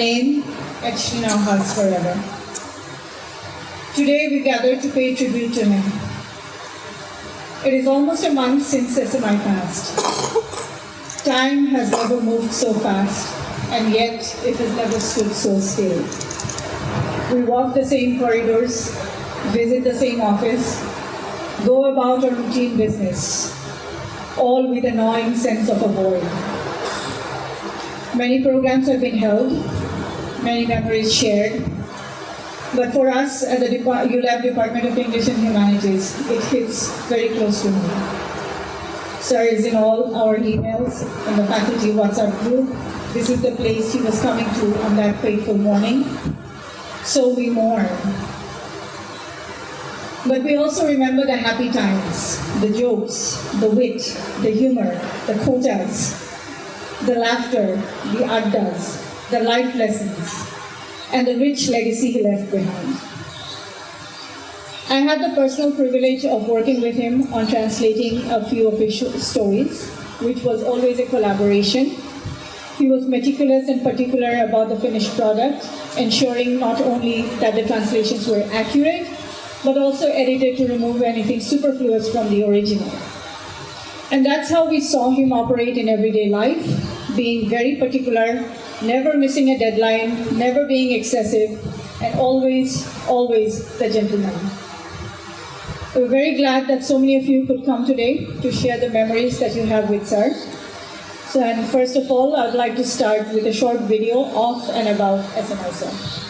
name etched in our hearts forever. Today we gather to pay tribute to him. It is almost a month since SMI passed. Time has never moved so fast, and yet it has never stood so still. We walk the same corridors, visit the same office, go about our routine business, all with a gnawing sense of a void. Many programs have been held, many memories shared, but for us at the ULAB Department of English and Humanities, it hits very close to me. Sir is in all our emails and the faculty WhatsApp group. This is the place he was coming to on that fateful morning. So we mourn. But we also remember the happy times, the jokes, the wit, the humor, the quotas, the laughter, the addas, the life lessons, and the rich legacy he left behind. I had the personal privilege of working with him on translating a few of his stories, which was always a collaboration. He was meticulous and particular about the finished product, ensuring not only that the translations were accurate, but also edited to remove anything superfluous from the original. And that's how we saw him operate in everyday life, being very particular, never missing a deadline, never being excessive, and always, always the gentleman. We're very glad that so many of you could come today to share the memories that you have with Sir. So, and first of all, I'd like to start with a short video of and about SMI Sir.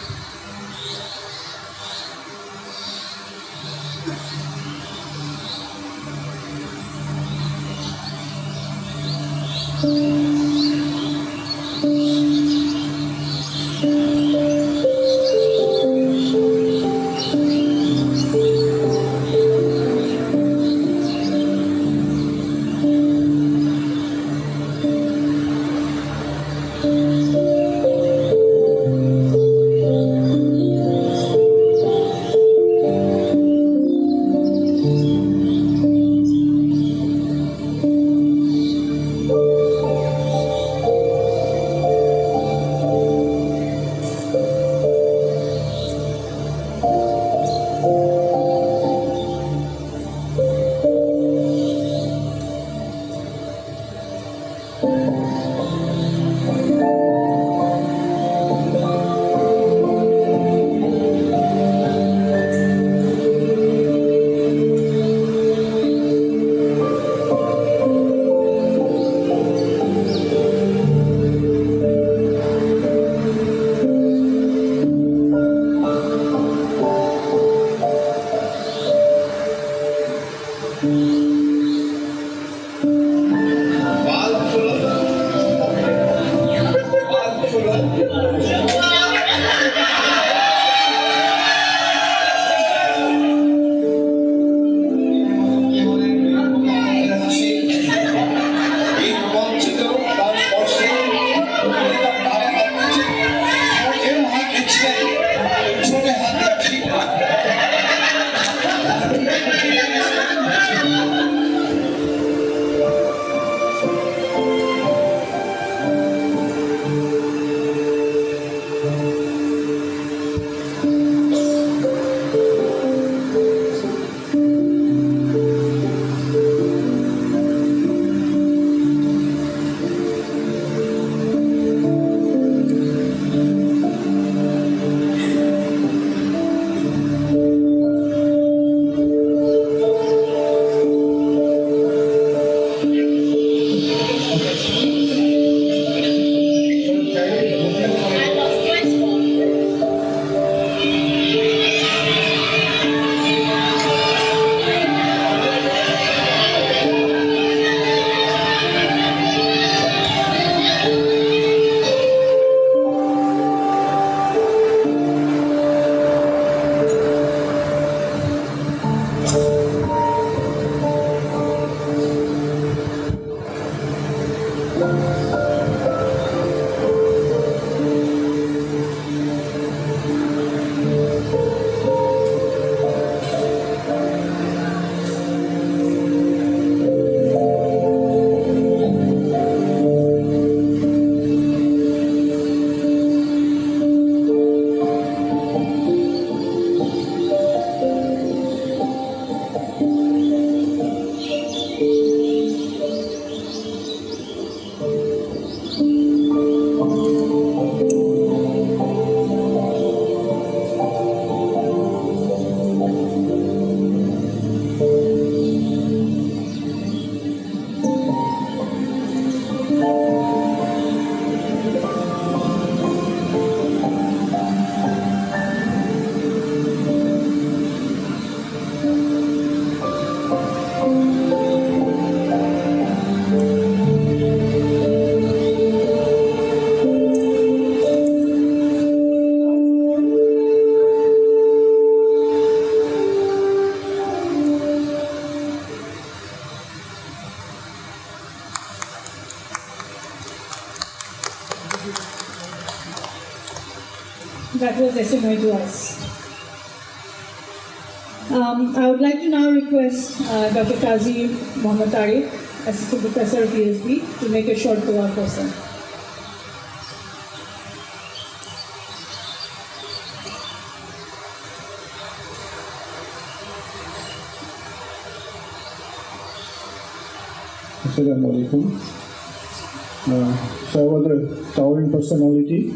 was SMI to us. I would like to now request Dr. Qazi Muhammad Tariq, Assistant Professor of ESB, to make a short dua for us. Assalamu alaikum. So I was a towering personality,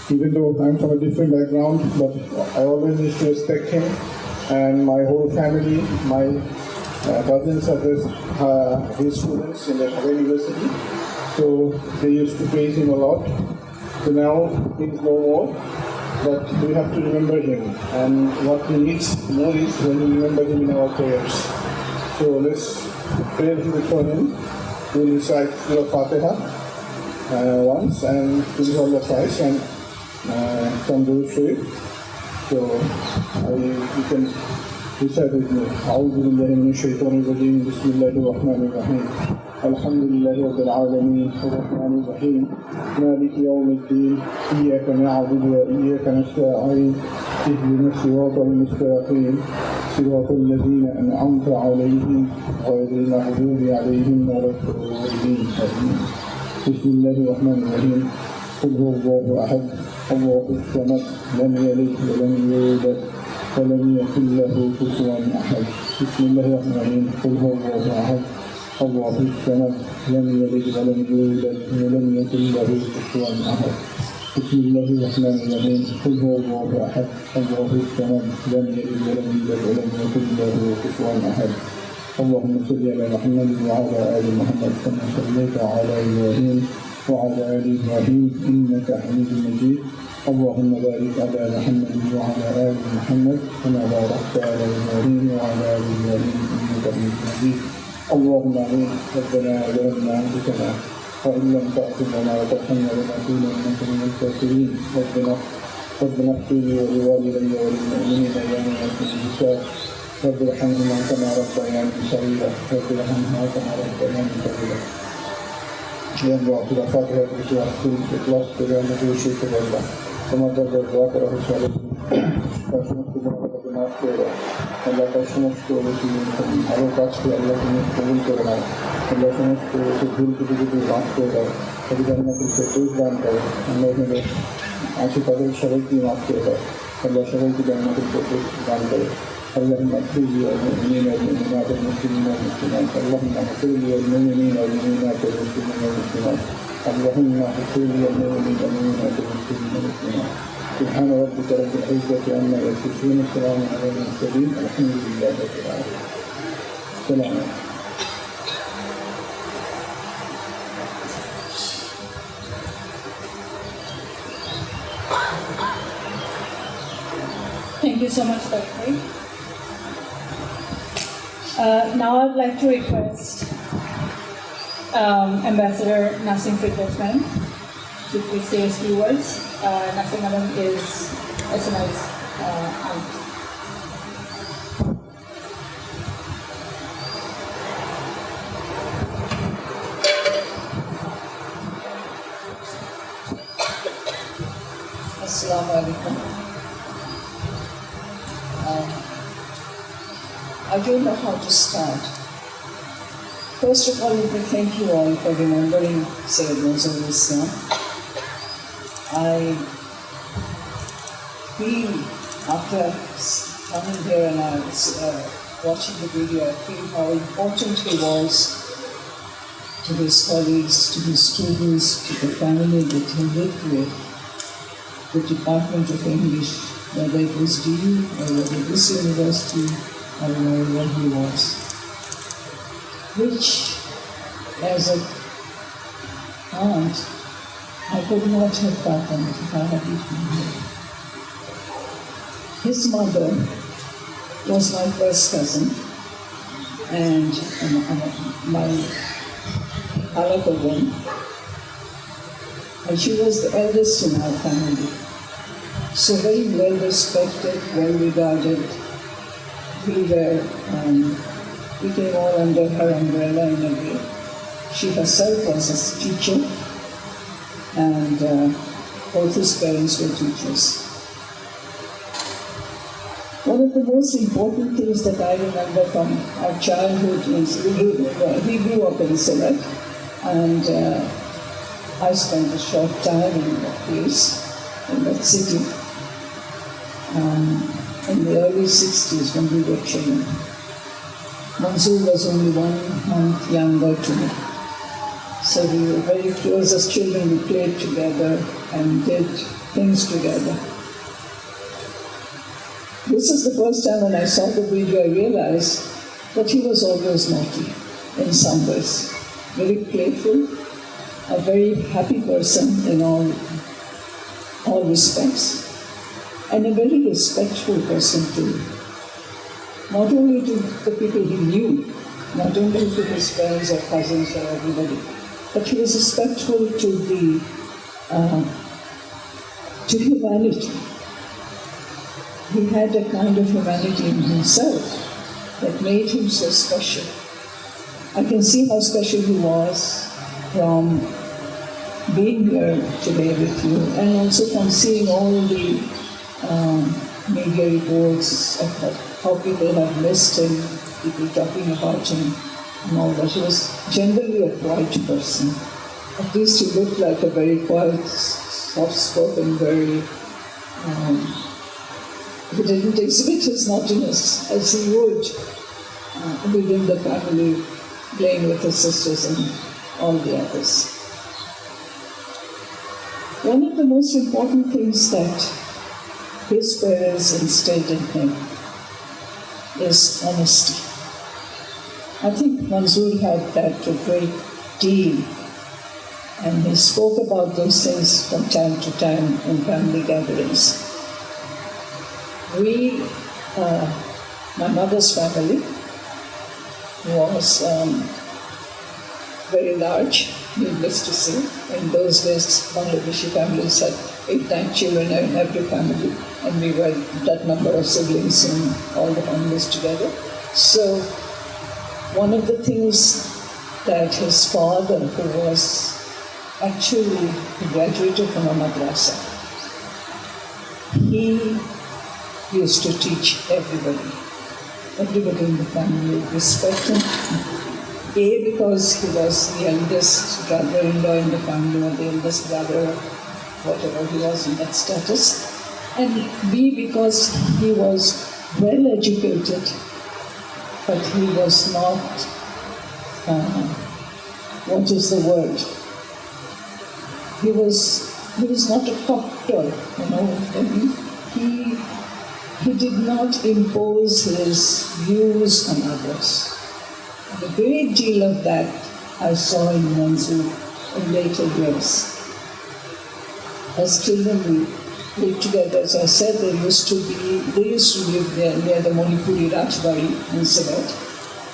even though I'm from a different background, but I always used to respect him and my whole family. My cousins are his students in the Dhaka University, so they used to praise him a lot. So now he's no more, but we have to remember him, and what we need more is when we remember him in our prayers. So let's pray a little bit for him. We'll recite Surah Fatiha once and finish all the twice and some Durud Sharif. So you can recite with me. أعوذ بالله من الشيطان الرجيم. بسم الله الرحمن الرحيم. الحمد لله رب العالمين الرحمن الرحيم مالك يوم الدين إياك نعبد وإياك نستعين اهدنا الصراط المستقيم صراط الذين أنعمت عليهم غير المغضوب عليهم ولا الضالين. بسم الله الرحمن الرحيم. قل هو الله أحد الله الصمد لم يلد ولم يولد ولم يكن له كفوا أحد. بسم الله الرحمن الرحيم. قل هو الله أحد الله الصمد لم يلد ولم يولد ولم يكن له كفوا أحد. بسم الله الرحمن الرحيم. قل هو الله أحد الله الصمد لم يلد ولم يولد ولم يكن له كفوا أحد. اللهم صل على محمد وعلى آل محمد كما صليت على إبراهيم وعلى آل إبراهيم إنك حميد مجيد. اللهم بارك على محمد وعلى آل محمد كما باركت على إبراهيم وعلى آل إبراهيم إنك حميد مجيد. اللهم آمين. ربنا ظلمنا أنفسنا وإن لم تغفر لنا وترحمنا لنكونن من الكافرين. ربنا اغفر لي ولوالدي وللمؤمنين يوم يقوم الحساب. رب ارحمهما كما ربياني صغيرا. رب ارحمهما كما ربياني صغيرا. Yang doa sudah Fatihah itu ikhlas dengan manusia kepada semoga berdoa kepada Allah. Kasih kepada maaf kepada Allah. Kasih kepada Allah kasih Allah ini kabul करना. Allah semua sebul kita maaf kepada. Jadi jangan kita terus dan Allah ini asyik pada syarat ini maaf kepada. Allah syarat kita jangan kita terus dan اللهم اغفر لي والمؤمنين والمؤمنات والمسلمين والمسلمات. اللهم اغفر لي والمؤمنين والمؤمنات والمسلمين والمسلمات. اللهم اغفر لي والمؤمنين والمؤمنات والمسلمين والمسلمات. سبحان ربك رب العزة عما يصفون السلام على المرسلين الحمد لله رب العالمين. السلام عليكم. Thank you so much, Dr. Now I'd like to request Ambassador Nasim Firdosman to please say a few words. Nasim Madam is SMI's aunt. Assalamu alaikum. I don't know how to start. First of all, let me thank you all for remembering Syed Manzoorul Islam. I feel, after coming here and I was watching the video, I feel how important he was to his colleagues, to his students, to the family that he lived with, the Department of English, whether it was DU or whether this university or wherever he was, which as an aunt I could not have fathomed if I had been here. His mother was my first cousin and my other one, and she was the eldest in our family. So very well respected, well regarded. We came all under her umbrella in a way. She herself was a teacher, and both his parents were teachers. One of the most important things that I remember from our childhood is he grew up in Surat, and I spent a short time in that place, in that city, in the early 60s when we were children. Manzoor was only 1 month younger to me. So we were very close as children. We played together and did things together. This is the first time when I saw the video I realized that he was always naughty in some ways. Very playful, a very happy person in all respects, and a very respectful person too. Not only to the people he knew, not only to his friends or cousins or everybody, but he was respectful to humanity. He had a kind of humanity in himself that made him so special. I can see how special he was from being here today with you, and also from seeing all the media reports of how people have missed him, people talking about him and all that. He was generally a quiet person. At least he looked like a very quiet, soft-spoken, very... he didn't exhibit his naughtiness as he would within the family, playing with his sisters and all the others. One of the most important things that his parents instilled in him is honesty. I think Manzoor had that a great deal, and he spoke about those things from time to time in family gatherings. My mother's family was very large, needless to say. In those days, Bangladeshi families had 8-9 children in every family, and we were that number of siblings in all the families together. So one of the things that his father, who was actually graduated from a madrasa, he used to teach everybody in the family, respect him. A, because he was the eldest brother-in-law in the family, or the eldest brother, whatever he was in that status. And B, because he was well educated, but he was not, what is the word? He was not a doctor, He did not impose his views on others. And a great deal of that I saw in Manzoor in later years. As children, we lived together. As I said, they used to live there near the Manipuri Rajbari in Surat.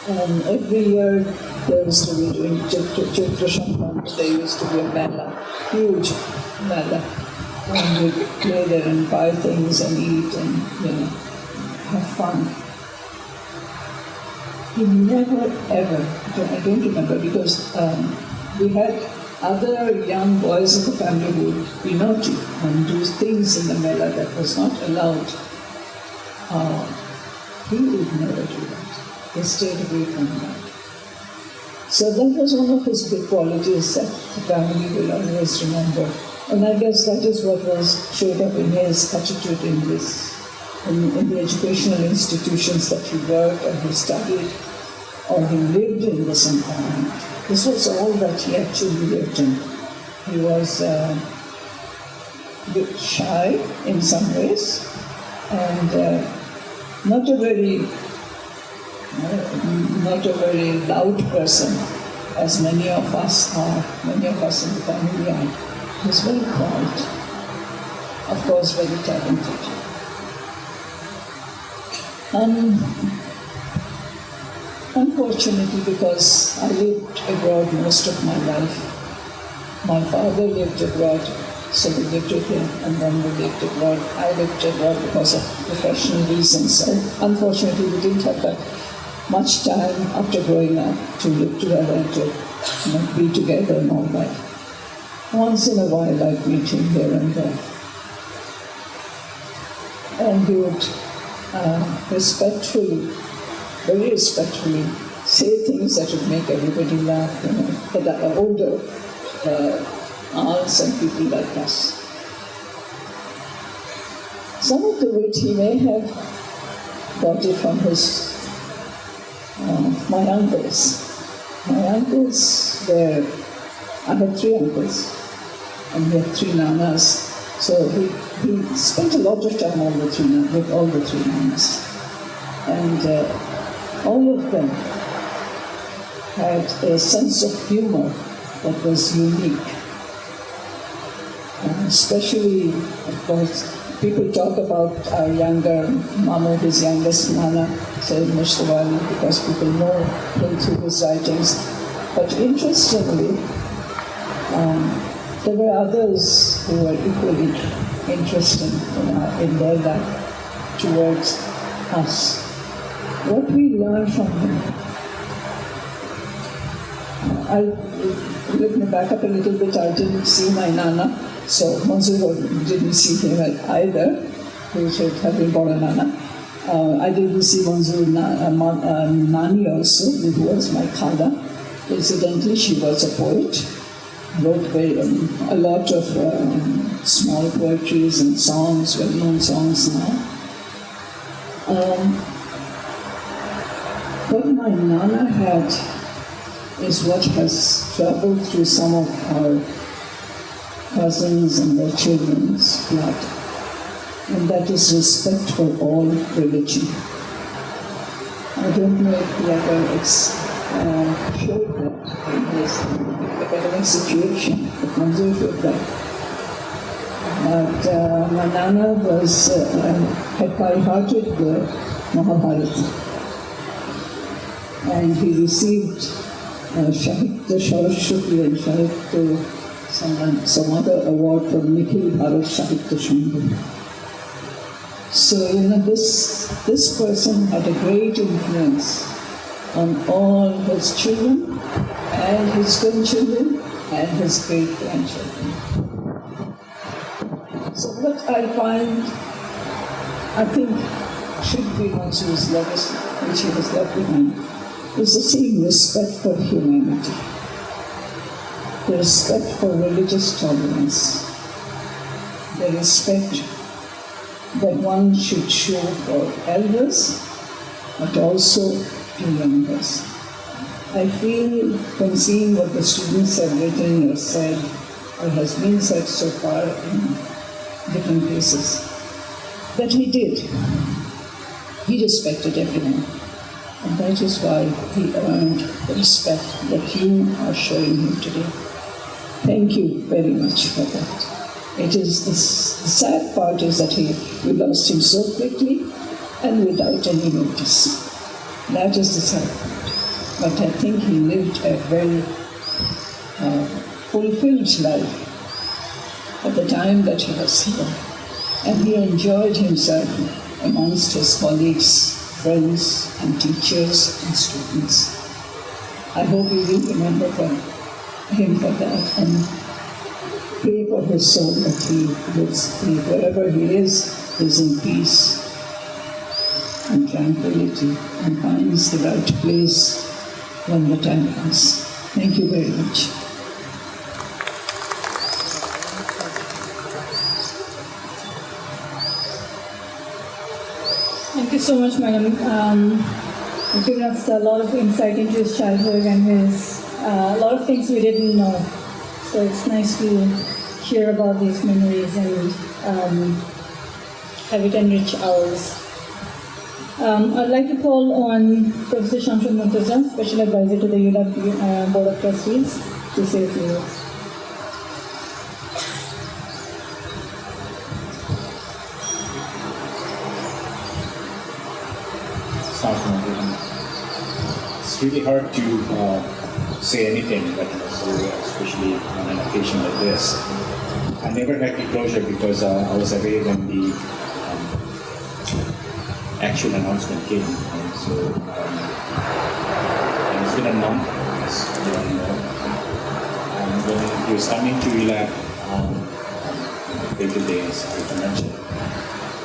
And every year there used to be doing Chitra Shankar. There used to be a mela, huge mela. And we'd play there and buy things and eat and, have fun. He never ever, I don't remember, because we had other young boys in the family who would be naughty and do things in the mela that was not allowed. He would never do that. He stayed away from that. So that was one of his big qualities that the family will always remember. And I guess that is what showed up in his attitude in the educational institutions that he worked or he studied or he lived in this environment. This was all that he actually lived in. He was a bit shy in some ways and not a very loud person, as many of us in the family are. He was very quiet, of course very talented. Unfortunately, because I lived abroad most of my life, my father lived abroad, so we lived with him, and then we lived abroad. I lived abroad because of professional reasons. So unfortunately, we didn't have that much time after growing up to live together and to be together and all that. Once in a while, I'd meet him here and there. And he would respectfully, very respectfully, say things that would make everybody laugh, for the older aunts and people like us. Some of the wit he may have got it from my uncles. My uncles were, I had 3 uncles, and we had 3 nanas. So he spent a lot of time with all the 3 nanas. And all of them had a sense of humor that was unique. Especially, of course, people talk about our younger Mamu, his youngest Nana, Syed Manzoorul, because people know him through his writings. But interestingly, there were others who were equally interesting in their life towards us. What we learn from him. Let me back up a little bit. I didn't see my Nana. So Manzoorul didn't see him either, who should have been born a Nana. I didn't see Manzoorul Nani also, who was my Khala. Incidentally, she was a poet, wrote a lot of small poetries and songs, well-known songs now. What my Nana had is what has traveled through some of our cousins and their children's blood, and that is respect for all religion. I don't know if he ever showed that in his academic situation, but Manzoor showed that. But my Nana had by-hearted the Mahabharata, and he received Shahidya Saraswati and Shahidya some other award from Nikhil Bharat Sahitya Sangha. So, this person had a great influence on all his children and his grandchildren and his great-grandchildren. So what I think should be Manzoor's legacy, which he has left behind, is the same respect for humanity. The respect for religious tolerance, the respect that one should show for elders, but also to youngers. I feel from seeing what the students have written or said, or has been said so far in different places, that he did. He respected everyone. And that is why he earned the respect that you are showing him today. Thank you very much for that. It is the sad part is that we lost him so quickly and without any notice. That is the sad part. But I think he lived a very fulfilled life at the time that he was here. And he enjoyed himself amongst his colleagues, friends and teachers and students. I hope you will remember him for that and pray for his soul that he lives, wherever he is in peace and tranquility and finds the right place when the time comes. Thank you very much. Thank you so much, madam. You've given us a lot of insight into his childhood and a lot of things we didn't know. So it's nice to hear about these memories and have it enrich ours. I'd like to call on Professor Shamsul Murtaza, Special Advisor to the ULAB Board of Trustees, to say a few words. It's really hard to say anything, but especially on an occasion like this. I never had the closure because I was away when the actual announcement came. And so it's been a month, as you all know. And when he was coming to ULAB everydayness, as I mentioned,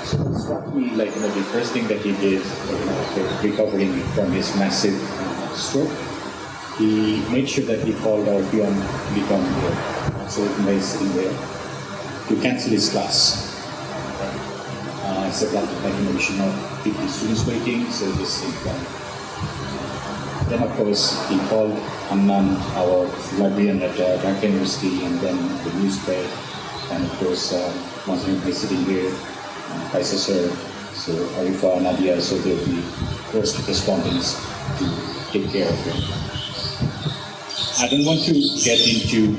So what struck me, like, the first thing that he did, after recovering from his massive stroke, he made sure that he called our peon here. So he was sitting there to cancel his class. I said that, we should not keep the students waiting, so just inform. Then, of course, he called Annan, our librarian at Dhaka University, and then the news spread. And of course, once he was sitting here, Kaisa sir, so Arifa, Nadia, so they'll be first respondents to take care of him. I don't want to get into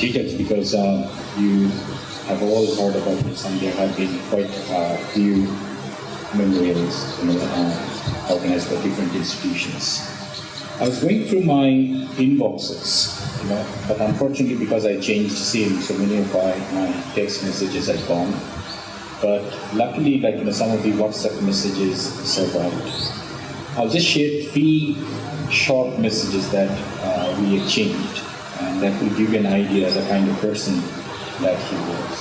details because you have all heard about this, and there have been quite a few memorials organized by different institutions. I was going through my inboxes, but unfortunately because I changed SIM, so many of my text messages had gone. But luckily, some of the WhatsApp messages survived. I'll just share 3 short messages that we exchanged, and that will give you an idea of the kind of person that he was.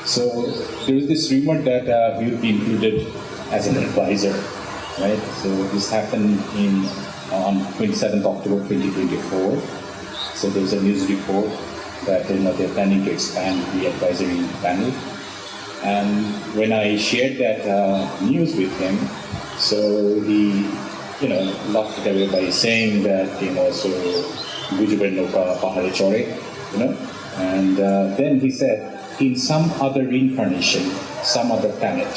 So there is this rumor that he would be included as an advisor, right? So this happened on 27th October 2024. So there's a news report that they're planning to expand the advisory panel. And when I shared that news with him, so he, laughed it away by saying that, so and then he said, in some other reincarnation, some other planet.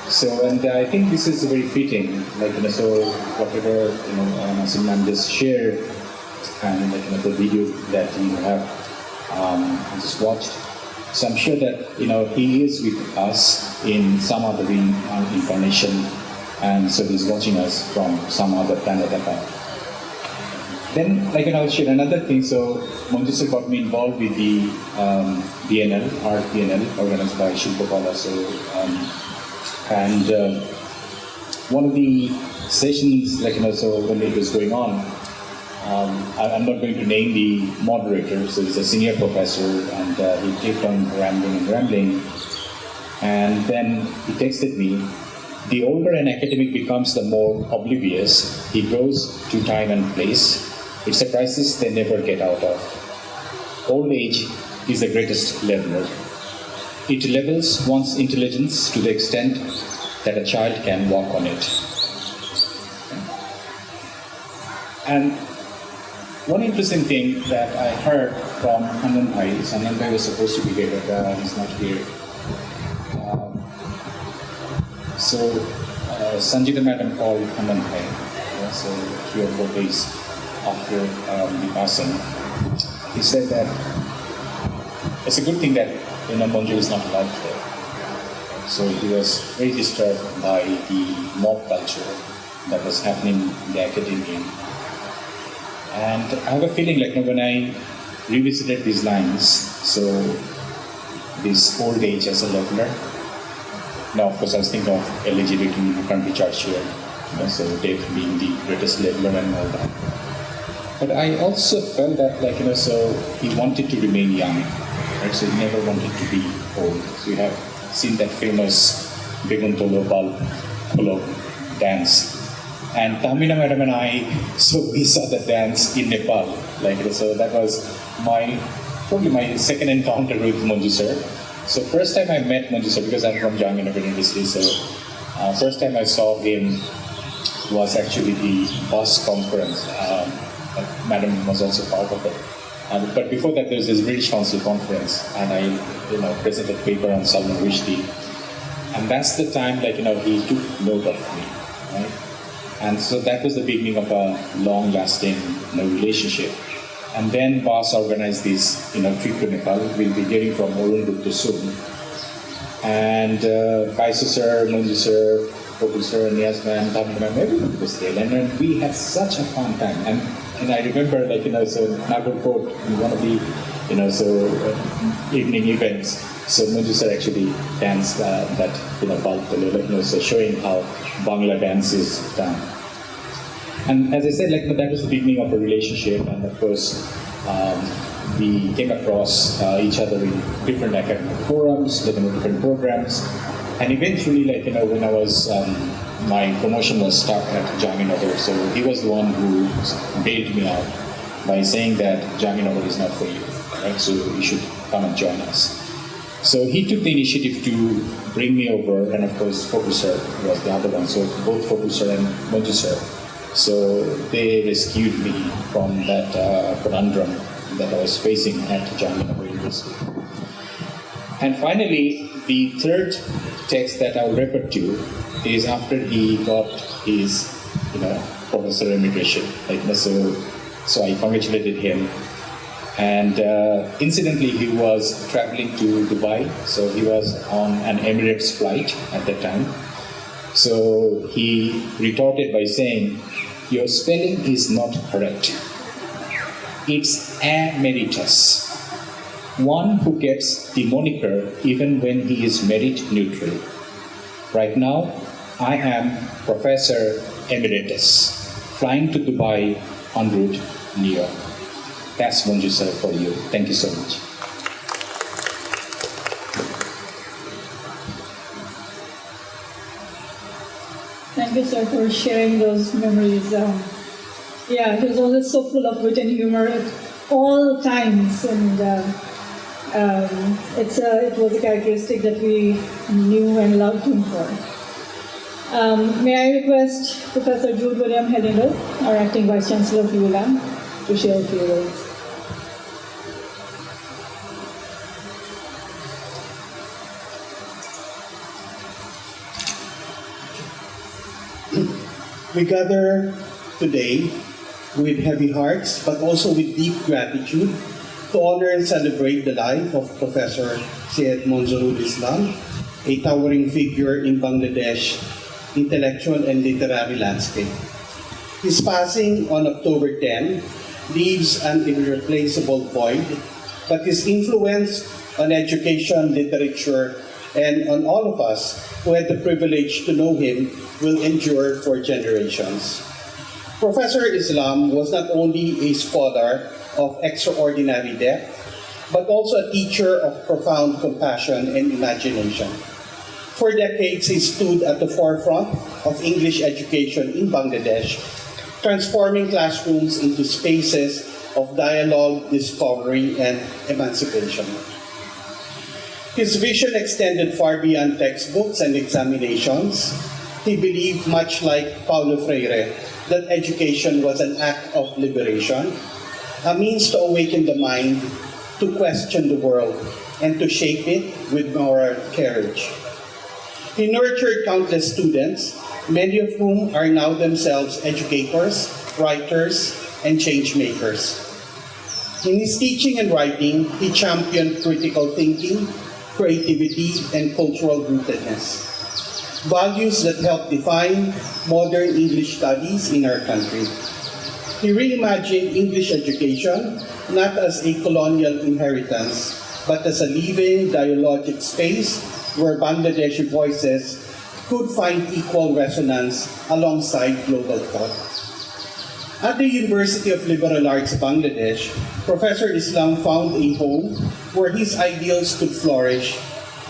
So, and I think this is very fitting, so whatever, Nasim just shared, and the video that you have just watched. So I'm sure that, he is with us in some other incarnation, and so he's watching us from some other planet apart. Then, I'll share another thing. So Manzoor got me involved with the BNL, Art BNL, organized by Shilpapala. So, and one of the sessions, so when it was going on, I'm not going to name the moderator, so he's a senior professor, and he kept on rambling, and then he texted me, the older an academic becomes, the more oblivious he grows to time and place. It's a crisis they never get out of. Old age is the greatest leveler. It levels one's intelligence to the extent that a child can walk on it. And one interesting thing that I heard from Anand Bhai was supposed to be here, but he's not here. So Sanjita madam called Anand Bhai, so 3 or 4 days after the passing. He said that it's a good thing that Manju is not alive today. So he was very disturbed by the mob culture that was happening in the academia. And I have a feeling when I revisited these lines, so this old age as a leveler. Now, of course, I was thinking of LGBT who can't be charged here, so death being the greatest leveler and all that. But I also felt that, so he wanted to remain young, right? So he never wanted to be old. So you have seen that famous Beguntolo Polo dance. And Tamina madam and I, so we saw the dance in Nepal. So that was probably my second encounter with Manzoor sir. So first time I met Manzoor sir, because I'm from Janganagar University, so first time I saw him was actually the BUS conference. Madam was also part of it. But before that, there was this British Council conference, and I presented a paper on Salman Rushdie. And that's the time, he took note of me, right? And so that was the beginning of a long-lasting relationship. And then BUS organized this trip to Nepal. We'll be hearing from Orun Gupta soon. And Kaisa sir, Manzoor sir, Prabhu sir, Niazman, Tamil, everyone was there. And then we had such a fun time. And I remember, so Nagarkot, in one of the, evening events, so Manzoor sir actually danced that, Baltalo, so showing how Bangla dance is done. And as I said, that was the beginning of a relationship, and of course, we came across each other in different academic forums, different programs, and eventually, when I was my promotion was stuck at Jaminagar, so he was the one who bailed me out by saying that Jaminagar is not for you, right? So you should come and join us. So he took the initiative to bring me over, and of course, Foku sir was the other one. So both Foku sir and Manju sir. So they rescued me from that conundrum that I was facing at Jaminagar University. And finally, the third text that I will refer to is after he got his, professor emigration. So I congratulated him. And incidentally, he was traveling to Dubai, so he was on an Emirates flight at that time. So he retorted by saying, "Your spelling is not correct. It's emeritus. One who gets the moniker even when he is merit neutral. Right now, I am Professor Emeritus, flying to Dubai en route New York." That's Manju sir for you. Thank you so much. Thank you, sir, for sharing those memories. He was always so full of wit and humor at all times, and it was a characteristic that we knew and loved him for. May I request Professor Jude William Hellinger, our acting Vice Chancellor of ULAM, to share a few words. We gather today with heavy hearts, but also with deep gratitude to honor and celebrate the life of Professor Syed Manzoorul Islam, a towering figure in Bangladesh intellectual and literary landscape. His passing on October 10 leaves an irreplaceable void, but his influence on education, literature, and on all of us who had the privilege to know him will endure for generations. Professor Islam was not only a scholar of extraordinary depth, but also a teacher of profound compassion and imagination. For decades, he stood at the forefront of English education in Bangladesh, transforming classrooms into spaces of dialogue, discovery, and emancipation. His vision extended far beyond textbooks and examinations. He believed, much like Paulo Freire, that education was an act of liberation, a means to awaken the mind, to question the world, and to shape it with moral courage. He nurtured countless students, many of whom are now themselves educators, writers, and change makers. In his teaching and writing, he championed critical thinking, creativity, and cultural rootedness, values that help define modern English studies in our country. He reimagined English education not as a colonial inheritance, but as a living dialogic space where Bangladeshi voices could find equal resonance alongside global thought. At the University of Liberal Arts Bangladesh, Professor Islam found a home where his ideals could flourish.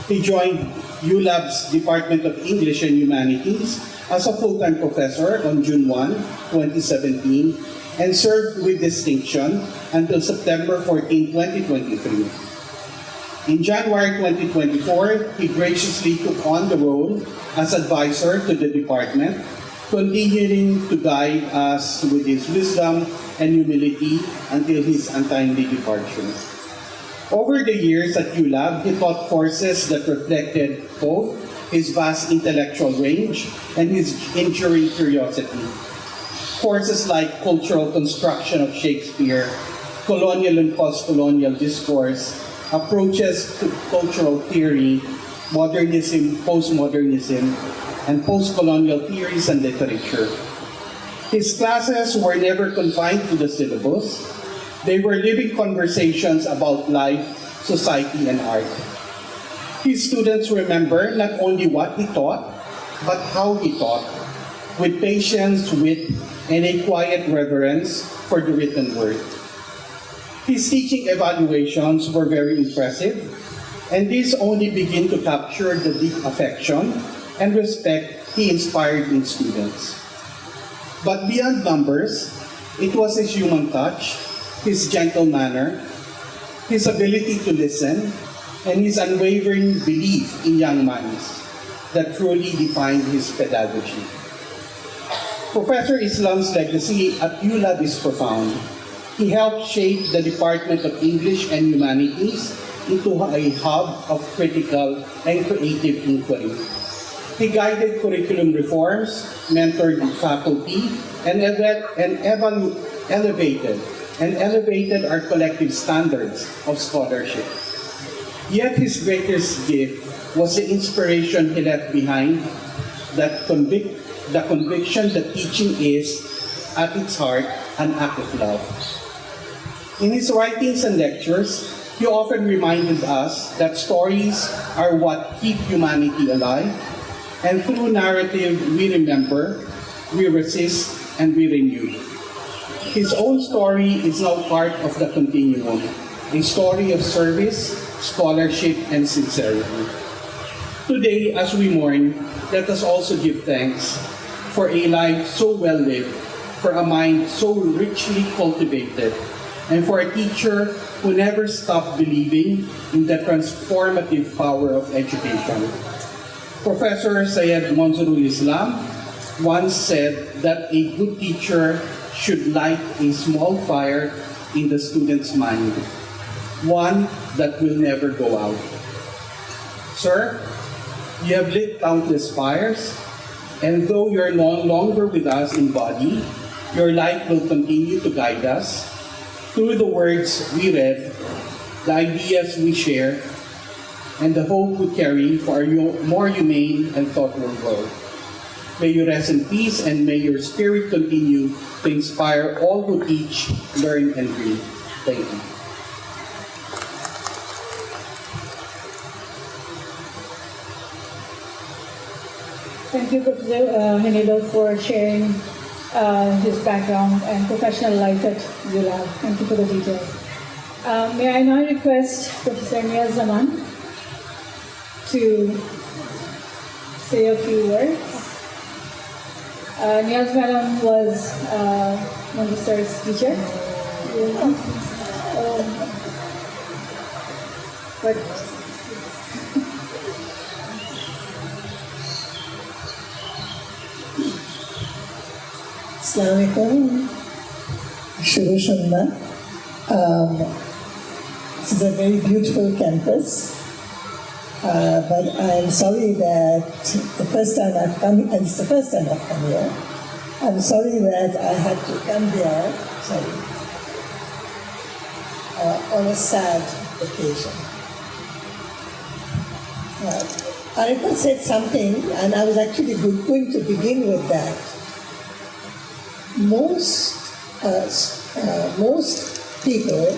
He joined ULAB's Department of English and Humanities as a full-time professor on June 1, 2017, and served with distinction until September 14, 2023. In January 2024, he graciously took on the role as advisor to the department, continuing to guide us with his wisdom and humility until his untimely departure. Over the years at ULAB, he taught courses that reflected both his vast intellectual range and his enduring curiosity. Courses like Cultural Construction of Shakespeare, Colonial and Post-Colonial Discourse, Approaches to Cultural Theory, Modernism, Postmodernism, and Post-Colonial Theories and Literature. His classes were never confined to the syllabus. They were living conversations about life, society, and art. His students remember not only what he taught, but how he taught, with patience, wit, and a quiet reverence for the written word. His teaching evaluations were very impressive, and these only begin to capture the deep affection and respect he inspired in students. But beyond numbers, it was his human touch, his gentle manner, his ability to listen, and his unwavering belief in young minds that truly defined his pedagogy. Professor Islam's legacy at ULAB is profound. He helped shape the Department of English and Humanities into a hub of critical and creative inquiry. He guided curriculum reforms, mentored faculty, and elevated our collective standards of scholarship. Yet his greatest gift was the inspiration he left behind, the conviction that teaching is, at its heart, an act of love. In his writings and lectures, he often reminded us that stories are what keep humanity alive, and through narrative we remember, we resist, and we renew. His own story is now part of the continuum, a story of service, scholarship, and sincerity. Today, as we mourn, let us also give thanks for a life so well lived, for a mind so richly cultivated, and for a teacher who never stopped believing in the transformative power of education. Professor Syed Manzoorul Islam once said that a good teacher should light a small fire in the student's mind, one that will never go out. Sir, you have lit countless fires, and though you're no longer with us in body, your light will continue to guide us through the words we read, the ideas we share, and the hope we carry for a more humane and thoughtful world. May you rest in peace, and may your spirit continue to inspire all who teach, learn, and read. Thank you. Thank you, Professor Henilo, for sharing his background and professional life at ULAB. Thank you for the details. May I now request Professor Niyaz Zaman to say a few words. Niyaz Madam was Montessori's teacher. But Assalamualaikum. Shuru Shunna. This is a very beautiful campus, but I'm sorry that the first time I've come, and it's the first time I've come here, I'm sorry that I had to come here, on a sad occasion. Arifa said something, and I was actually going to begin with that. Most people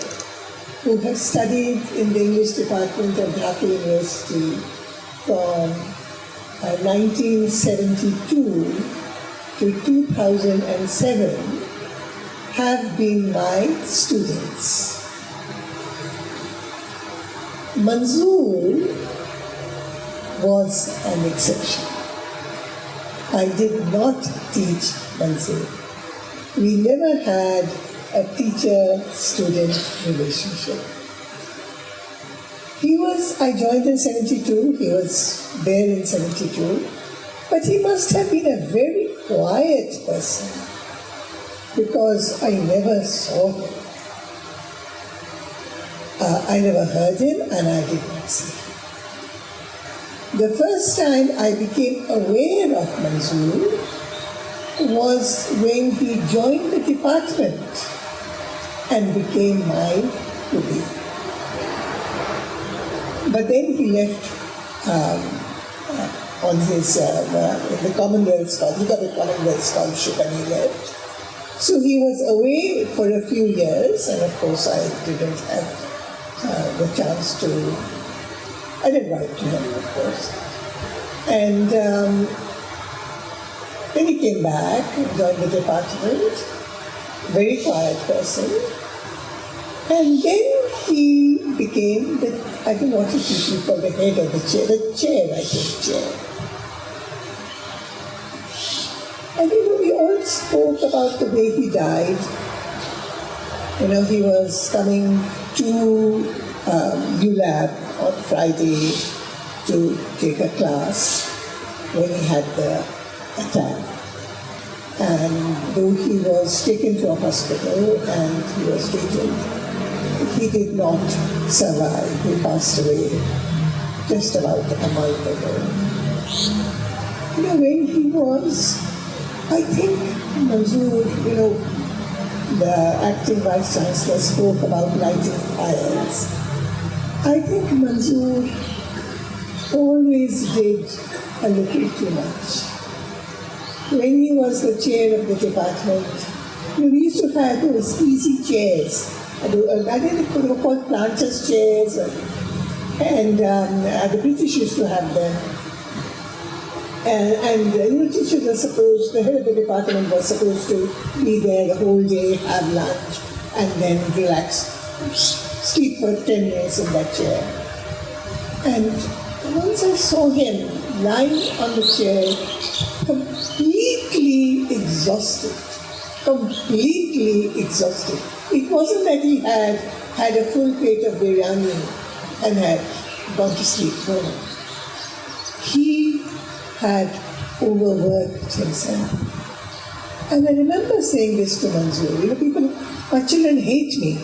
who have studied in the English department of Dhaka University from 1972 to 2007 have been my students. Manzoor was an exception. I did not teach Manzoor. We never had a teacher-student relationship. I joined in 72, he was there in 72, but he must have been a very quiet person because I never saw him. I never heard him and I did not see him. The first time I became aware of Manzoor was when he joined the department and became my pupil. But then he left on his the Commonwealth Scholarship. He got a Commonwealth Scholarship and he left. So he was away for a few years, and of course I didn't have the chance to. I didn't write to him, of course. And then he came back, joined the department, very quiet person. And then he became the, I don't know what it is you call the head of the chair, I think, chair. And we all spoke about the way he died. He was coming to ULab on Friday to take a class when he had the attack. And though he was taken to a hospital and he was treated, he did not survive. He passed away just about a month ago. When he was, I think Manzoor, the acting vice chancellor spoke about lighting fires. I think Manzoor always did a little too much. When he was the chair of the department, we used to have those easy chairs. I think they were called planters' chairs, and the British used to have them. And teachers were supposed, the head of the department was supposed to be there the whole day, have lunch, and then relax, sleep for 10 minutes in that chair. And once I saw him lying on the chair, completely exhausted. It wasn't that he had a full plate of biryani and had gone to sleep. No. He had overworked himself. And I remember saying this to Manzoor, people, my children hate me.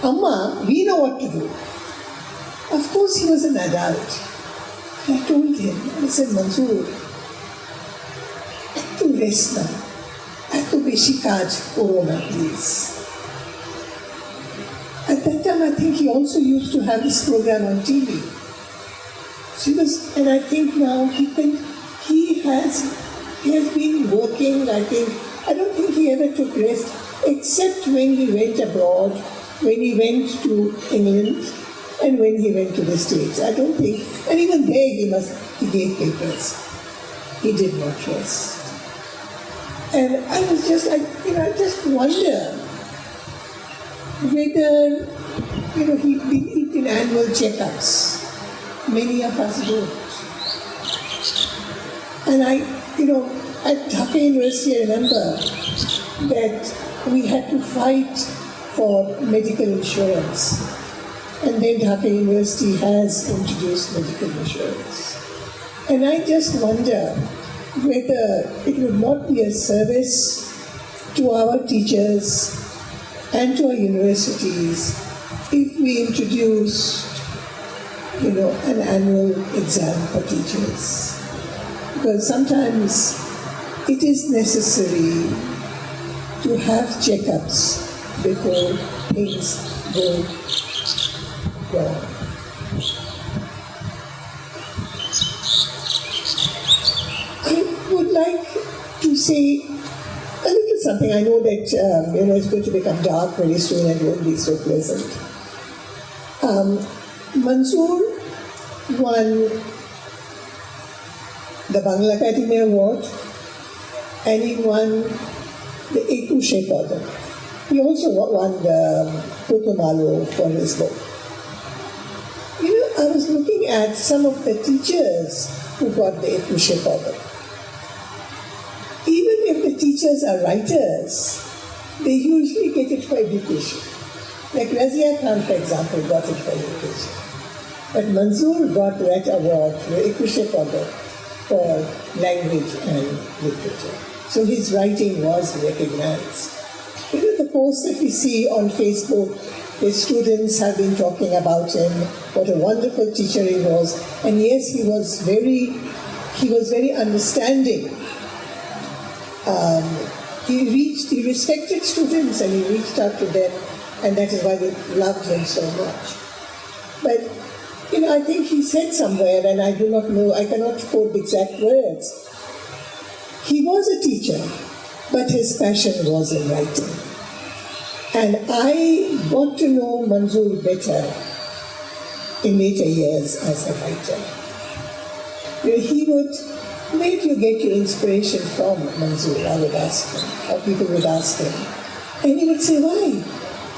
Amma, we know what to do. Of course he was an adult. And I told him, I said, Manzoor, I have to rest now. I have to beshi kaj corona, please. At that time, I think he also used to have this program on TV. And I think now he has been working, I don't think he ever took rest, except when he went abroad, when he went to England, and when he went to the States. I don't think, and even there he gave papers. He did not rest. And I was just like, I just wonder whether, he believed in annual checkups. Many of us don't. And at Dhaka University, I remember that we had to fight for medical insurance. And then Dhaka University has introduced medical insurance. And I just wonder whether it would not be a service to our teachers and to our universities if we introduced, an annual exam for teachers. Because sometimes it is necessary to have checkups before things go wrong. I would like to say a little something. I know that it's going to become dark very soon and won't be so pleasant. Manzoor won the Bangla Academy Award, and he won the Ekushey Padak. He also won the Prothom Alo for his book. I was looking at some of the teachers who got the Ekushey Padak. Even if the teachers are writers, they usually get it for education. Like Razia Khan, for example, got it for education. But Manzoor got that award, the Ekushey Padak, for language and literature. So his writing was recognized. The posts that we see on Facebook, the students have been talking about him, what a wonderful teacher he was. And yes, he was very understanding. He respected students and he reached out to them, and that is why they loved him so much. But I think he said somewhere, and I do not know, I cannot quote the exact words. He was a teacher, but his passion was in writing. And I got to know Manzoor better in later years as a writer. He would, where do you get your inspiration from, Manzoor? I would ask him, or people would ask him. And he would say, why?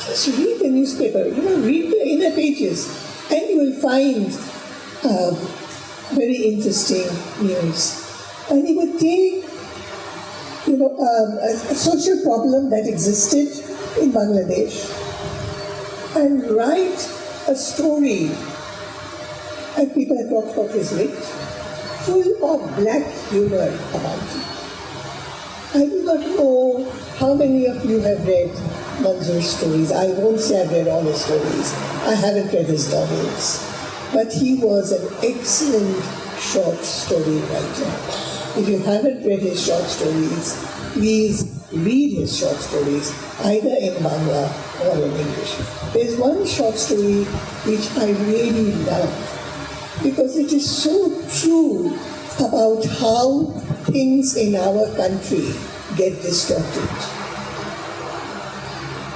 just read the newspaper, read the inner pages, and you will find very interesting news. And he would take, a social problem that existed in Bangladesh and write a story, and people have talked about his wit, full of black humor about it. I do not know how many of you have read Manzoor's stories. I won't say I've read all his stories. I haven't read his novels. But he was an excellent short story writer. If you haven't read his short stories, please read his short stories, either in Bangla or in English. There's one short story which I really love, because it is so true about how things in our country get distorted.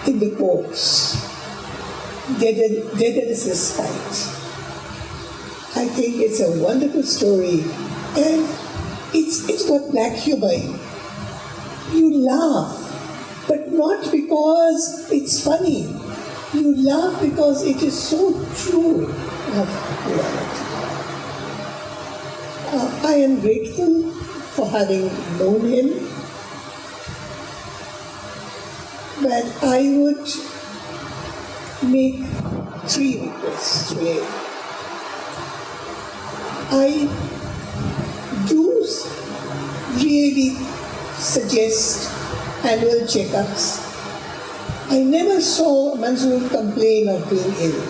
In the courts, there is a spite. I think it's a wonderful story, and it's got black humor in it. You laugh, but not because it's funny. You laugh because it is so true of reality. I am grateful for having known him, but I would make 3 requests today. I do really suggest annual checkups. I never saw Manzoor complain of being ill,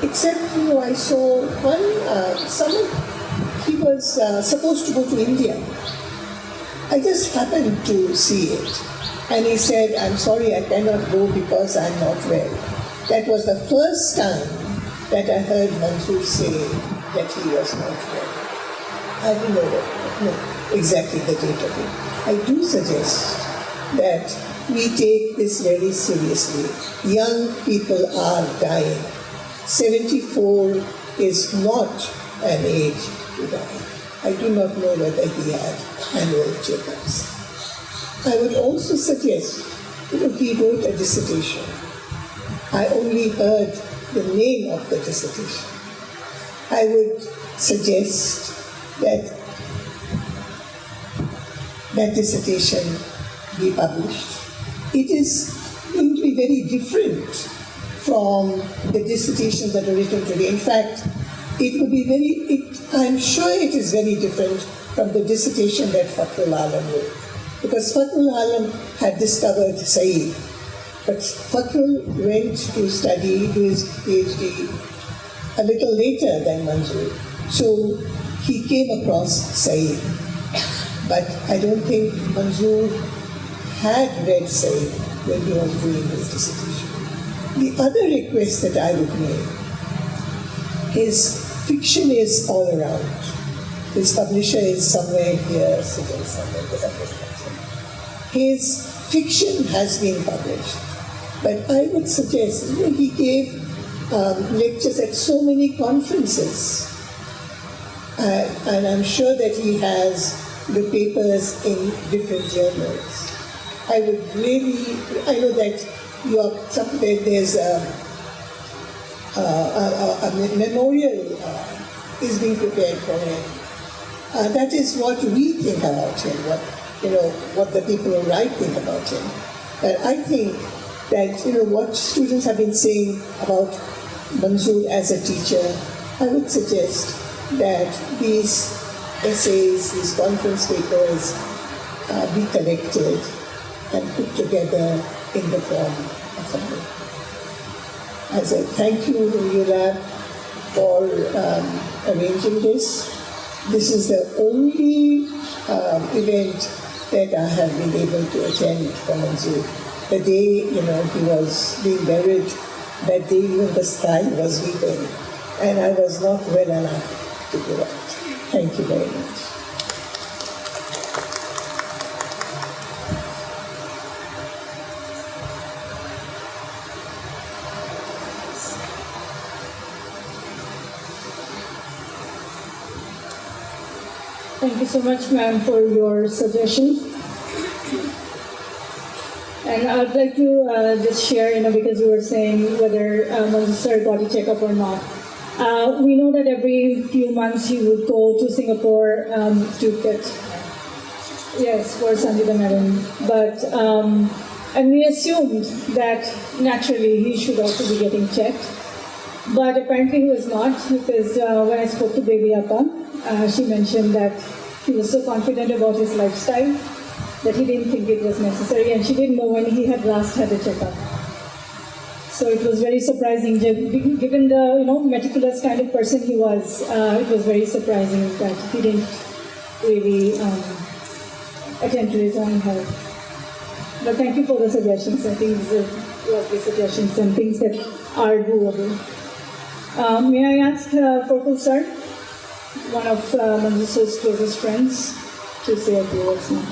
except, I saw one summer. He was supposed to go to India. I just happened to see it. And he said, I'm sorry, I cannot go because I'm not well. That was the first time that I heard Manzoor say that he was not well. I don't know exactly the date of it. I do suggest that we take this very seriously. Young people are dying. 74 is not an age to die. I do not know whether he had annual checkups. I would also suggest, he wrote a dissertation. I only heard the name of the dissertation. I would suggest that that dissertation be published. It is going to be very different from the dissertations that are written today. In fact, it would be I'm sure it is very different from the dissertation that Protthom Alo wrote. Because Protthom Alo had discovered Syed, but Protthom went to study his PhD a little later than Manzoor. So he came across Syed. But I don't think Manzoor had read Syed when he was doing his dissertation. The other request that I would make is fiction is all around. His publisher is somewhere here, sitting somewhere. His fiction has been published. But I would suggest, he gave lectures at so many conferences. And I'm sure that he has the papers in different journals. I know that there's a memorial is being prepared for him. That is what we think about him, what the people who write think about him. But I think that, what students have been saying about Manzoor as a teacher, I would suggest that these essays, these conference papers be collected and put together in the form of a book. As a thank you, ULAB, for arranging this. This is the only event that I have been able to attend for Manzoor. The day, he was being buried, that day even the sky was weeping, and I was not well enough to go out. Thank you very much. Thank you so much, ma'am, for your suggestions. And I'd like to just share, because you were saying whether Manzoor sir got a checkup or not. We know that every few months he would go to Singapore to get, yes, for Sanjita madam. But, and we assumed that naturally he should also be getting checked. But apparently he was not, because when I spoke to Baby Appa, she mentioned that he was so confident about his lifestyle that he didn't think it was necessary, and she didn't know when he had last had a checkup. So it was very surprising, given the meticulous kind of person he was. It was very surprising that he didn't really attend to his own health. But thank you for the suggestions. I think these are lovely suggestions and things that are doable. May I ask Purple Star, one of Manzoor's closest friends, to say a few words now?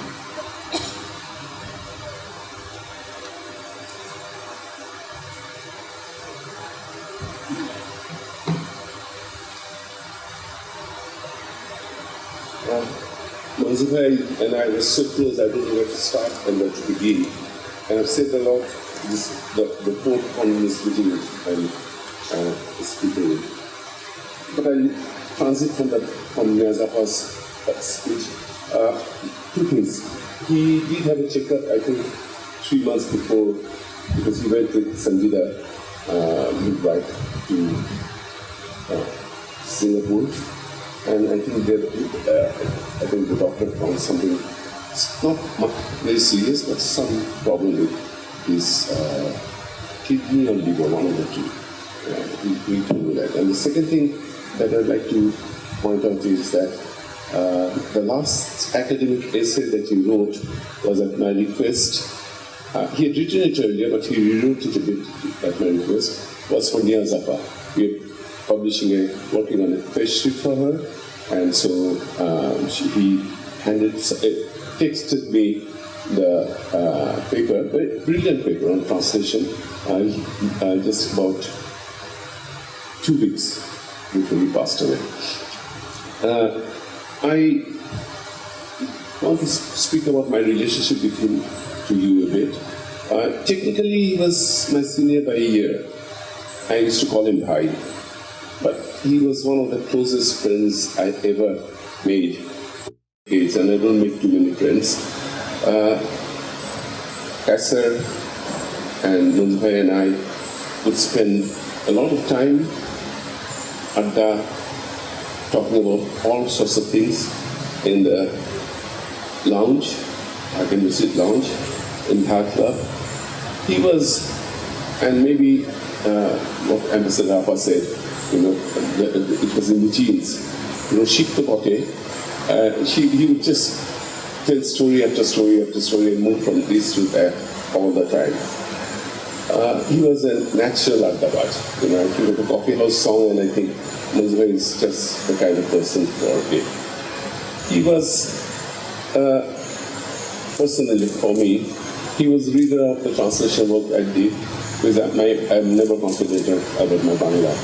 Manzoor and I were so close, I don't know where to start and where to begin. And I've said a lot, the quote on this meeting and speaking. But I'll transit from Niazapa's speech. Two things. He did have a checkup, I think, 3 months before, because he went with Sanjita, midwife, to Singapore. And I think the doctor found something, not very serious, but some problem with his kidney or liver, one of the two. We told me that. And the second thing that I'd like to point out is that the last academic essay that he wrote was at my request. He had written it earlier, but he rewrote it a bit at my request. Was for Nia Zappa. Working on a face sheet for her, and so he texted me the paper, very brilliant paper on translation, just about 2 weeks before he passed away. I want to speak about my relationship with him to you a bit. Technically, he was my senior by a year. I used to call him Bhai. But he was one of the closest friends I ever made. And I don't make too many friends. Kasser and Manzoor and I would spend a lot of time at talking about all sorts of things in the lounge, Dhaka Hay lounge, in Dhaka Club. He was, and maybe what Ambassador Appa said, it was in the genes. Shik to pote, he would just tell story after story after story and move from this to that all the time. He was a natural Ahmedabad. I think of a coffee house song, and I think Manzoor is just the kind of person for it. He was, personally for me, he was reader of the translation work I did, because I'm never confident about my Bangla.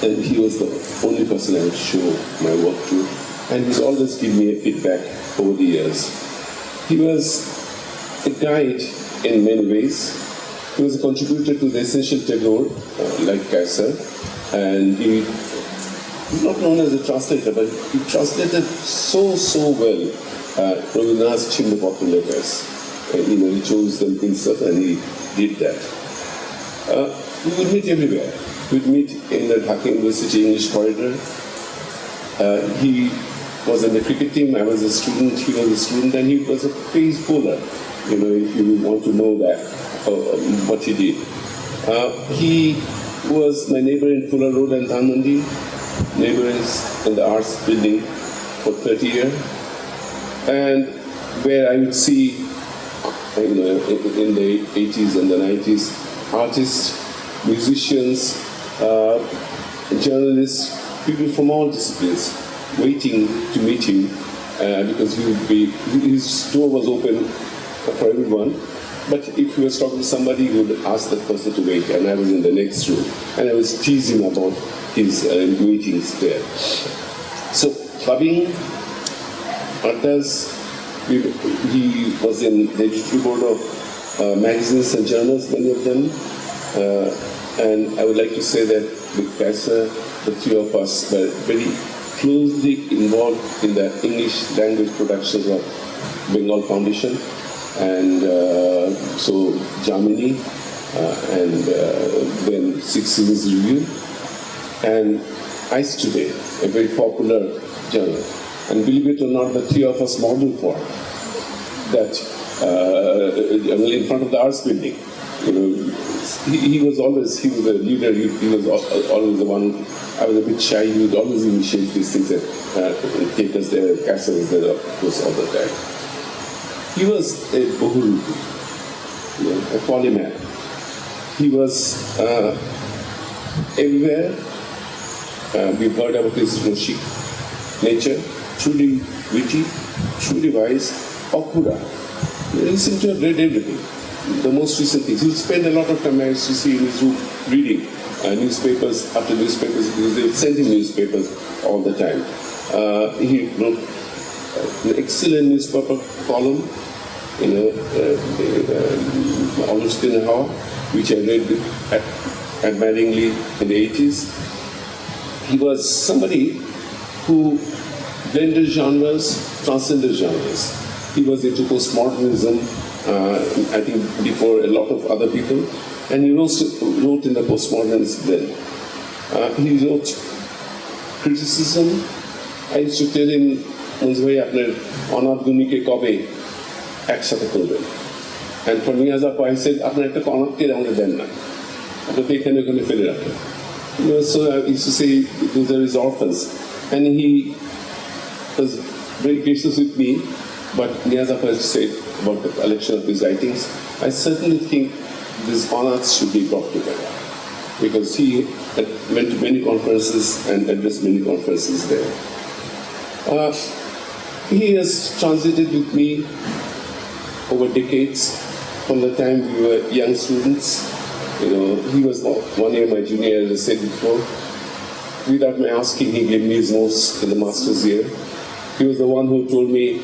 And he was the only person I would show my work to. And he'd always give me a feedback over the years. He was a guide in many ways. He was a contributor to the Essential Tagore, like Kaiser. And he was not known as a translator, but he translated so well Rabindranath's Chimnapattu letters. He chose them himself and he did that. We would meet everywhere. We'd meet in the Dhaka University English corridor. He was in the cricket team, I was a student, he was a student, and he was a pace bowler, if you want to know that, what he did. He was my neighbor in Pula Road and Dhanmandi, neighbors in the arts building for 30 years, and where I would see, in the 80s and the 90s, artists, musicians, journalists, people from all disciplines waiting to meet him because his door was open for everyone. But if he was talking to somebody, he would ask that person to wait, and I was in the next room. And I was teasing about his meetings there. So, clubbing, Artas, he was in the editorial board of magazines and journals, many of them. And I would like to say that with Kaisa, the three of us were very closely involved in the English language productions of Bengal Foundation, and so Germany, and then Six Seasons Review, and Ice Today, a very popular journal. And believe it or not, the three of us modeled for that in front of the arts building. You know, he was a leader. He was always the one. I was a bit shy. He would always initiate these things and take us there. Casa was there, of course, all the time. He was a bahul, a polymath. He was everywhere. We've heard about his Roshi nature, truly witty, truly wise, Okura. He seemed to have read everything. The most recent things. He spent a lot of time, I used to see in his room, reading newspapers after newspapers, because they would send him newspapers all the time. He wrote an excellent newspaper column, Olosh Diner Hawa, which I read admiringly in the 80s. He was somebody who blended genres, transcended genres. He was into postmodernism, I think before a lot of other people, and he wrote in the postmodernist then. He wrote criticism. I used to tell him, Munzbhai, apnar onadgunike kobe eksathe korben. And for Niyazapo, I said, apnar ekta onadke amre den na. Apnar ekhane okhane fele rakhen. So I used to say, those are his orphans. And he was very gracious with me, but Niyazapo has said about the collection of his writings, I certainly think these honors should be brought together, because he went to many conferences and addressed many conferences there. He has transited with me over decades, from the time we were young students. He was 1 year my junior, as I said before. Without my asking, he gave me his notes in the master's year. He was the one who told me,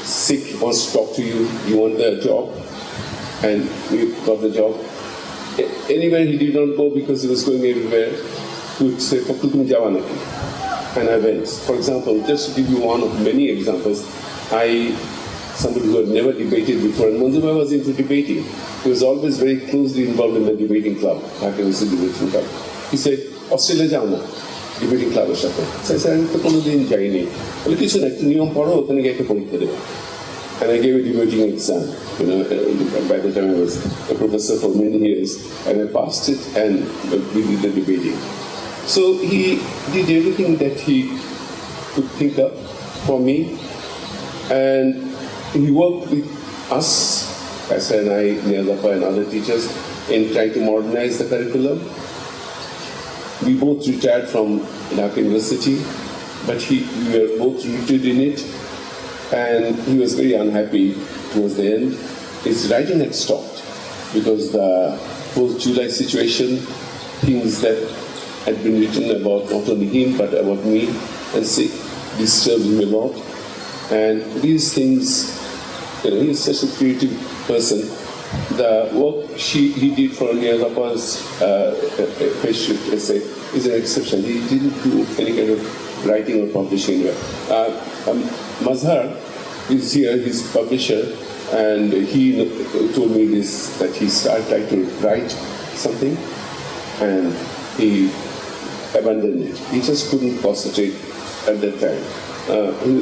Sikh wants to talk to you, you want the job, and we got the job. Anywhere he did not go because he was going everywhere, he would say, Fakultum Javanaki. And I went. For example, just to give you one of many examples, somebody who had never debated before, and Manzoorul was into debating. He was always very closely involved in the debating club, Dhaka Hay debating club. He said, Australia jao na, debating club So I said, I took on the day jaini. Well, it is an niyam paro, then I get a point. And I gave a debating exam. By the time I was a professor for many years, and I passed it, and we did the debating. So he did everything that he could think of for me, and he worked with us, Kaisa and I, Niyazapa and other teachers, in trying to modernize the curriculum. We both retired from Dhaka University, but we were both rooted in it, and he was very unhappy towards the end. His writing had stopped because the post-July situation, things that had been written about not only him but about me and Sikh disturbed him a lot. And these things, he is such a creative person. The work he did for Niyazapa's face essay is an exception. He didn't do any kind of writing or publishing. Mazhar is here, his publisher, and he told me this, that he started trying to write something and he abandoned it. He just couldn't concentrate at that time.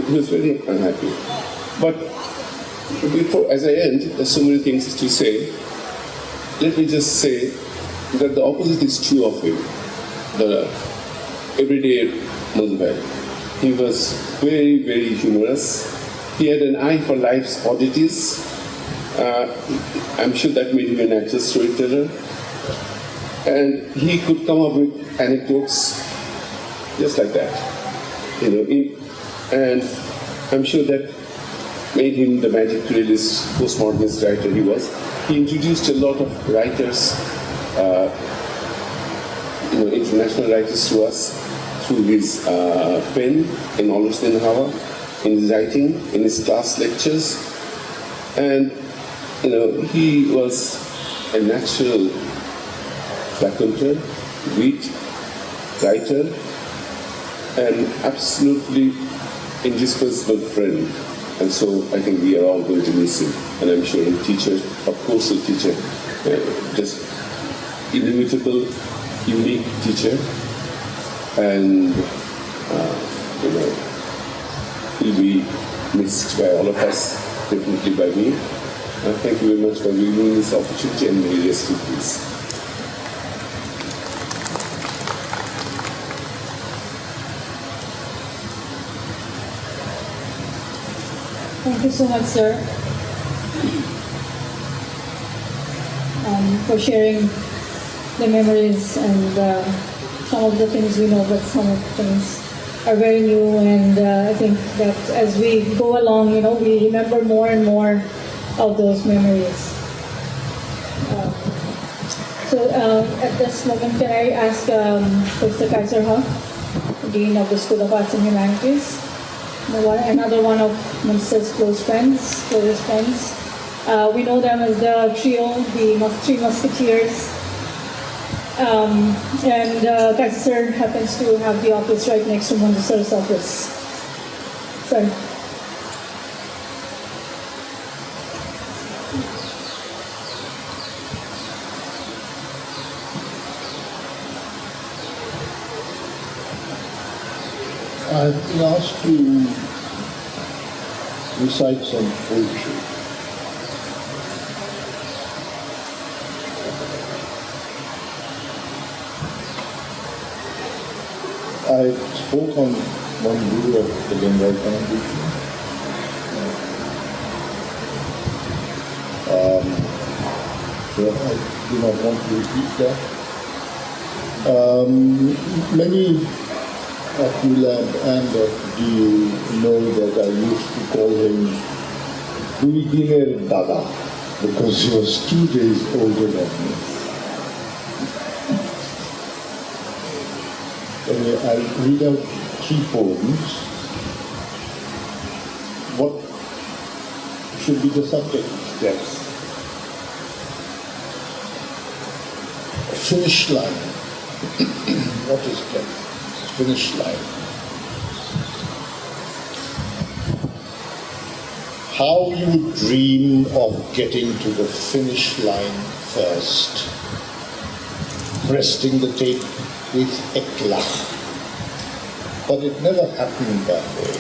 He was very unhappy. But before, as I end, there's so many things to say. Let me just say that the opposite is true of him. The everyday Manzoorul. He was very, very humorous. He had an eye for life's oddities. I'm sure that made him a natural storyteller. And he could come up with anecdotes just like that. And I'm sure that made him the magic realist, postmodernist writer he was. He introduced a lot of writers, international writers to us through his pen in Olosh Diner Hawa, in his writing, in his class lectures. And he was a natural raconteur, wit, writer, and absolutely indispensable friend. And so I think we are all going to miss him. And I'm sure a teacher, of course a teacher, just inimitable, unique teacher. And, he'll be missed by all of us, definitely by me. Thank you very much for giving me this opportunity, and may he rest in peace. Thank you so much, sir, for sharing the memories and some of the things we know, but some of the things are very new. And I think that as we go along, we remember more and more of those memories. At this moment, can I ask Mr. Kaiser Ha, Dean of the School of Arts and Humanities, another one of Minister's closest friends. We know them as the trio, the Three Musketeers. And Kaiser happens to have the office right next to Minister's office. Sir. I've been asked to recite some poetry. I spoke on one view of the Bengal Constitution. So I do not want to repeat that. Many of you and do you know that I used to call him Dulginer Dada because he was 2 days older than me. Anyway, I'll read out 3 poems. What should be the subject? Yes. Finish line. What is that? Finish line. How you would dream of getting to the finish line first, breasting the tape with eclat. But it never happened that way.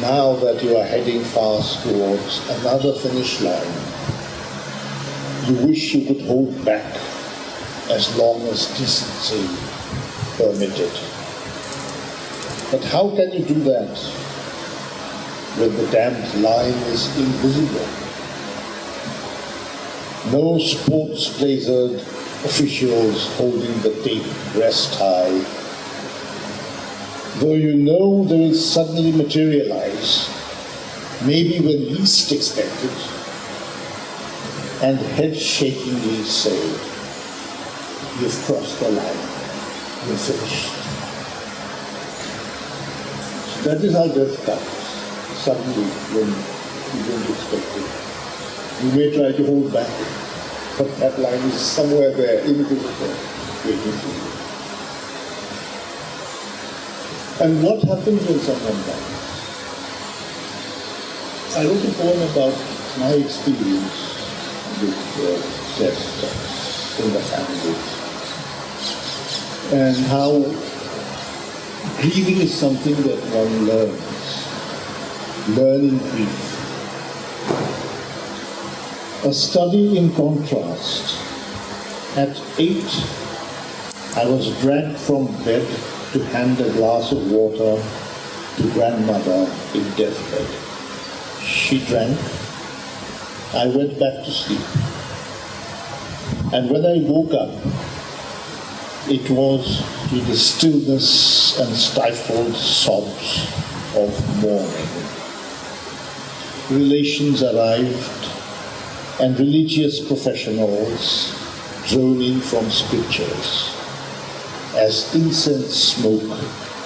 Now that you are heading fast towards another finish line, you wish you could hold back as long as decency permitted. But how can you do that when the damned line is invisible? No sports-blazered officials holding the tape breast high. Though you know they will suddenly materialize, maybe when least expected, and head-shakingly say, you've crossed the line, you're finished. So that is how death comes, suddenly when you don't expect it. You may try to hold back, but that line is somewhere there, invisible, waiting for you. And what happens when someone dies? I wrote a poem about my experience with death in the family, and how grieving is something that one learns. Learning grief. A study in contrast. At 8, I was dragged from bed to hand a glass of water to grandmother in deathbed. She drank. I went back to sleep. And when I woke up, it was to the stillness and stifled sobs of mourning. Relations arrived, and religious professionals droning from scriptures as incense smoke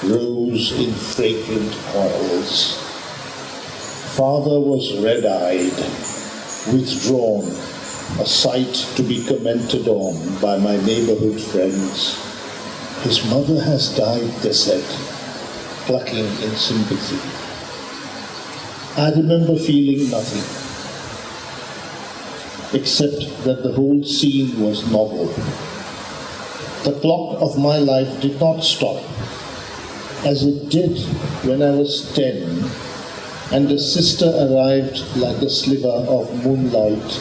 rose in fragrant oils. Father was red-eyed, withdrawn, a sight to be commented on by my neighborhood friends. His mother has died, they said, plucking in sympathy. I remember feeling nothing, except that the whole scene was novel. The clock of my life did not stop, as it did when I was 10, and a sister arrived like a sliver of moonlight,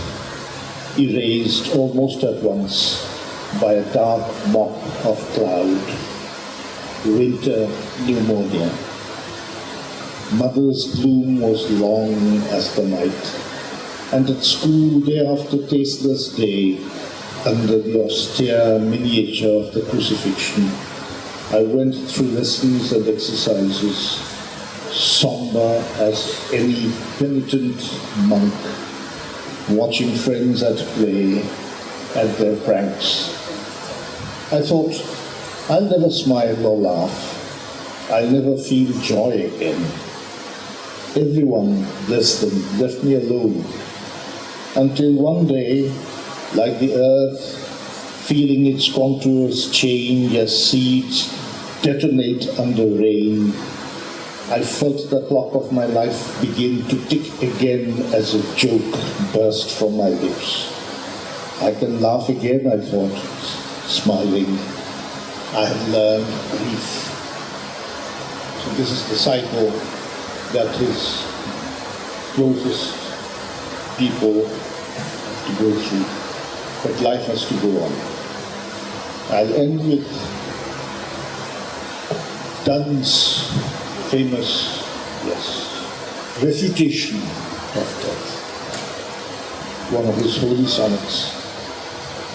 erased almost at once by a dark mop of cloud. Winter pneumonia. Mother's gloom was long as the night, and at school day after tasteless day, under the austere miniature of the crucifixion, I went through lessons and exercises, somber as any penitent monk, watching friends at play, at their pranks. I thought, I'll never smile or laugh. I'll never feel joy again. Everyone, bless them, left me alone, until one day, like the earth, feeling its contours change as seeds detonate under rain, I felt the clock of my life begin to tick again as a joke burst from my lips. I can laugh again, I thought, smiling. I have learned grief. So this is the cycle that his closest people have to go through. But life has to go on. I'll end with Donne's famous, refutation of death. One of his holy sonnets.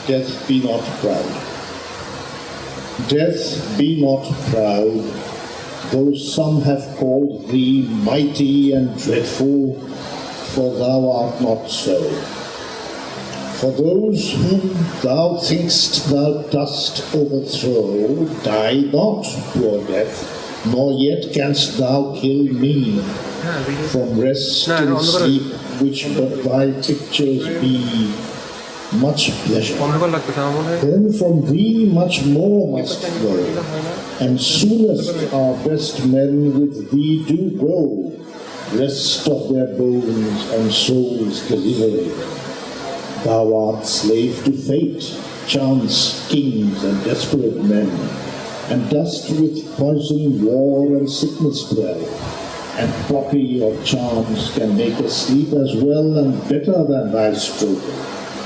Death, be not proud. Death, be not proud, though some have called thee mighty and dreadful, for thou art not so. For those whom thou think'st thou dost overthrow, die not, poor death, nor yet canst thou kill me. From rest and sleep, which but thy pictures be, much pleasure. Then from thee much more must flow, and soonest our best men with thee do go, rest of their bones and souls delivery. Thou art slave to fate, chance, kings, and desperate men, and dost with poison, war, and sickness dwell, and poppy or charms can make us sleep as well and better than thy stroke.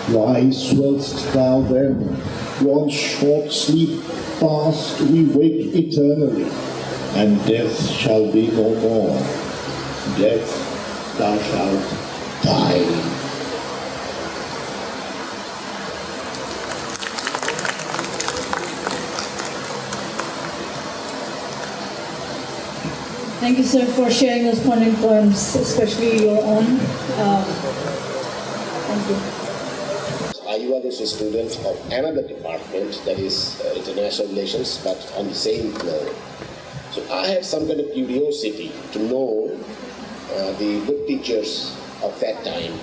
Why swell'st thou then? Once short sleep past, we wake eternally, and death shall be no more. Death, thou shalt die. Thank you, sir, for sharing those poignant poems, especially your own. Thank you. I was a student of another department, that is international relations, but on the same floor. So I had some kind of curiosity to know the good teachers of that time,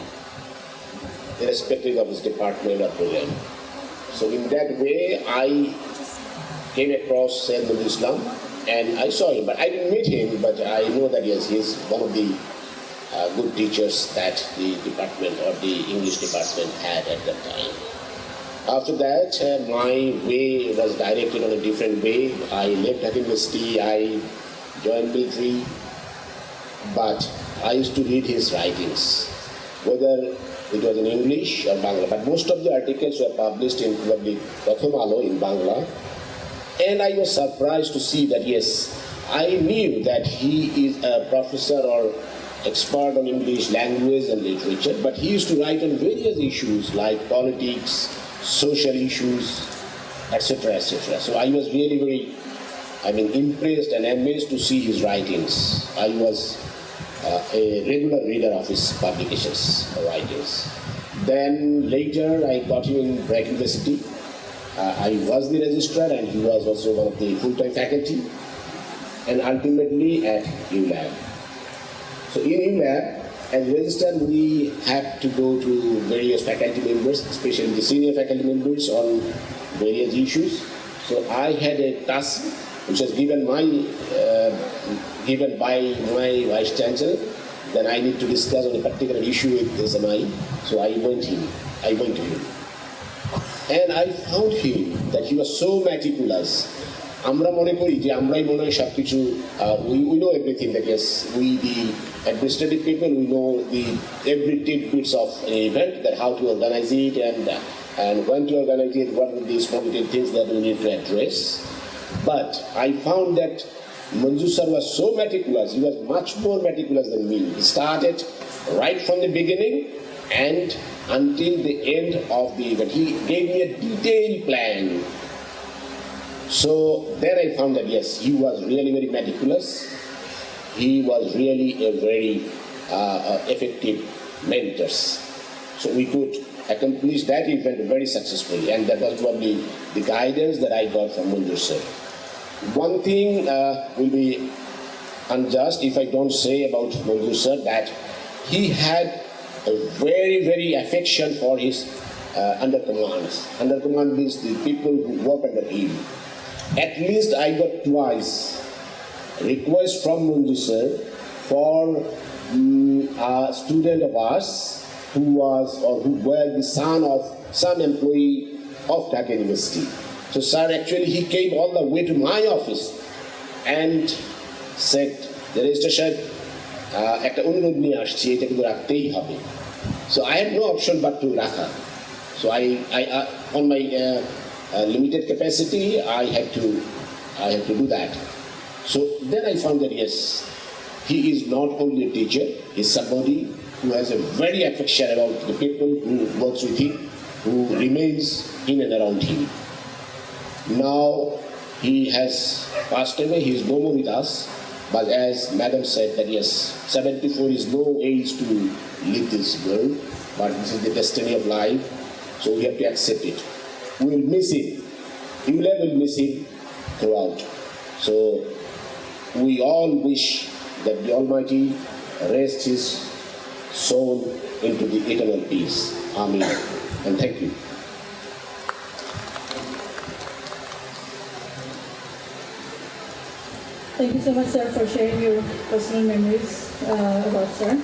irrespective of his department or program. So in that way, I came across Syed Manzoorul Islam, and I saw him, but I didn't meet him, but I know that yes, he's one of the good teachers that the department or the English department had at that time. After that, my way was directed on a different way. I left Dhaka University, I joined military, but I used to read his writings, whether it was in English or Bangla, but most of the articles were published in probably Prothom Alo in Bangla. And I was surprised to see that, yes, I knew that he is a professor or expert on English language and literature, but he used to write on various issues like politics, social issues, etc., etc. So I was really very, impressed and amazed to see his writings. I was a regular reader of his publications, writings. Then later I got him in Bangla University. I was the registrar and he was also one of the full-time faculty, and ultimately at ULab. So in ULab, as registrant, we have to go to various faculty members, especially the senior faculty members, on various issues. So I had a task which was given by my vice chancellor. Then I need to discuss on a particular issue with SMI. So I went to him. And I found him that he was so meticulous. We know everything, that yes, we the administrative people, we know every tidbits of an event, that how to organize it and when to organize it, what are the small little things that we need to address. But I found that Manzoor sir was so meticulous, he was much more meticulous than me. He started right from the beginning and until the end of the event. He gave me a detailed plan. So there I found that yes, he was really very meticulous. He was really a very effective mentor. So we could accomplish that event very successfully, and that was probably the guidance that I got from Manzoor sir. One thing will be unjust if I don't say about Manzoor sir, that he had a very, very affection for his undercommands. Undercommand means the people who work under him. At least I got twice request from Manzoor sir for a student of ours who were the son of some employee of Dhaka University. So sir, actually he came all the way to my office and said, the registrar একটা অনুরোধ নিয়ে আসছি, এটা কিন্তু রাখতেই হবে. So I had no option but to রাখা. So I on my limited capacity, I had to do that. So then I found that yes, he is not only a teacher, he is somebody who has a very affection about the people who works with him, who remains in and around him. Now he has passed away, he is no more with us. But as Madam said that yes, 74 is no age to leave this world, but this is the destiny of life, so we have to accept it. We will miss him. You will miss him throughout. So we all wish that the Almighty rest his soul into the eternal peace. Amen. And thank you. Thank you so much, sir, for sharing your personal memories about sir.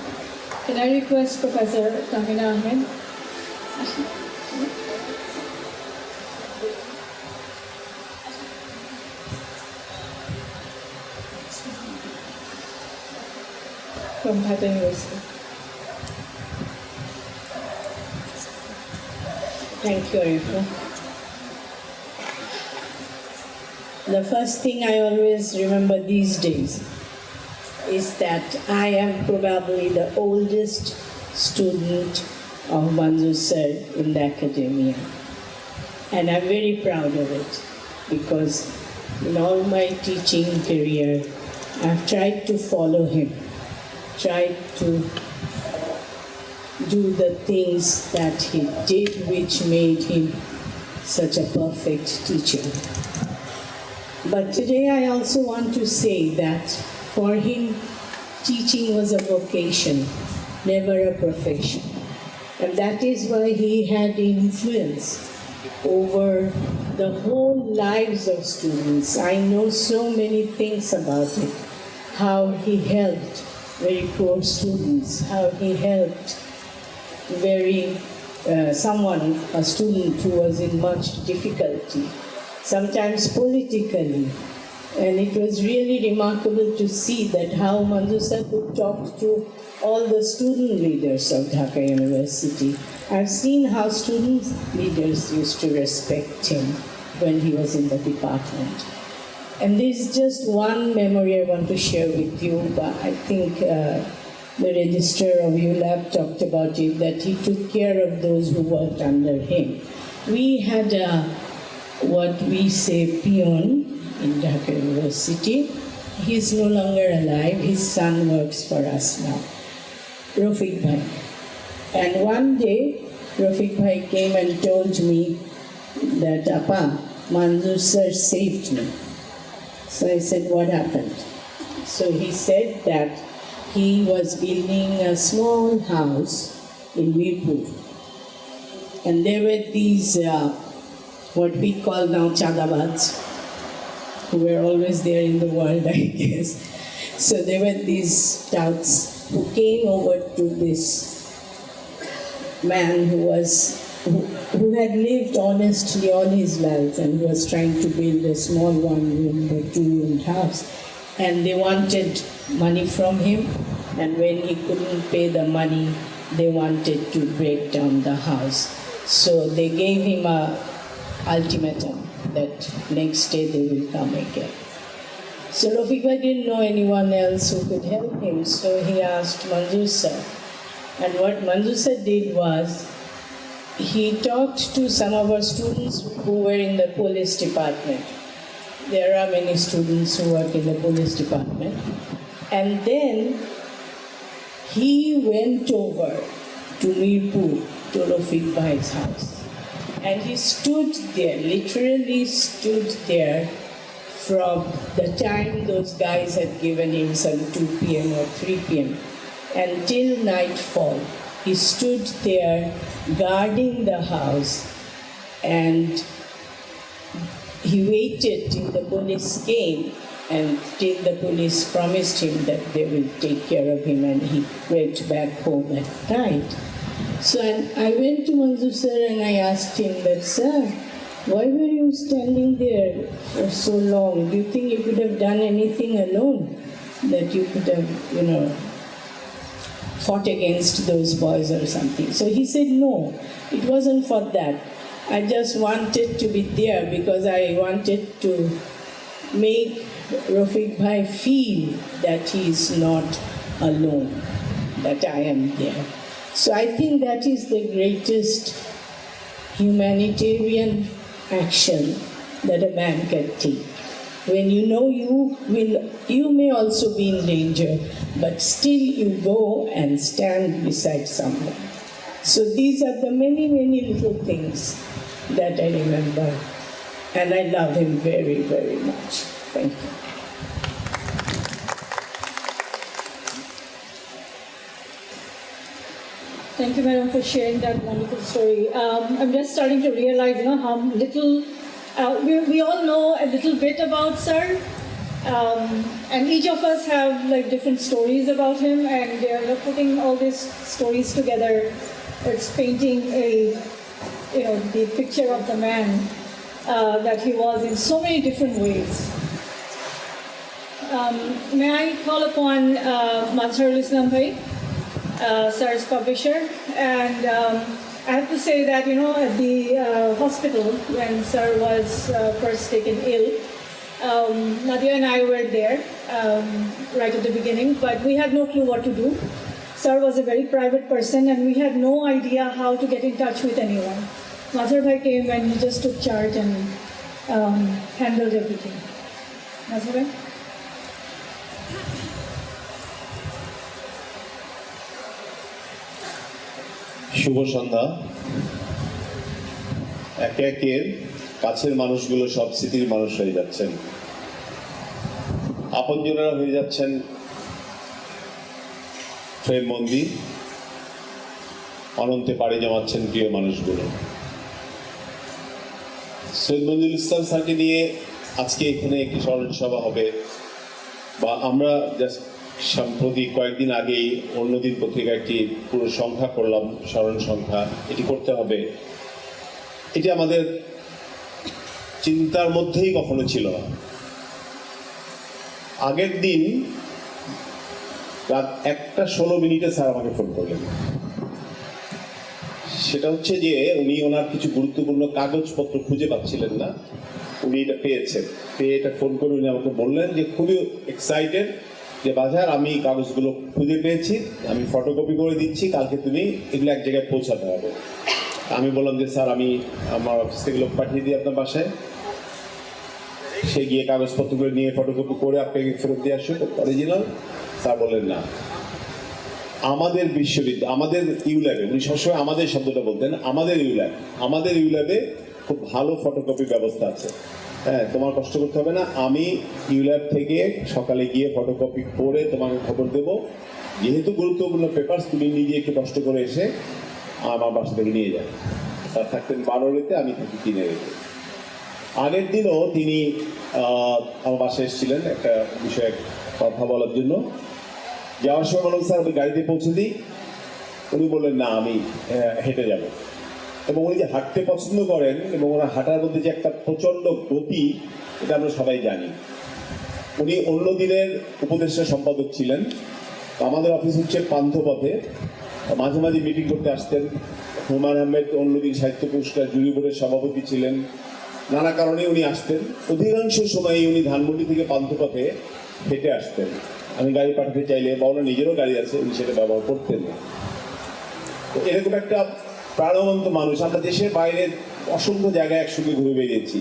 Can I request Professor Tamina Ahmed? From Dhaka University. Thank you, Arifa. The first thing I always remember these days is that I am probably the oldest student of Manzoor sir in the academia. And I'm very proud of it because in all my teaching career, I've tried to follow him, tried to do the things that he did which made him such a perfect teacher. But today I also want to say that for him, teaching was a vocation, never a profession. And that is why he had influence over the whole lives of students. I know so many things about it, how he helped very poor students, how he helped a student who was in much difficulty, sometimes politically. And it was really remarkable to see that how Manzoor sir could talk to all the student leaders of Dhaka University. I've seen how student leaders used to respect him when he was in the department. And there's just one memory I want to share with you, but I think the registrar of ULAB talked about it, that he took care of those who worked under him. We had what we say peon in Dhaka University. He's no longer alive. His son works for us now, Rafiq Bhai. And one day, Rafiq Bhai came and told me that, Appa, Manzoor sir saved me. So I said, what happened? So he said that he was building a small house in Mirpur. And there were these, what we call now Chadabads, who were always there in the world, I guess. So there were these touts who came over to this man who had lived honestly all his life and was trying to build a small one-room or two-roomed house. And they wanted money from him, and when he couldn't pay the money, they wanted to break down the house. So they gave him an ultimatum that next day they will come again. So Rafiq Bhai didn't know anyone else who could help him, so he asked Manzoor sir. And what Manzoor sir did was, he talked to some of our students who were in the police department. There are many students who work in the police department. And then he went over to Mirpur, to Rafiq Bhai's house. And he stood there, literally stood there from the time those guys had given him some 2 p.m. or 3 p.m. until nightfall. He stood there guarding the house, and he waited till the police came and till the police promised him that they will take care of him, and he went back home at night. So I went to Manzoor sir and I asked him that, sir, why were you standing there for so long? Do you think you could have done anything alone? That you could have, fought against those boys or something? So he said, no, it wasn't for that. I just wanted to be there because I wanted to make Rafiq Bhai feel that he is not alone, that I am there. So I think that is the greatest humanitarian action that a man can take. When you know you may also be in danger, but still you go and stand beside someone. So these are the many, many little things that I remember. And I love him very, very much. Thank you. Thank you, madam, for sharing that wonderful story. I'm just starting to realize, how little, we all know a little bit about sir, and each of us have different stories about him, and they're putting all these stories together. It's painting the picture of the man that he was in so many different ways. May I call upon Manzoorul Islam bhai, sir's publisher, and I have to say that at the hospital when sir was first taken ill, Nadia and I were there right at the beginning, but we had no clue what to do. Sir was a very private person and we had no idea how to get in touch with anyone. Manzoor bhai came and he just took charge and handled everything. Manzoor bhai? শুভ সন্ধ্যা। একে একে কাছের মানুষগুলো সব স্মৃতির মানুষ হয়ে যাচ্ছেন, আপনজনেরা হয়ে যাচ্ছেন প্রেম মন্দির, অনন্তে পাড়ি জমাচ্ছেন প্রিয় মানুষগুলো। সৈয়দ মনজুরুল ইসলাম স্যারকে নিয়ে আজকে এখানে একটি স্মরণ সভা হবে, বা আমরা জাস্ট সম্প্রতি কয়েকদিন আগেই অন্যদিন পত্রিকায় একটি পুরো সংখ্যা করলাম, স্মরণ সংখ্যা, এটি করতে হবে। এটি আমাদের চিন্তার মধ্যেই কখনো ছিল না। আগের দিন রাত 1:16 স্যার আমাকে ফোন করলেন। সেটা হচ্ছে যে উনি ওনার কিছু গুরুত্বপূর্ণ কাগজপত্র খুঁজে পাচ্ছিলেন না, উনি এটা পেয়েছেন। পেয়ে এটা ফোন করে উনি আমাকে বললেন যে খুবই এক্সাইটেড যে বাজার আমি কাগজগুলো খুঁজে পেয়েছি, আমি ফটোকপি করে দিচ্ছি, কালকে তুমি এগুলো এক জায়গায় পৌঁছাতে হবে। আমি বললাম যে স্যার আমি আমার অফিস থেকে লোক পাঠিয়ে দিই আপনার বাসায়, সে গিয়ে কাগজপত্রগুলো নিয়ে ফটোকপি করে আপনাকে ফেরত দিয়ে আসুক অরিজিনাল। স্যার বললেন না, আমাদের বিশ্ববিদ্যালয়, আমাদের ইউল্যাবে, উনি সবসময় আমাদের শব্দটা বলতেন, আমাদের ইউল্যাবে খুব ভালো ফটোকপি ব্যবস্থা আছে, হ্যাঁ তোমার কষ্ট করতে হবে না, আমি ইউল্যাব থেকে সকালে গিয়ে ফটোকপি করে তোমাকে খবর দেবো, যেহেতু গুরুত্বপূর্ণ পেপার তুমি নিজে একটু কষ্ট করে এসে আমার বাসা থেকে নিয়ে যাবে। স্যার থাকতেন 12 আমি থাকি 3 আগের দিনও তিনি আমার বাসায় এসেছিলেন একটা বিষয়ে কথা বলার জন্য। যাওয়ার সময় বললাম স্যার আমি গাড়িতে পৌঁছে দিই, উনি বললেন না আমি হেঁটে যাব। এবং উনি যে হাঁটতে পছন্দ করেন এবং ওনার হাঁটার মধ্যে যে একটা প্রচণ্ড গতি, এটা আমরা সবাই জানি। উনি অন্য দিনের উপদেষ্টা সম্পাদক ছিলেন। আমাদের অফিস হচ্ছে পান্থপথে, মাঝে মাঝে মিটিং করতে আসতেন। হুমায়ুন আহমেদ অন্যদিন সাহিত্য পুরস্কার জুরি বোর্ডের সভাপতি ছিলেন, নানা কারণে উনি আসতেন। অধিকাংশ সময় উনি ধানমন্ডি থেকে পান্থপথে হেঁটে আসতেন। আমি গাড়ি পাঠাতে চাইলে বা ওনার নিজেরও গাড়ি আছে, উনি সেটা ব্যবহার করতেন না। তো এরকম একটা প্রাণবন্ত মানুষ। আমরা দেশের বাইরে অসংখ্য জায়গায় একসঙ্গে ঘুরে বেরিয়েছি।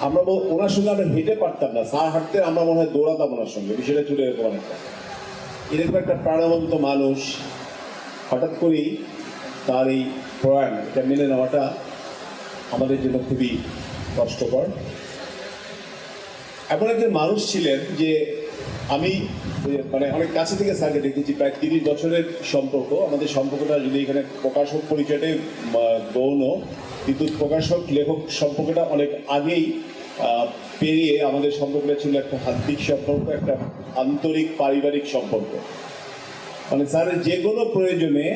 আমরা ওনার সঙ্গে আমরা হেঁটে পারতাম না, স্যার হাঁটতে আমরা মনে হয় দৌড়াতাম ওনার সঙ্গে, বিষয়টা চলে এরকম এরকম একটা প্রাণবন্ত মানুষ হঠাৎ করেই তার এই প্রয়াণ, এটা মেনে নেওয়াটা আমাদের জন্য খুবই কষ্টকর। এমন একজন মানুষ ছিলেন যে আমি মানে অনেক কাছে থেকে স্যারকে দেখেছি, প্রায় 30 বছরের সম্পর্ক। আমাদের সম্পর্কটা যদি এখানে প্রকাশক পরিচয়টাই গৌণ, কিন্তু প্রকাশক লেখক সম্পর্কটা অনেক আগেই পেরিয়ে আমাদের সম্পর্কটা ছিল একটা হাত্মিক সম্পর্ক, একটা আন্তরিক পারিবারিক সম্পর্ক। মানে স্যারের যে কোনো প্রয়োজনে,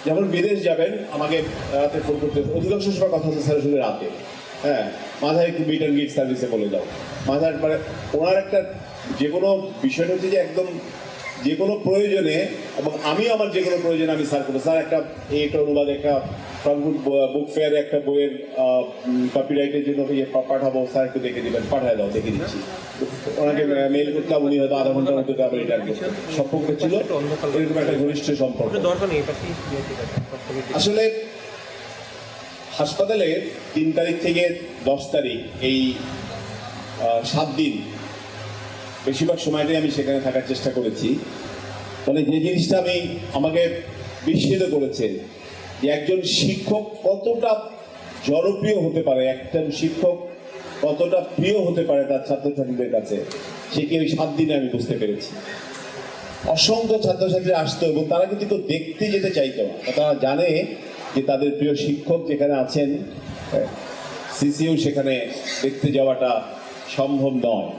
যেমন বিদেশ যাবেন আমাকে রাতে ফোন করতে, অধিকাংশ সময় কথা হচ্ছে স্যারের সঙ্গে রাতে, হ্যাঁ মাথায় একটু মিট অ্যান্ড গিট সার্ভিসে বলে দাও মাথার, মানে ওনার একটা যে কোনো বিষয়টা হচ্ছে যে একদম যে কোনো প্রয়োজনে, এবং আমিও আমার যে কোনো প্রয়োজনে আমি স্যার করবো, স্যার একটা অনুবাদ, একটা ফ্রাঙ্কফুট বুক ফেয়ারে একটা বইয়ের কপিরাইটের জন্য পাঠাবো, স্যার একটু দেখে দেবেন, পাঠায় দাও, দেখে দিচ্ছি। ওনাকে মেইল করতাম, উনি হয়তো আধা ঘন্টার মধ্যে আবার রিটার্ন করতেন। সম্পর্ক ছিল এরকম একটা ঘনিষ্ঠ সম্পর্ক। আসলে হাসপাতালে 3 তারিখ থেকে 10 তারিখ এই 7 দিন বেশিরভাগ সময়টাই আমি সেখানে থাকার চেষ্টা করেছি। মানে যে জিনিসটা আমাকে বিস্মিত করেছে যে একজন শিক্ষক কতটা জনপ্রিয় হতে পারে, একজন শিক্ষক কতটা প্রিয় হতে পারে তার ছাত্রছাত্রীদের কাছে, সেটি ওই 7 দিনে আমি বুঝতে পেরেছি। অসংখ্য ছাত্রছাত্রী আসতো এবং তারা কিন্তু কেউ দেখতে যেতে চাইতো না। তারা জানে যে তাদের প্রিয় শিক্ষক যেখানে আছেন, সিসিও সেখানে দেখতে যাওয়াটা সম্ভব নয়।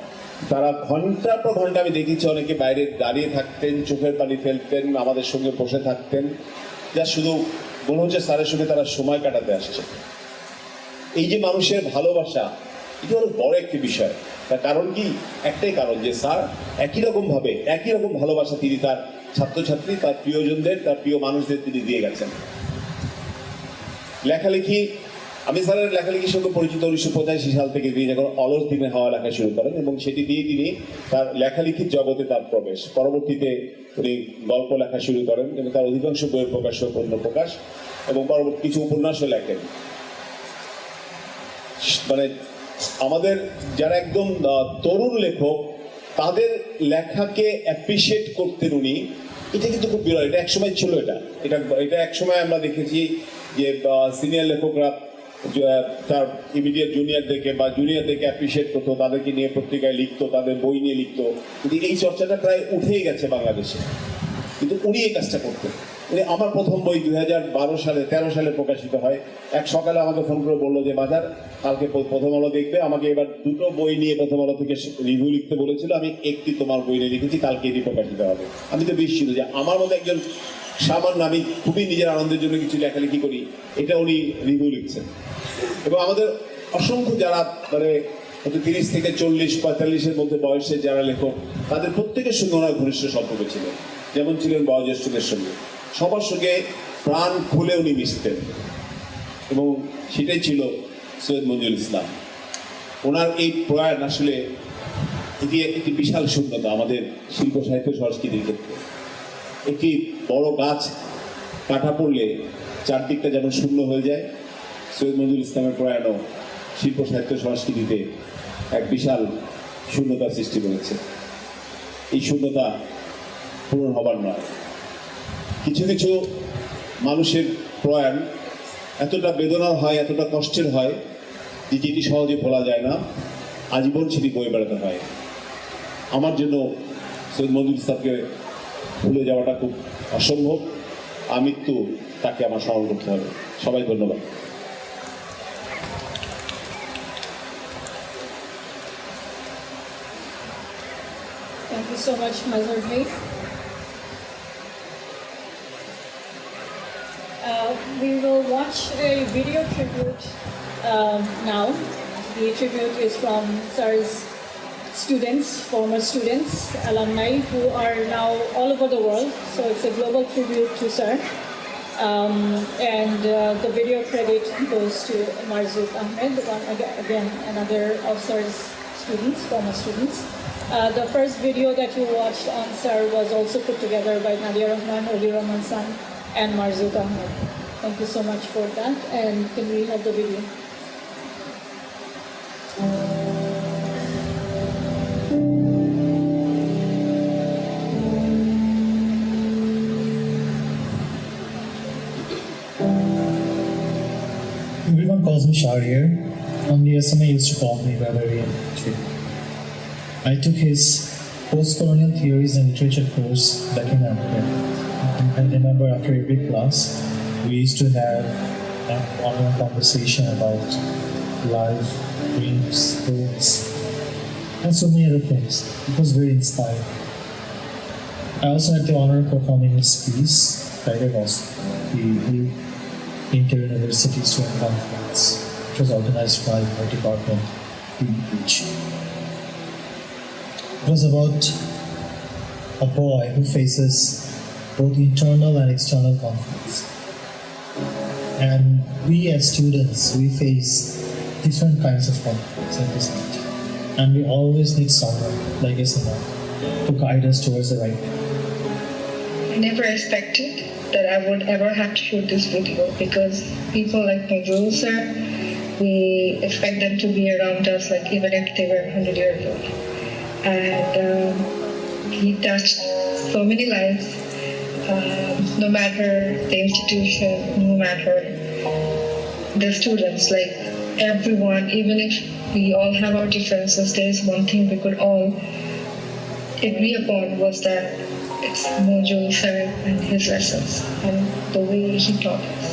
তারা ঘন্টার পর ঘন্টা, আমি দেখেছি অনেকে বাইরে দাঁড়িয়ে থাকতেন, চোখের পানি ফেলতেন, আমাদের সঙ্গে বসে থাকতেন, যা শুধু মনে হচ্ছে স্যারের সঙ্গে তারা সময় কাটাতে আসছে। এই যে মানুষের ভালোবাসা, এটা হলো বড় একটি বিষয়। তার কারণ কি? একটাই কারণ, যে স্যার একই রকম ভালোবাসা তিনি তার ছাত্রছাত্রী, তার প্রিয়জনদের, তার প্রিয় মানুষদের তিনি দিয়ে গেছেন। লেখালেখি, আমি স্যারের লেখালেখির সঙ্গে পরিচিত 1985 সাল থেকে। তিনি যখন অলস দিনের হাওয়া লেখা শুরু করেন এবং সেটি দিয়ে তিনি তার লেখালেখির জগতে তার প্রবেশ। পরবর্তীতে উনি গল্প লেখা শুরু করেন এবং তার অধিকাংশ বইয়ের প্রকাশ ও অন্য প্রকাশ, এবং পরবর্তী কিছু উপন্যাসও লেখেন। মানে আমাদের যারা একদম তরুণ লেখক, তাদের লেখাকে অ্যাপ্রিসিয়েট করতেন উনি। এটা কিন্তু খুব বিরল। এটা একসময় ছিল, এটা একসময় আমরা দেখেছি যে সিনিয়র লেখকরা তার ইমিডিয়েট জুনিয়রদেরকে বা জুনিয়রদেরকে অ্যাপ্রিসিয়েট করতো, তাদেরকে নিয়ে পত্রিকায় লিখতো, তাদের বই নিয়ে লিখতো। কিন্তু এই চর্চাটা প্রায় উঠেই গেছে বাংলাদেশে। কিন্তু উনি এই কাজটা করতেন। উনি, আমার প্রথম বই 2013 সালে প্রকাশিত হয়। এক সকালে আমাকে ফোন করে বললো যে বাজার, কালকে প্রথম আলো দেখবে, আমাকে এবার 2টো বই নিয়ে প্রথম আলো থেকে রিভিউ লিখতে বলেছিল, আমি একটি তোমার বই নিয়ে লিখেছি, কালকে এটি প্রকাশিত হবে। আমি তো বিস্মিত যে আমার মতো একজন সামান্য, আমি খুবই নিজের আনন্দের জন্য কিছু লেখালেখি করি, এটা উনি রিভিউ লিখছেন। এবং আমাদের অসংখ্য যারা মানে 30 থেকে 40-45-এর মধ্যে বয়সের যারা লেখক, তাদের প্রত্যেকের সঙ্গে ওনার ঘনিষ্ঠ সম্পর্ক ছিল। যেমন ছিলেন বয়োজ্যেষ্ঠদের সঙ্গে, সবার সঙ্গে প্রাণ খুলে উনি মিশতেন, এবং সেটাই ছিল সৈয়দ মঞ্জুরুল ইসলাম। ওনার এই প্রয়াণ আসলে এটি একটি বিশাল শূন্যতা আমাদের শিল্প সাহিত্য সংস্কৃতির ক্ষেত্রে। একটি বড় গাছ কাটা পড়লে চারদিকটা যেন শূন্য হয়ে যায়, সৈয়দ মঞ্জুরুল ইসলামের প্রয়াণও শিল্প সাহিত্য সংস্কৃতিতে এক বিশাল শূন্যতার সৃষ্টি করেছে। এই শূন্যতা পূরণ হবার নয়। কিছু কিছু মানুষের প্রয়াণ এতটা বেদনার হয়, এতটা কষ্টের হয় যে যেটি সহজে ভোলা যায় না, আজীবন সেটি বয়ে বেড়াতে হয়। আমার জন্য সৈয়দ মঞ্জুরুল ইসলামকে ভুলে যাওয়াটা খুব অসম্ভব। আমৃত্যু তাকে আমার স্মরণ করতে হবে। সবাই ধন্যবাদ। Thank you so much, Mazhar Bhai. We will watch a video tribute now. The tribute is from Sir's students, former students, alumni who are now all over the world. So it's a global tribute to Sir. And the video credit goes to Marzook Ahmed, again another of Sir's students, former students. The first video that you watched on Sir was also put together by Nadia Rahman, Oli Rahman San, and Marzook Ahmed. Thank you so much for that. And can we have the video? Everyone calls me Shahriar. On the SMA used to call me Barbarian. I took his post-colonial theories and literature course back in Africa. I remember after every class, we used to have an one-on-one conversation about life, dreams, goals, and so many other things. It was very inspiring. I also had the honor of performing his piece, Tiger Lost, the Inter-University Student Conference, which was organized by my department, PEH. It was about a boy who faces both internal and external conflicts. And we as students, we face different kinds of conflicts at this age. And we always need someone like SMA to guide us towards the right path. I never expected that I would ever have to shoot this video because people like Manzoorul sir, we expect them to be around us like even if they were 100 years old. And he touched so many lives, no matter the institution, no matter the students, like everyone, even if we all have our differences, there is one thing we could all agree upon was that it's Manzoorul sir and his lessons and the way he taught us.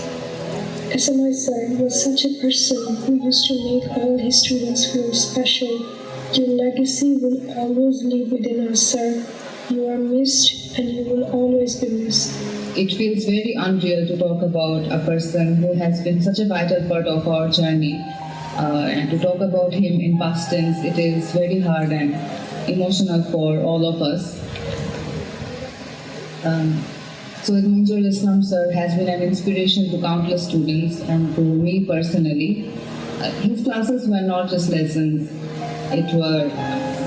SMA sir was such a person who used to make all his students feel special. Your legacy will always live within us, sir. You are missed and you will always be missed. It feels very unreal to talk about a person who has been such a vital part of our journey. And to talk about him in past tense, it is very hard and emotional for all of us. Syed Manzoorul Islam sir has been an inspiration to countless students and to me personally. His classes were not just lessons,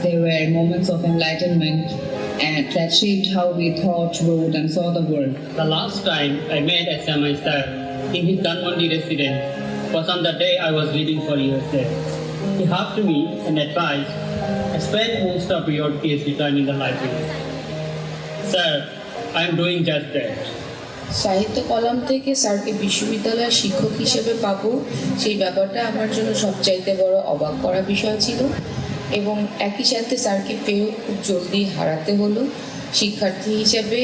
they were moments of enlightenment and that shaped how we thought, wrote and saw the world. The last time I met SMA sir in his Dhanmondi residence was on the day I was leaving for USA. He hugged me and advised, I spent most of your PhD time in the library. Sir, I am doing just that. সাহিত্য column থেকে স্যারকে বিশ্ববিদ্যালয়ের শিক্ষক হিসেবে পাবো সেই ব্যাপারটা আমার জন্য সবচাইতে বড় অবাক করা বিষয় ছিল এবং একই সাথে স্যারকে পেয়েও খুব জলদি হারাতে হলো। শিক্ষার্থী হিসেবে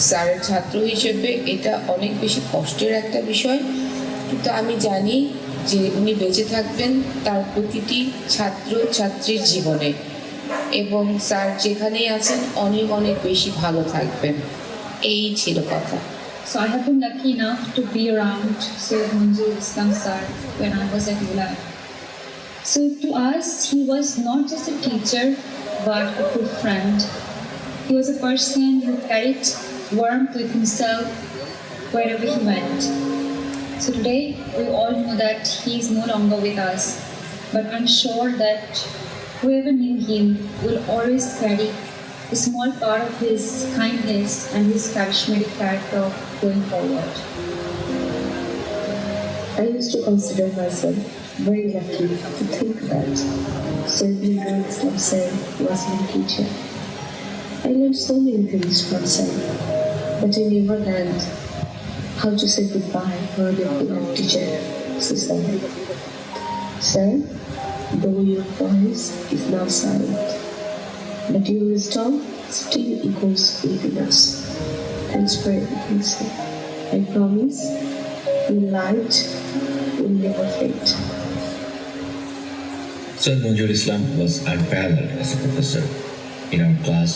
স্যারের ছাত্র হিসেবে এটা অনেক বেশি কষ্টের একটা বিষয়, কিন্তু আমি জানি যে উনি বেঁচে থাকবেন তার প্রতিটি ছাত্র ছাত্রীর জীবনে এবং স্যার যেখানেই আছেন অনেক অনেক বেশি ভালো থাকবেন। এই ছিল কথা। So I have been lucky enough to be around Syed Manzoorul Islam sir when I was at ULA. So to us, he was not just a teacher, but a good friend. He was a person who carried warmth with himself wherever he went. So today, we all know that he is no longer with us, but I'm sure that whoever knew him will always carry a small part of his kindness and his charismatic character going forward. I used to consider myself very lucky to think that Syed Manzoorul Islam sir was my teacher. I learned so many things from sir, but I never learned how to say goodbye for a difficult teacher, sister. Sir, though your voice is now silent, but your wisdom still echoes within us. Thanks for everything, sir. I promise your light will never fade. Syed Manzoorul Islam was unparalleled as a professor. In our class,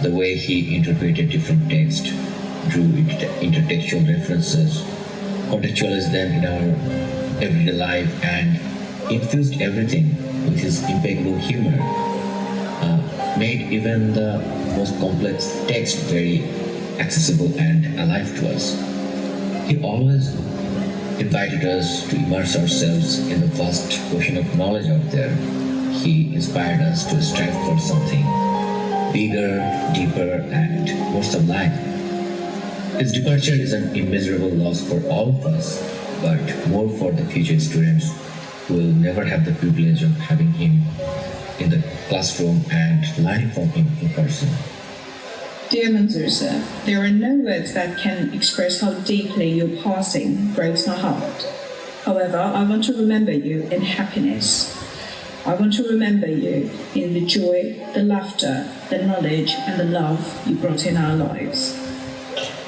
the way he interpreted different texts, drew intertextual references, contextualized them in our everyday life, and infused everything with his impeccable humor, made even the most complex text very accessible and alive to us. He always invited us to immerse ourselves in the vast ocean of knowledge out there. He inspired us to strive for something bigger, deeper, and more sublime. His departure is an immeasurable loss for all of us, but more for the future students who will never have the privilege of having him in the classroom and learning from him in person. Dear Manzoor sir, there are no words that can express how deeply your passing breaks my heart. However, I want to remember you in happiness. I want to remember you in the joy, the laughter, the knowledge, and the love you brought in our lives.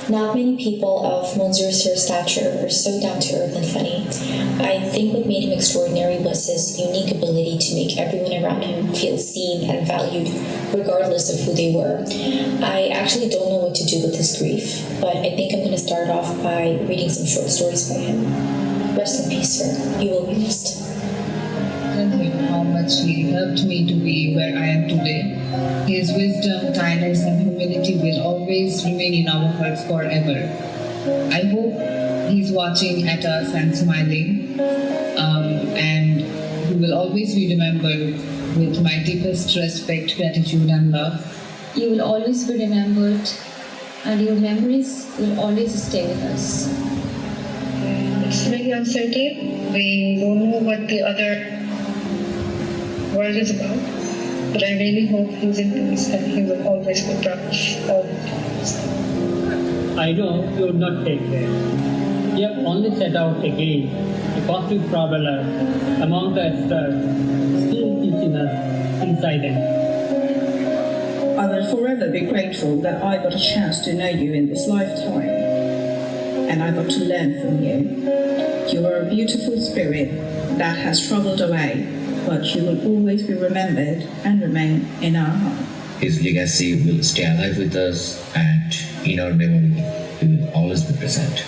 Not many people of Manzoor sir's stature were so down to earth and funny. I think what made him extraordinary was his unique ability to make everyone around him feel seen and valued, regardless of who they were. I actually don't know what to do with his grief, but I think I'm going to start off by reading some short stories by him. Rest in peace, sir. You will be missed. Tell him how much he helped me to be where I am today. His wisdom, kindness, and humility will always remain in our hearts forever. I hope he's watching at us and smiling, and he will always be remembered with my deepest respect, gratitude, and love. You will always be remembered, and your memories will always stay with us. It's really uncertain. We don't know what the other world is about, but I really hope he's in peace and he will always be proud all the times. I know you would not take care. You have only set out again, a cosmic traveler among the stars, still teaching us inside and out. I will forever be grateful that I got a chance to know you in this lifetime, and I got to learn from you. You are a beautiful spirit that has traveled away, but you will always be remembered and remain in our heart. His legacy will stay alive with us, and in our memory, he will always be present.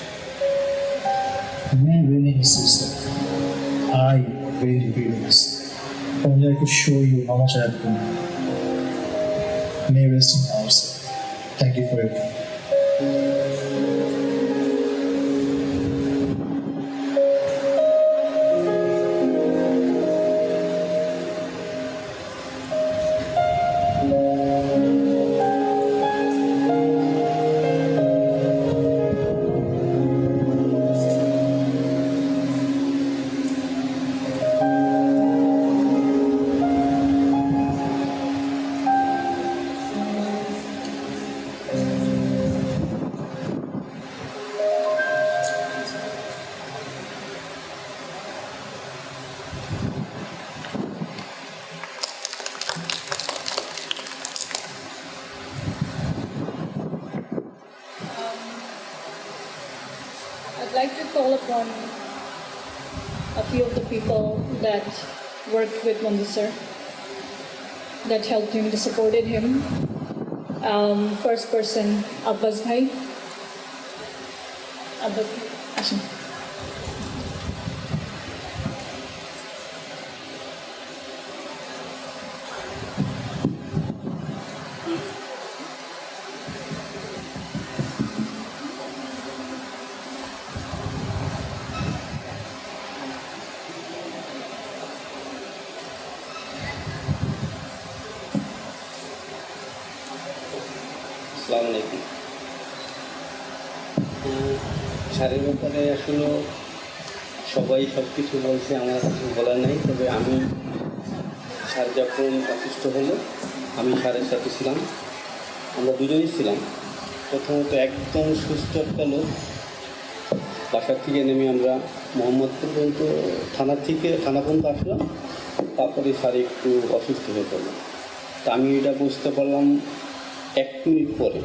Man really misses it. I really, really miss it. Only I could show you how much I have done. May rest in power, sir. Thank you for everything. I'd like to call upon a few of the people that worked with Manzoor sir, that helped him, that supported him. First person, Abbas Bhai. Abbas Bhai. Ashin. আসসালামু আলাইকুম। স্যারের ব্যাপারে আসলে সবাই সব কিছু বলছে, আমার কিছু বলার নেই। তবে আমি স্যার যখন অসুস্থ হলো, আমি স্যারের সাথে ছিলাম, আমরা দুজনেই ছিলাম। প্রথমত একদম সুস্থ একটা লোক, বাসার থেকে নেমে আমরা মোহাম্মদপুর পর্যন্ত থানা পর্যন্ত আসলাম। তারপরে স্যার একটু অসুস্থ হয়ে পড়লো। তা আমি এটা বুঝতে পারলাম 1 মিনিট পরে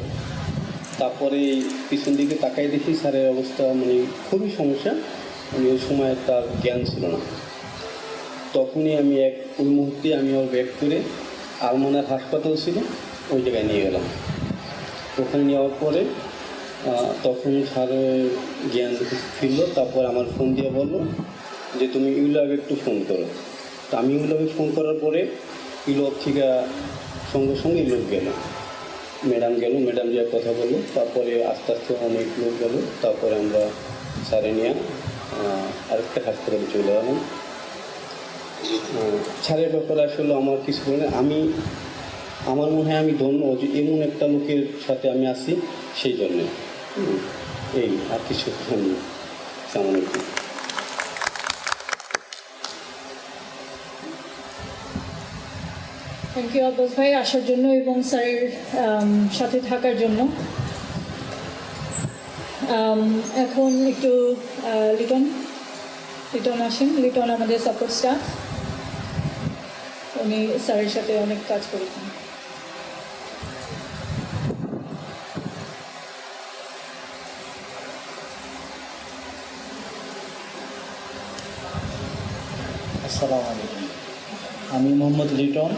তারপরে পিছন দিকে তাকাই দেখি স্যারের অবস্থা মানে খুবই সমস্যা, মানে ওই সময় তার জ্ঞান ছিল না। তখনই আমি ওই মুহূর্তে আমি ওর ব্যাগ করে আলমানার হাসপাতাল ছিল ওই জায়গায় নিয়ে গেলাম। ওখানে নেওয়ার পরে তখন স্যারের জ্ঞান ফিরল। তারপর আমার ফোন দিয়ে বললো যে তুমি ইউল্যাবে একটু ফোন করো। তো আমি ইউল্যাবে ফোন করার পরে ইউল্যাব থেকে সঙ্গে সঙ্গে লোক গেল, ম্যাডাম গেল, ম্যাডাম যে কথা বললো। তারপরে আস্তে আস্তে অনেক লোক গেল। তারপরে আমরা স্যারে নিয়ে আরেকটা হাসপাতালে চলে গেলাম। স্যারের ব্যাপারে আসলে আমার কিছু বলে আমার মনে হয় আমি ধন্য যে এমন একটা লোকের সাথে আমি আছি, সেই জন্যে এই আর কিছু আমি তেমন একটু। থ্যাংক ইউ আব্বাস ভাই আসার জন্য এবং স্যারের সাথে থাকার জন্য। এখন একটু লিটন আসেন। লিটন আমাদের সাপোর্ট স্টাফ, উনি স্যারের সাথে অনেক কাজ করেছেন। আসসালামু আলাইকুম, আমি মোহাম্মদ লিটন।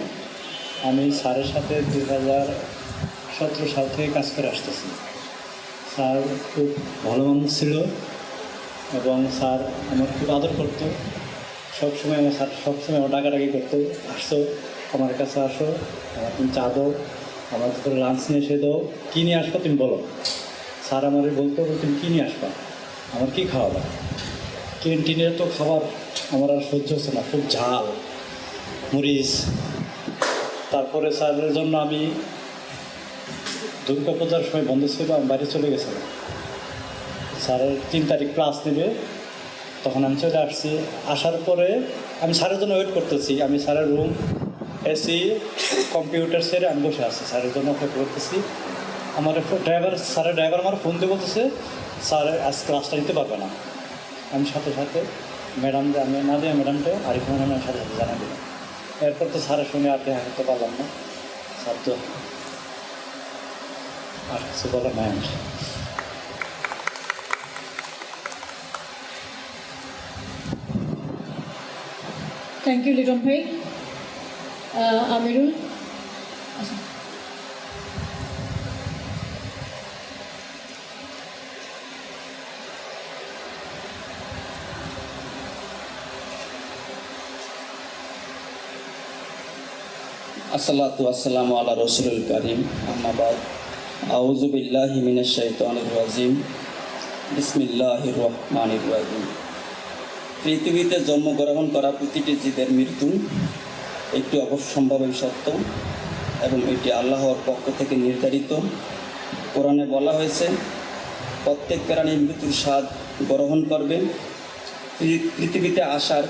আমি স্যারের সাথে 2017 সাল থেকে কাজ করে আসতেছি। স্যার খুব ভালো মানুষ ছিল এবং স্যার আমার খুব আদর করতো। সবসময় আমার স্যার সবসময় আমার ডাকাডাকি করতো, আসো আমার কাছে আসো, আমার তুমি চা দাও, আমার করে লাঞ্চ নিয়ে এসে দাও, কী নিয়ে আসবা তুমি বলো। স্যার আমাদের বলতো তুমি কী নিয়ে আসবা, আমার কী খাওয়াবা। ক্যান্টিনের তো খাবার আমার আর সহ্য হচ্ছে না, খুব ঝাল মরিচ। তারপরে স্যারের জন্য আমি দুর্গাপূজার সময় বন্ধ ছিল, আমি বাইরে চলে গেছিলাম। স্যারের 3 তারিখ ক্লাস নেবে, তখন আমি চলে আসছি। আসার পরে আমি স্যারের জন্য ওয়েট করতেছি। আমি স্যারের রুম এসি কম্পিউটার সেরে আমি বসে আছি, স্যারের জন্য অপেক্ষা করতেছি। আমার স্যারের ড্রাইভার আমার ফোন দিয়ে বলতেছে স্যার আজ ক্লাসটা নিতে পারবে না। আমি সাথে সাথে ম্যাডামকে আমি না দিয়ে ম্যাডামকে আরেকজন আমি সাথে সাথে জানা দিলাম। এরপর তো স্যারের সঙ্গে আর দেখা করতে পারলাম না। স্যার তো আর কিছু বলার নাই। থ্যাংক ইউ লিটন ভাই। আমিরুল, আসসালাতু ওয়াসসালামু আলা রাসূলিল কারীম, আম্মা বাদ। আউযু বিল্লাহি মিনাশ শাইতানির রাজিম, বিসমিল্লাহির রহমানির রহিম। পৃথিবীতে জন্মগ্রহণ করা প্রতিটি জীবের মৃত্যু একটি অবশ্যম্ভাবী সত্য এবং এটি আল্লাহর পক্ষ থেকে নির্ধারিত। কোরআনে বলা হয়েছে প্রত্যেক প্রাণী মৃত্যুর স্বাদ গ্রহণ করবে। পৃথিবীতে আসার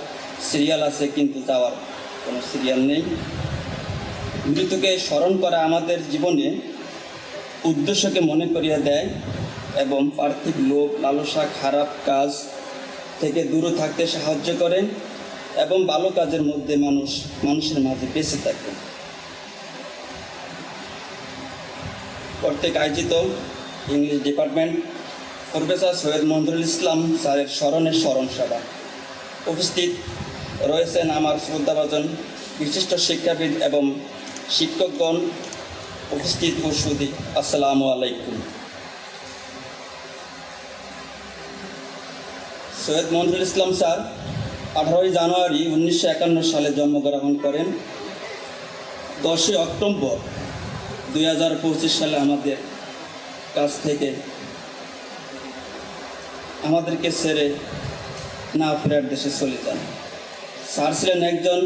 সিরিয়াল আছে কিন্তু যাওয়ার কোনো সিরিয়াল নেই। মৃত্যুকে স্মরণ করা আমাদের জীবনে উদ্দেশ্যকে মনে করিয়ে দেয় এবং পার্থিব লোভ, লালসা, খারাপ কাজ থেকে দূরে থাকতে সাহায্য করে এবং ভালো কাজের মধ্যে মানুষের মাঝে বেঁচে থাকে। কর্তৃক আয়োজিত English department professor Syed Manzurul Islam স্যারের স্মরণের স্মরণ সভা। উপস্থিত রয়েছেন আমার শ্রদ্ধাভাজন বিশিষ্ট শিক্ষাবিদ এবং শিক্ষকগণ, উপস্থিত ও সুধী, আসসালামু আলাইকুম। সৈয়দ মনজুরুল ইসলাম স্যার 18 জানুয়ারি 1951 সালে জন্মগ্রহণ করেন। 10 অক্টোবর 2025 সালে আমাদের কাছ থেকে আমাদেরকে ছেড়ে না ফেরার দেশে চলে যান। স্যার ছিলেন একজন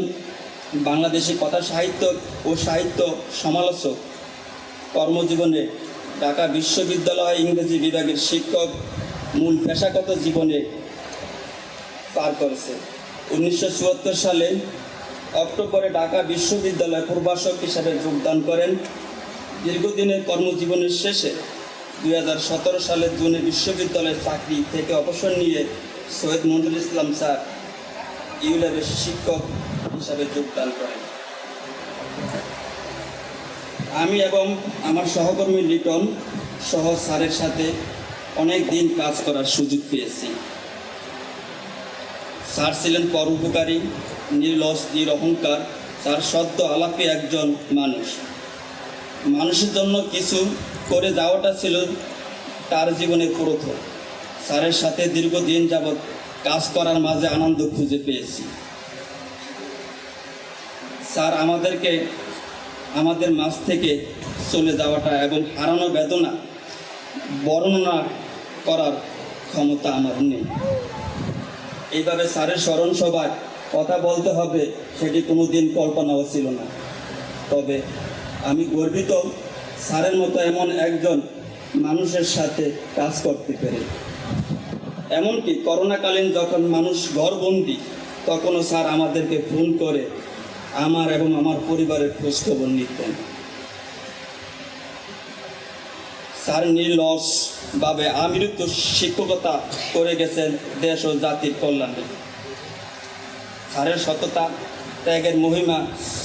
বাংলাদেশি কথা সাহিত্য ও সাহিত্য সমালোচক। কর্মজীবনে ঢাকা বিশ্ববিদ্যালয় ইংরেজি বিভাগের শিক্ষক মূল পেশাগত জীবনে পার করেছে। 1974 সালে অক্টোবরে ঢাকা বিশ্ববিদ্যালয় প্রভাষক হিসাবে যোগদান করেন। দীর্ঘদিনের কর্মজীবনের শেষে 2017 সালের জুনে বিশ্ববিদ্যালয়ের চাকরি থেকে অবসর নিয়ে সৈয়দ মনজুরুল ইসলাম স্যার ইউল্যাবের শিক্ষক হিসাবে যোগদান করেন। আমি এবং আমার সহকর্মী লিটন সহ স্যারের সাথে অনেক দিন কাজ করার সুযোগ পেয়েছি। স্যার ছিলেন পরোপকারী, নির্লস, নিরহংকার। স্যার সদ্য আলাপী একজন মানুষ। মানুষের জন্য কিছু করে যাওয়াটা ছিল তার জীবনে প্রথম। স্যারের সাথে দীর্ঘদিন যাবৎ কাজ করার মাঝে আনন্দ খুঁজে পেয়েছি। স্যার আমাদের মাঝ থেকে চলে যাওয়াটা এবং হারানো বেদনা বর্ণনা করার ক্ষমতা আমার নেই। এইভাবে স্যারের স্মরণ সভায় কথা বলতে হবে সেটি কোনো দিন কল্পনাও ছিল না। তবে আমি গর্বিত স্যারের মতো এমন একজন মানুষের সাথে কাজ করতে পেরে। এমনকি করোনাকালীন যখন মানুষ ঘরবন্দি, তখনও স্যার আমাদেরকে ফোন করে আমার এবং আমার পরিবারের খোঁজখবর নিতেন। স্যার নির্লসভাবে আমৃত্যু শিক্ষকতা করে গেছেন দেশ ও জাতির কল্যাণে। স্যারের সততা, ত্যাগের মহিমা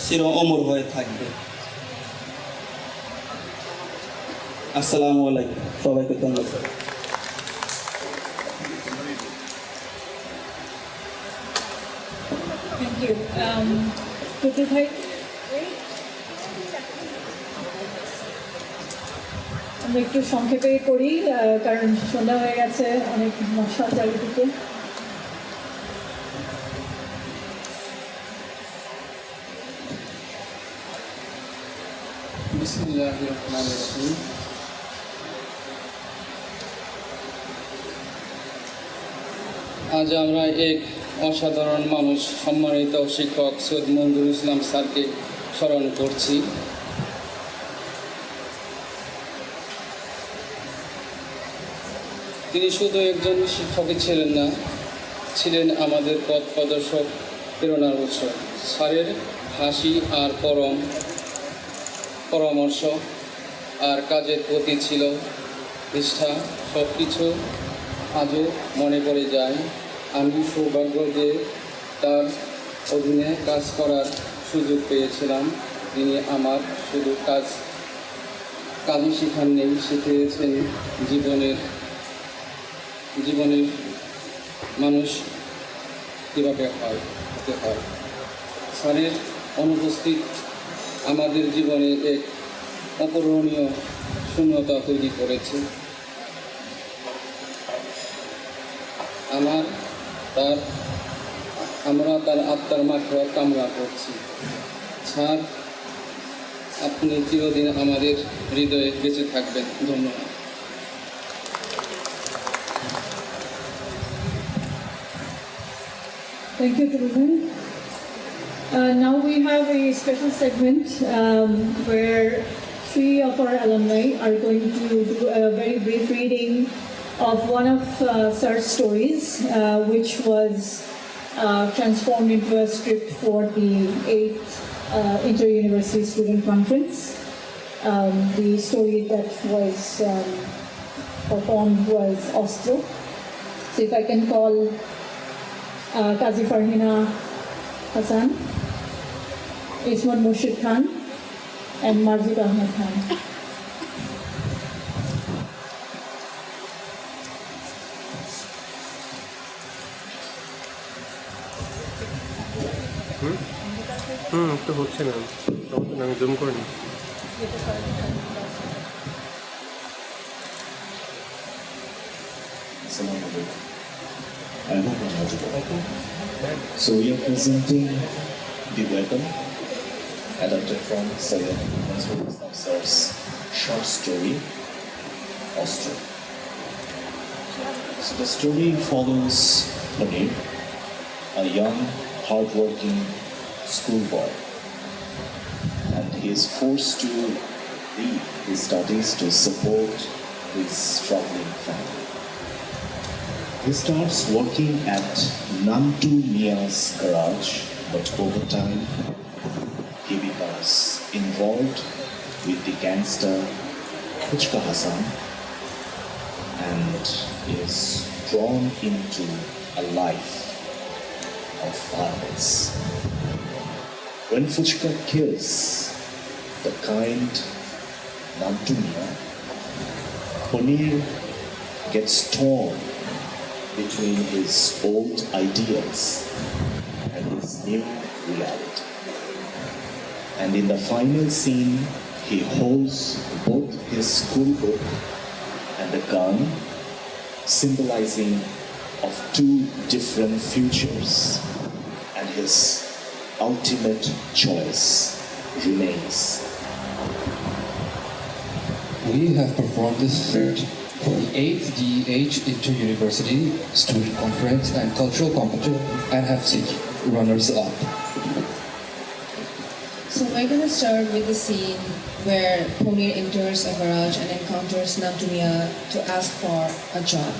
চির অমর হয়ে থাকবে। আসসালামু আলাইকুম, সবাইকে ধন্যবাদ। Thank you. Tutu bhai, আমরা একটু সংক্ষেপে করি কারণ সন্ধ্যা হয়ে গেছে, অনেক মশা চারিদিকে। বিসমিল্লাহির রহমানির রহিম। আজ আমরা এক অসাধারণ মানুষ, সম্মানিত শিক্ষক সৈয়দ মনজুরুল ইসলাম স্যারকে স্মরণ করছি। তিনি শুধু একজন শিক্ষকই ছিলেন না, ছিলেন আমাদের পথ প্রদর্শক, প্রেরণার উৎস। স্যারের হাসি আর পরামর্শ আর কাজের প্রতি ছিল নিষ্ঠা, সব কিছু আজও মনে পড়ে যায়। আমি সৌভাগ্য যে তার অধীনে কাজ করার সুযোগ পেয়েছিলাম। তিনি আমার শুধু কাজই শেখাননি, শিখিয়েছেন জীবনের মানুষ কীভাবে হতে হয়। স্যারের অনুপস্থিত আমাদের জীবনে এক অপূরণীয় শূন্যতা তৈরি করেছে। আমরা তার আত্মার মাগফিরাত কামনা করছি। স্যার, আপনি চিরদিন আমাদের হৃদয়ে বেঁচে থাকবেন। ধন্যবাদ। Thank you, Tutu. Now we have a special segment where three of our alumni are going to do a very brief reading of one of Sir's stories, which was transformed into a script for the 8th Inter-University Student Conference. The story that was performed was Ostro. So if I can call Kazi Farhina Hassan, Ismat Murshid Khan, and Marjid Ahmed Khan. তো হচ্ছে না, আমি zoom করে নিই। So we are presenting the weapon adapted from Syed Manzoorul Islam sir's short story, Ostro. So the story follows Munir, a young, hardworking schoolboy, and he is forced to leave his studies to support his struggling family. He starts working at Namtu Mia's garage, but over time he becomes involved with the gangster Ekushey Hassan and is drawn into a life of violence. When Fuchka kills the kind Nantunia, Ponir gets torn between his old ideals and his new reality. And in the final scene, he holds both his school book and the gun, symbolizing of two different futures, and his ultimate choice remains. We have performed this script for the 8th DEH Inter-University Student Conference and Cultural Competition and have seen runners-up. So we're going to start with the scene where Ponir enters a garage and encounters Nantunia to ask for a job.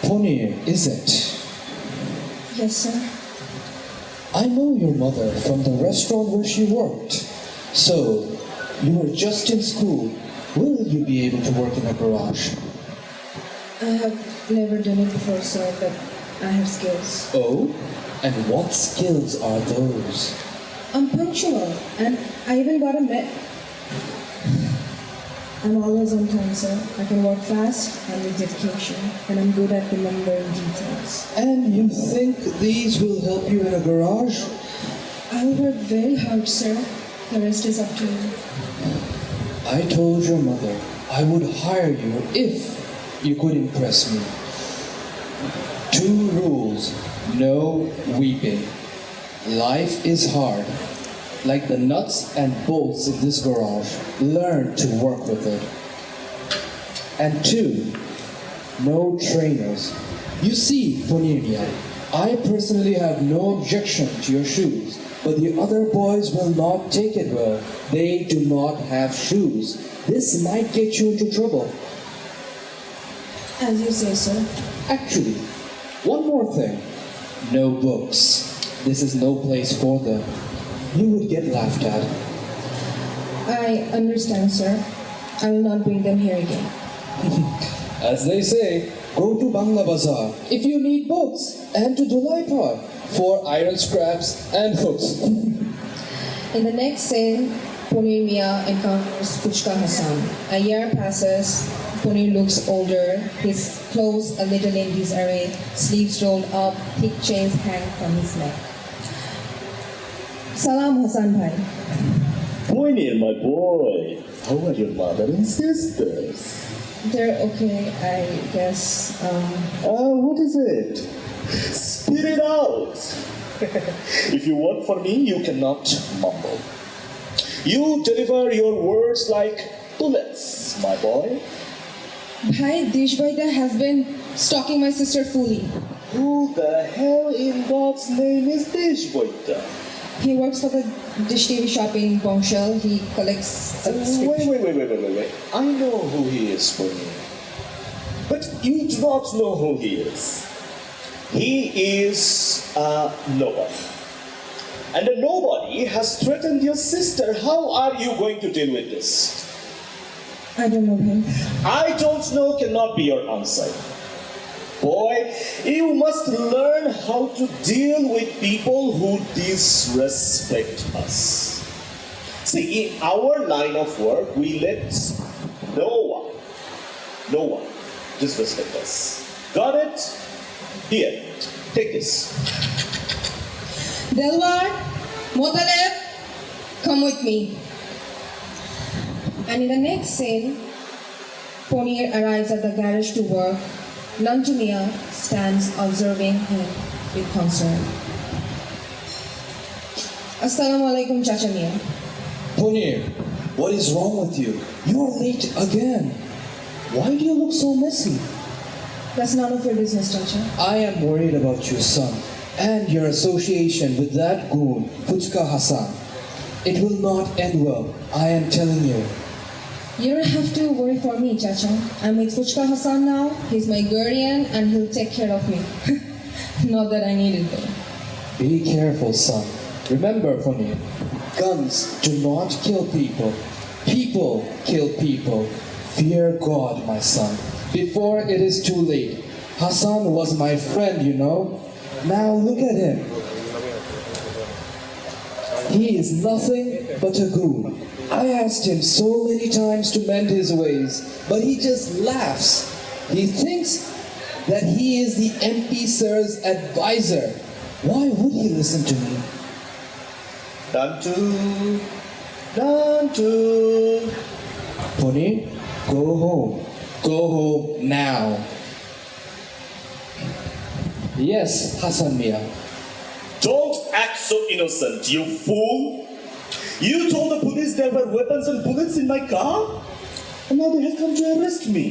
Ponir, is it? Yes, sir. I know your mother from the restaurant where she worked. So, you were just in school. Will you be able to work in a garage? I have never done it before, sir, but I have skills. Oh? And what skills are those? I'm punctual, and I even got a I'm always on time, sir. I can work fast and with dedication, and I'm good at remembering details. And you think these will help you in a garage? I'll work very hard, sir. The rest is up to you. I told your mother I would hire you if you could impress me. 2 rules. No weeping. Life is hard. Like the nuts and bolts in this garage, learn to work with it. And 2, no trainers. You see, Ponir, I personally have no objection to your shoes, but the other boys will not take it well. They do not have shoes. This might get you into trouble. As you say, sir. Actually, one more thing. No books. This is no place for them. You would get laughed at. I understand, sir. I will not bring them here again. As they say, go to Bangla Bazaar if you need books, and to Dulaipur for iron scraps and hooks. In the next scene, Ponir Mia encounters Fuchka Hassan. A year passes. Ponir looks older, his clothes a little in disarray, sleeves rolled up, thick chains hang from his neck. Salam Hassan bhai. Ponir, my boy, how are your mother and sisters? They're okay, I guess. What is it? Spit it out! If you work for me, you cannot mumble. You deliver your words like bullets, my boy. Bhai, Deshbaita has been stalking my sister fully. Who the hell in God's name is Deshbaita? He works for the dish TV shop in Bongshal. He collects subscriptions. Wait. I know who he is, Ponir. But you do not know who he is. He is a nobody. And a nobody has threatened your sister. How are you going to deal with this? I don't know him. I don't know cannot be your answer. Boy, you must learn how to deal with people who disrespect us. See, in our line of work, we let no one disrespect us. Got it? Here, take this. Delwar, Motaleb, come with me. And in the next scene, Ponir arrives at the garage to work. Nantunia stands observing him with concern. Assalamu alaikum, Chacha Mia. Ponir, what is wrong with you? You are late again. Why do you look so messy? That's none of your business, Chacha. I am worried about your son and your association with that goon, Fuchka Hassan. It will not end well, I am telling you. You don't have to worry for me, Chacha. I'm with Fuchka Hassan now. He's my guardian and he'll take care of me. Not that I need it though. Be careful, son. Remember, Ponir, guns do not kill people. People kill people. Fear God, my son, before it is too late. Hassan was my friend, you know. Now look at him. He is nothing but a goon. I asked him so many times to mend his ways, but he just laughs. He thinks that he is the MP sir's advisor. Why would he listen to me? Dantu, Dantu. Pony, go home. Go home now. Yes, Hassan Mia. Don't act so innocent, you fool! You told the police there were weapons and bullets in my car? And now they have come to arrest me.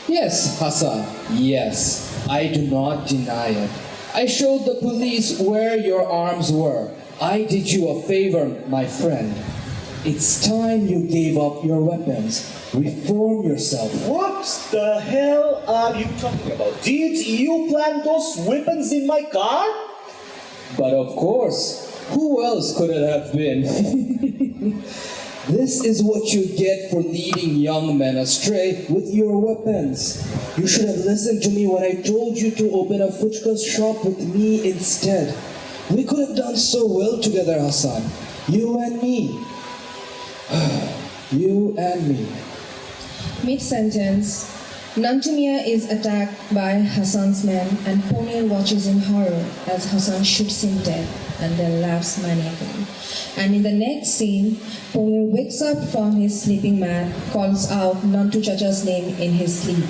Yes, Hassan, yes. I do not deny it. I showed the police where your arms were. I did you a favor, my friend. It's time you gave up your weapons. Reform yourself. What the hell are you talking about? Did you plant those weapons in my car? But of course, who else could it have been? This is what you get for leading young men astray with your weapons. You should have listened to me when I told you to open a fuchka's shop with me instead. We could have done so well together, Hassan. You and me. You and me. Mid-sentence, Nantumia is attacked by Hassan's men and Ponir watches in horror as Hassan shoots him dead and then laughs maniacally. And in the next scene, Ponir wakes up from his sleeping mat, calls out Nantu Chacha's name in his sleep.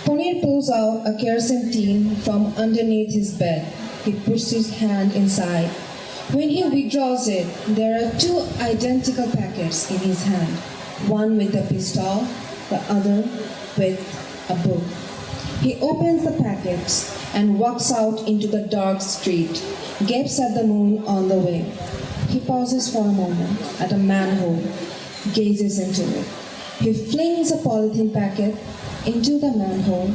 Ponir pulls out a kerosene tin from underneath his bed. He puts his hand inside. When he withdraws it, there are two identical packets in his hand, one with a pistol, the other with a book. He opens the packets and walks out into the dark street, gapes at the moon on the way. He pauses for a moment at a manhole, gazes into it. He flings a polythene packet into the manhole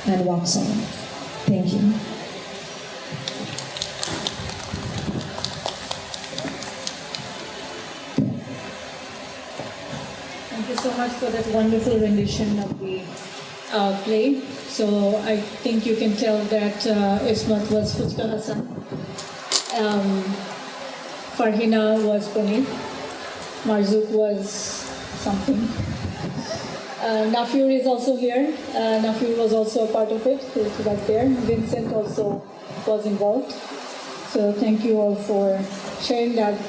and walks on. Thank you. Thank you so much for that wonderful rendition of the play. So I think you can tell that Ismat was Fuchka Hassan, Farhina was Ponir, Marzouk was something. Nafir is also here. Nafir was also a part of it. He's right there. Vincent also was involved. So thank you all for sharing that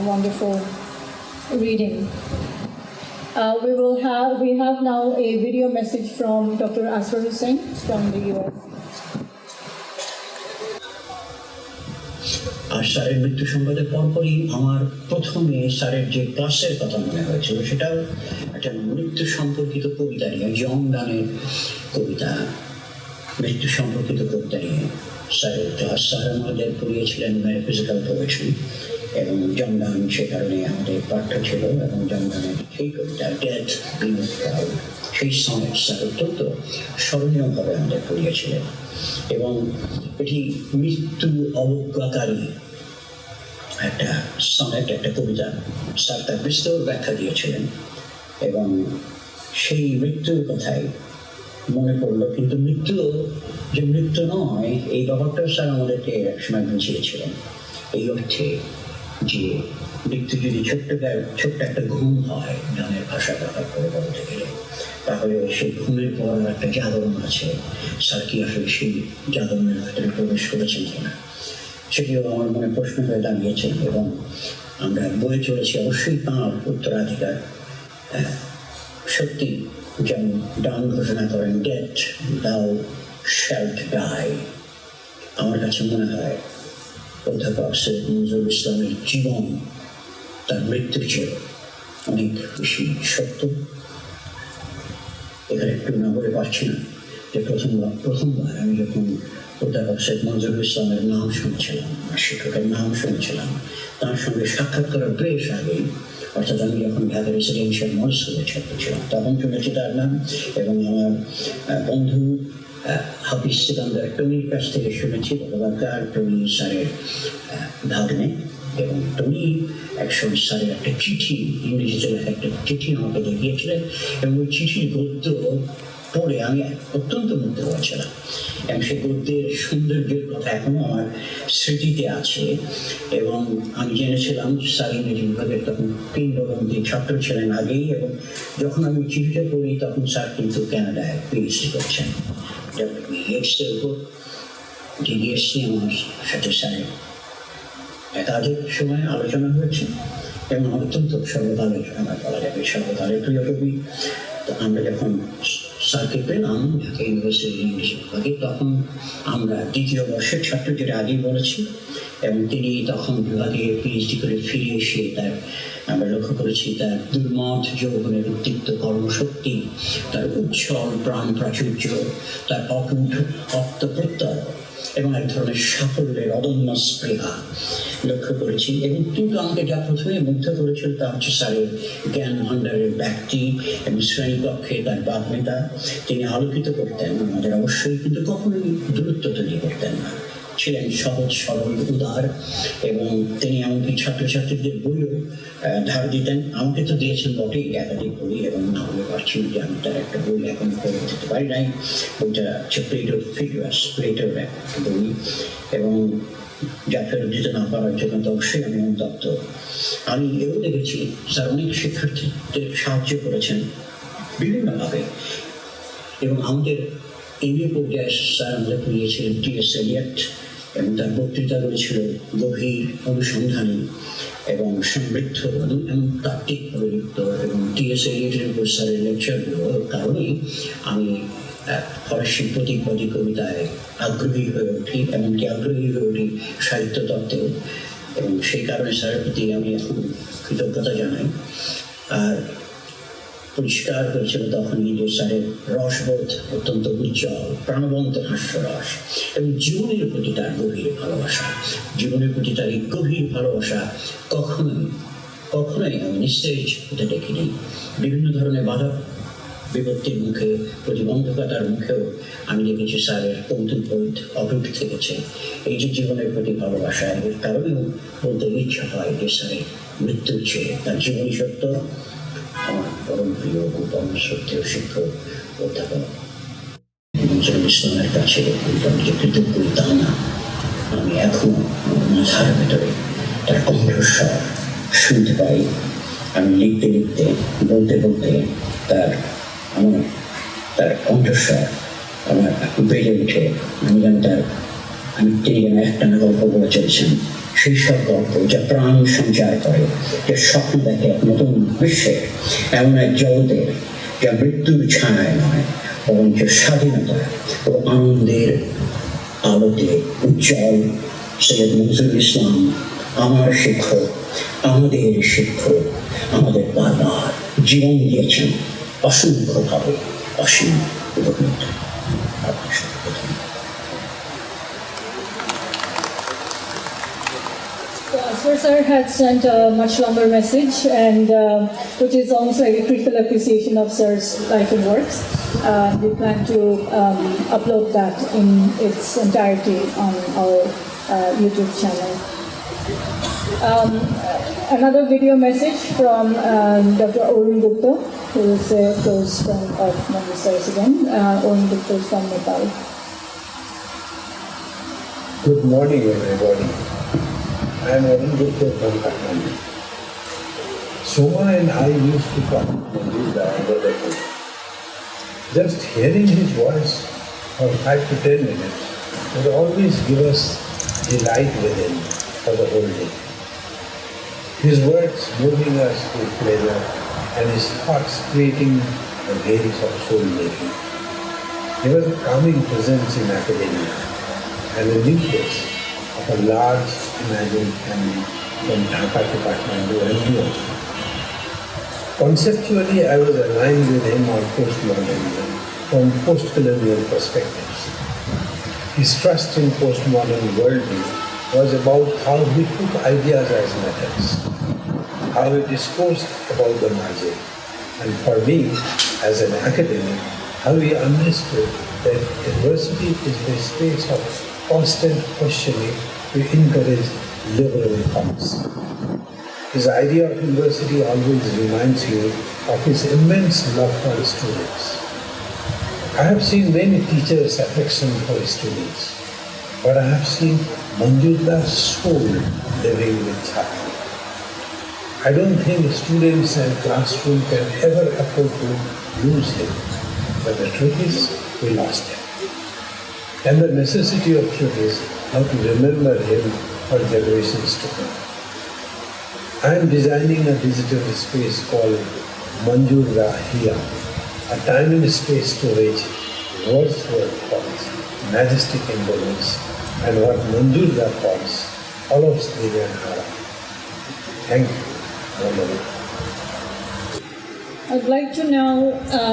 wonderful reading. We have now a video message from Dr. Aswar Hussain from the US. আর স্যারের মৃত্যু সংবাদের পরপরই আমার প্রথমে স্যারের যে ক্লাসের কথা মনে হয়েছিল সেটাও একটা মৃত্যু সম্পর্কিত কবিতা নিয়ে জং ডানের কবিতা মৃত্যু সম্পর্কিত কবিতা নিয়ে স্যারের ক্লাস স্যার আমাদের পড়িয়েছিলেন মেটাফিজিক্যাল পোয়েট্রি এবং জং ডান সে কারণে আমাদের পাঠ্য ছিল এবং জং ডানের সেই কবিতা ডেথ বিং প্রাউড সেই সনেট স্যার অত্যন্ত স্মরণীয়ভাবে আমাদের পড়িয়েছিলেন এবং এটি মৃত্যু অবজ্ঞাকারী একটা সনেট একটা কবিতা স্যার তার বিস্তর ব্যাখ্যা দিয়েছিলেন এবং সেই মৃত্যুর কথাই মনে পড়লো কিন্তু মৃত্যু যে মৃত্যু নয় এই ব্যাপারটাও স্যার আমাদেরকে একসময় বুঝিয়েছিলেন এই অর্থে যে মৃত্যু যদি ছোট্ট একটা ঘুম হয় গানের ভাষা ব্যবহার করে বলতে গেলে তাহলে সেই ঘুমের পর একটা জাগরণ আছে স্যার কি আসলে সেই জাগরণের ভেতরে প্রবেশ করেছেন কিনা সেটিও আমার মনে প্রশ্ন হয়ে দাঁড়িয়েছে এবং আমরা বয়ে চলেছি অবশ্যই তাঁর উত্তরাধিকার সত্যি যেমন ডান ঘোষণা করেন ডেথ দাও শ্যাল্ট ডাই আমার কাছে মনে হয় অধ্যাপক সৈয়দ মনজুরুল ইসলামের জীবন তার মৃত্যুর চেয়ে অনেক বেশি সত্য এখানে একটু না বলে পারছি না যে প্রথমবার আমি যখন অধ্যাপক সৈয়দ মনজুরুল ইসলামের নাম শুনছিলাম শিক্ষকের নাম শুনছিলাম তার সঙ্গে সাক্ষাৎ করার বেশ আগেই অর্থাৎ আমি যখন ঢাকা রেসিডেন্সিয়াল মডেল স্কুলের ছাত্র ছিলাম তখন শুনেছি তার নাম এবং আমার বন্ধু হাফিজ সিকান্দার টনির কাছ থেকে শুনেছি বাবাকার টনি স্যারের ভাগ্নে এবং টনি একসময় স্যারের একটা চিঠি ইংরেজিতে লেখা একটা চিঠি আমাকে দেখিয়েছিলেন এবং ওই চিঠির গদ্য পড়ে আমি অত্যন্ত মুগ্ধ হয়েছিলাম এবং সেই গদ্যের সৌন্দর্যের কথা এখনো আমার স্মৃতিতে আছে। এবং আমি জেনেছিলাম স্যার ইংরেজি বিভাগের তখন কিংবদন্তি ছাত্র ছিলেন আগেই, এবং যখন আমি চিঠিটা পড়ি তখন স্যার কিন্তু কানাডায় পিএইচডি করছেন। এর উপর ডিগ্রি এসছি আমার সাথে স্যারের একাধিক সময় আলোচনা হয়েছে এবং অত্যন্ত সর্বকালের আমার বলা যাবে সর্বকালের প্রিয় কবি। তো আমরা যখন স্যারকে পেলাম ঢাকা ইউনিভার্সিটি ইংলিশ বিভাগে, তখন আমরা দ্বিতীয় বর্ষের ছাত্র, যেটা আগেই বলেছি, এবং তিনি তখন বিভাগে পিএইচডি করে ফিরে এসে আমরা লক্ষ্য করেছি তার দুর্মঠ যৌবনের উদ্দীপ্ত কর্মশক্তি, তার উজ্জ্বল প্রাণ প্রাচুর্য, তার অকুণ্ঠ আত্মপ্রত্যয় এবং এক ধরনের সাফল্যের অদম্য স্পৃহা লক্ষ্য করেছি। এবং কিন্তু আমাকে যা প্রথমে মুগ্ধ করেছিল তা হচ্ছে স্যারের জ্ঞান ভাণ্ডারের ব্যক্তি এবং শ্রেণীকক্ষে তার বাগ্মিতা। তিনি আলোকিত করতেন আমাদের অবশ্যই, কিন্তু কখনোই দূরত্ব তৈরি করতেন না, ছিলেন সহজ সরল উদার। এবং তিনি এমনকি ছাত্রছাত্রীদের বইও ধার দিতেন। আমাকে তো দিয়েছেন বটেই একাধিক বই, এবং না বলে পারছি যে আমি তার একটা বই এখন পড়ে দিতে পারি নাই। বইটা হচ্ছে প্লেটোর ফিগার্স, প্লেটোর একটা বই, এবং যা ফেরত দিতে না পারার জন্য তো অবশ্যই আমি অনুতপ্ত। আমি এও দেখেছি স্যার অনেক শিক্ষার্থীদের সাহায্য করেছেন বিভিন্নভাবে, এবং আমাদের এমএ পর্যায়ে স্যার আমাদের পড়িয়েছিলেন টি.এস. এলিয়ট, এবং তার বক্তৃতাগুলি ছিল গভীর অনুসন্ধানী এবং সমৃদ্ধ এবং তাত্ত্বিকভাবে লিপ্ত। এবং টি.এস. এলিয়টের উপর স্যারের লেকচারগুলোর কারণেই আমি ফরাসি প্রতীকবাদী কবিতায় আগ্রহী হয়ে উঠি, এমনকি আগ্রহী হয়ে উঠি সাহিত্য তত্ত্বে, এবং সেই কারণে স্যারের প্রতি আমি এখন কৃতজ্ঞতা জানাই। আর পরিষ্কার হয়েছিল তখনই যে স্যারের রসবোধ অত্যন্ত উজ্জ্বল, প্রাণবন্ত হাস্যরস, এবং জীবনের প্রতি তার গভীর ভালোবাসা। জীবনের প্রতি তার এই গভীর ভালোবাসা কখনোই আমি নিস্তেজ হতে দেখিনি। বিভিন্ন ধরনের বাধা বিপত্তির মুখে, প্রতিবন্ধকতার মুখেও আমি দেখেছি স্যারের কৌতুকবোধ অটুট থেকেছে। এই যে জীবনের প্রতি ভালোবাসা, এর কারণেও বলতে ইচ্ছা হয় যে স্যারের মৃত্যুর চেয়ে তার জীবনী সত্য। আমার পরম প্রিয় গোপন শ্রদ্ধেয় শিক্ষক অধ্যাপক মনজুরুল ইসলামের কাছে যে কৃতজ্ঞ তা না, আমি এখনো মাথার ভেতরে তার কণ্ঠস্বর শুনতে পাই। আমি লিখতে লিখতে, বলতে বলতে তার কণ্ঠস্বর আমার বেড়ে উঠে। আমি যেন তিনি যেন একটানা গল্প বলে চলেছেন, সেই সব গল্প যা প্রাণ সঞ্চার করে, যে স্বপ্ন দেখে এক নতুন বিশ্বের, এমন এক জগতের যা মৃত্যুর ছায়ায় নয় বরঞ্চ স্বাধীনতা ও আনন্দের আলোতে উজ্জ্বল। সৈয়দ মনজুরুল ইসলাম আমার শিক্ষক, আমাদের শিক্ষক, আমাদের বারবার জীবন দিয়েছেন অসংখ্যভাবে, অসীম উপকৃত। Sir had sent a much longer message, and which is almost like a critical appreciation of Sir's life and works. We plan to upload that in its entirety on our YouTube channel. Another video message from Dr. Olosh Gupta, who is a close friend of Memoriam Sir's again. Olosh Gupta is from Nepal. Good morning, everybody. I am Olosh Diner Hawa. Soma and I used to talk on this dialogue. Just hearing his voice for 5 to 10 minutes would always give us delight within for the whole day. His words moving us with pleasure, and his thoughts creating a veils of soul making. He was a calming presence in academia and a nucleus of a large imagined family from Dhaka to Kathmandu and beyond. Conceptually, I was aligned with him on postmodernism from post-colonial perspectives. His trust in postmodern worldview was about how we took ideas as methods, how we discoursed about the margin, and for me, as an academic, how we understood that university is the space of constant questioning to encourage liberal thoughts. His idea of university always reminds me of his immense love for students. I have seen many teachers' affection for students, but I have seen Manzoor's soul living with children. I don't think students and classroom can ever afford to lose him, but the truth is, we lost him. And the necessity of truth is how to remember him for generations to come. I am designing a digital space called Manzoor Hiya, a time and space storage Wordsworth calls majestic indolence and what Manzoor calls Olosh Diner Hawa. Thank you. I'd like to now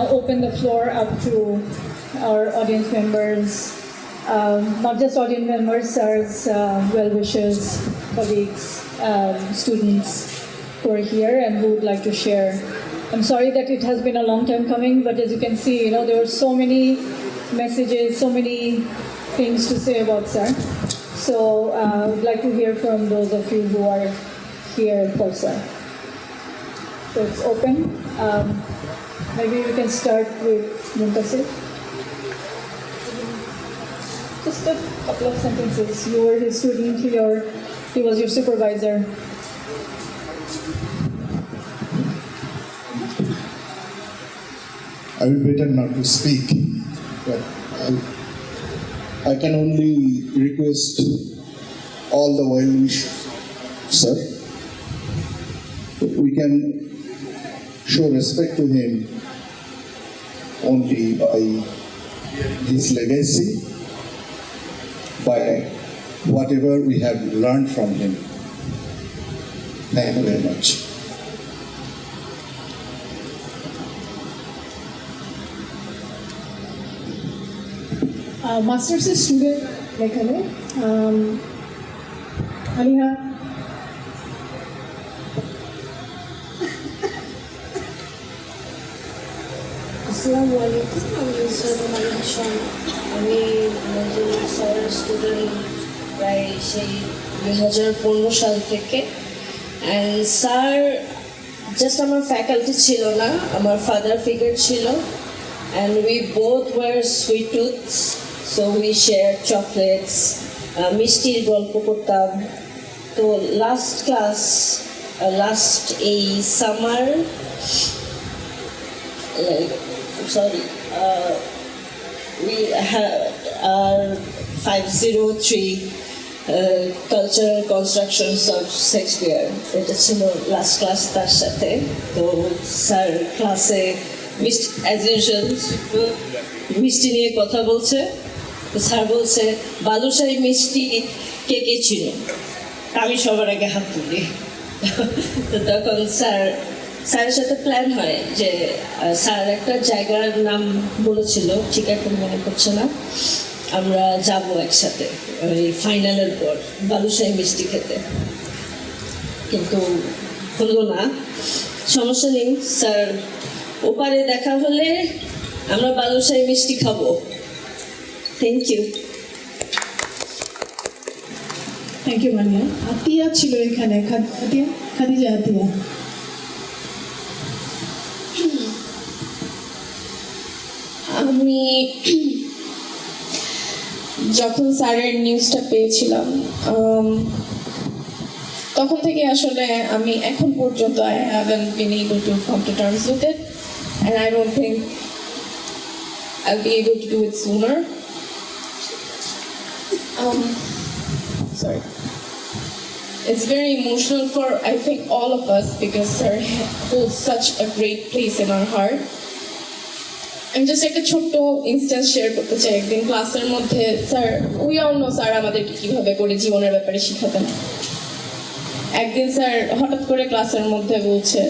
open the floor up to our audience members, not just audience members, sirs, well-wishers, colleagues, students who are here and who would like to share. I'm sorry that it has been a long time coming, but as you can see, there were so many messages, so many things to say about sir. So I would like to hear from those of you who are here for sir. So it's open. Maybe we can start with Muntasir. Just a couple of sentences. You were his student, he was your supervisor. I will better not to speak, but I can only request all the well-wishers, sir, we can show respect to him only by his legacy, by whatever we have learned from him. Thank you very much. Master's student এখানে আলিহা আসসালামু আলাইকুম, আমি সৈয়দ হাসান। আমি নজরুল স্যারের student প্রায় সেই 2015 সাল থেকে। অ্যান্ড স্যার জাস্ট আমার ফ্যাকাল্টি ছিল না, আমার ফাদার ফিগার ছিল। And we both were sweet tooths, so we shared chocolates, mishtir golpo kortam. So last class, last a summer, we had our 503 cultural constructions of Shakespeare. It is last class tar sathe. So sir class-e as usual মিষ্টি নিয়ে কথা বলছে। Sir বলছে বালুশাহী মিষ্টি কে কে ছিল, আমি সবার আগে হাত তুলি। তো তখন স্যারের সাথে প্ল্যান হয় যে স্যার একটা জায়গার নাম বলেছিল, ঠিক এখন মনে পড়ছে না, আমরা যাব একসাথে ওই ফাইনালের পর বালুশাহী মিষ্টি খেতে, কিন্তু হলো না। সমস্যা নেই, স্যার ওপারে দেখা হলে আমরা বালুশাহী মিষ্টি খাবো। Thank you. থ্যাংক ইউ মানিয়া। আতিয়া ছিল এখানে, খাদিজা আতিয়া। আমি যখন স্যারের নিউজটা পেয়েছিলাম তখন থেকে আসলে আমি এখন পর্যন্ত I haven't been able to come to terms with it, and I don't think I'll be able to do it sooner. Sorry. It's very emotional for, I think, all of us because sir holds such a great place in our heart. আমি just একটা ছোট্ট instance share করতে চাই। একদিন ক্লাসের মধ্যে sir, we all know sir আমাদেরকে কীভাবে করে জীবনের ব্যাপারে শিখাতেন। একদিন স্যার হঠাৎ করে ক্লাসের মধ্যে বলছে,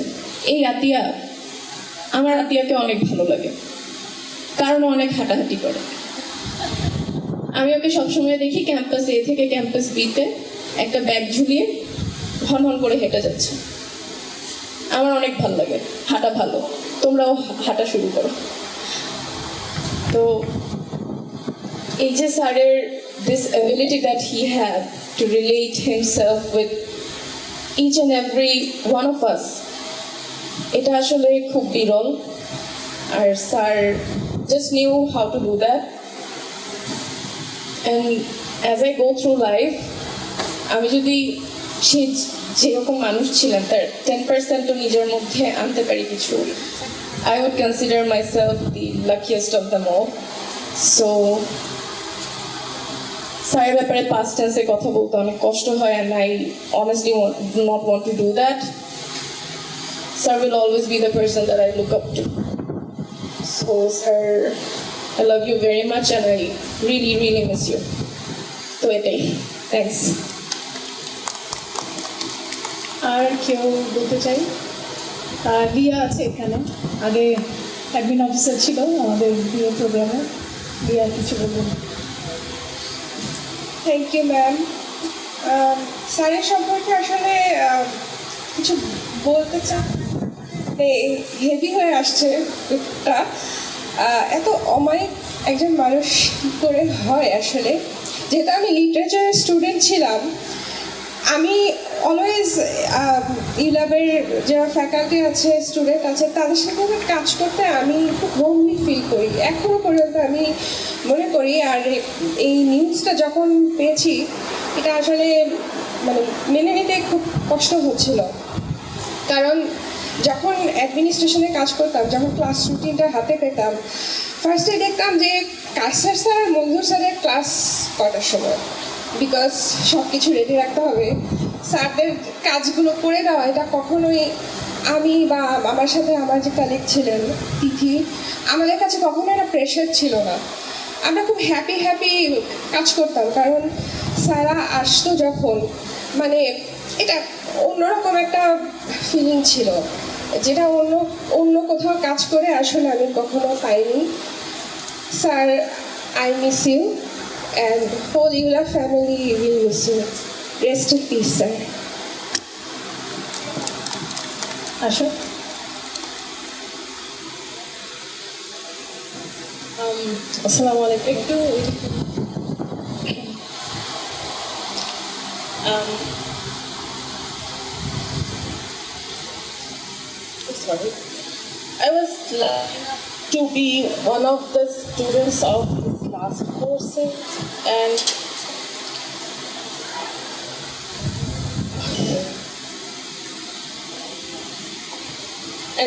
এই আতিয়া, আমার আতিয়াকে অনেক ভালো লাগে, কারণ অনেক হাঁটাহাঁটি করে। আমি ওকে সবসময় দেখি ক্যাম্পাস এ থেকে ক্যাম্পাস বিতে একটা ব্যাগ ঝুলিয়ে হন হন করে হেঁটে যাচ্ছে। আমার অনেক ভালো লাগে, হাঁটা ভালো, তোমরাও হাঁটা শুরু করো। তো এই যে স্যারের this ability that he had to relate himself with each and every one of us, এটা আসলে খুব বিরল। আর sir just knew how to do that. And as I go through life, আমি যদি সে যেরকম মানুষ ছিলেন তার 10% তো নিজের মধ্যে আনতে পারি কিছু, I would consider myself the luckiest of them all. So স্যারের ব্যাপারে past tense এ কথা বলতে অনেক কষ্ট হয়, and I honestly do not want to do that. Sir will always be the person that I look up to. So sir, I love you very much and I really, really miss you. So thanks. আর কেউ বলতে চাই? রিয়া আছে এখানে, আগে admin officer ছিল আমাদের বিয়ে প্রোগ্রামে। রিয়া কিছু বলবেন? Thank you ma'am. স্যারের সম্পর্কে আসলে কিছু বলতে চাই, হেভি হয়ে আসছে একটা, এত অমায়িক একজন মানুষ কী করে হয় আসলে। যেহেতু আমি লিটারেচারের স্টুডেন্ট ছিলাম, আমি অলওয়েজ ইউল্যাবের যারা ফ্যাকাল্টি আছে, স্টুডেন্ট আছে, তাদের সাথে কাজ করতে আমি খুব হোমলি ফিল করি, এখনও পর্যন্ত আমি মনে করি। আর এই নিউজটা যখন পেয়েছি, এটা আসলে মানে মেনে নিতে খুব কষ্ট হচ্ছিল, কারণ যখন অ্যাডমিনিস্ট্রেশনে কাজ করতাম, যখন ক্লাস রুটিনটা হাতে পেতাম, ফার্স্টে দেখতাম যে কায়সার স্যার আর মঞ্জুর স্যারের ক্লাস কটার সময়, বিকজ সব কিছু রেডি রাখতে হবে। স্যারদের কাজগুলো করে দেওয়া, এটা কখনোই আমি বা আমার সাথে আমার যে কালিগ ছিলেন তিথি, আমাদের কাছে কখনো একটা প্রেশার ছিল না। আমরা খুব হ্যাপি কাজ করতাম, কারণ স্যারা আসতো যখন, মানে এটা অন্যরকম একটা ফিলিং ছিল, যেটা অন্য কোথাও কাজ করে আসলে আমি কখনো পাইনি। Sir, I miss you and whole Eula family will miss you. Rest in peace, sir. আসো। Assalamu alaikum. Sorry. I was lucky to be one of the students of his last courses, and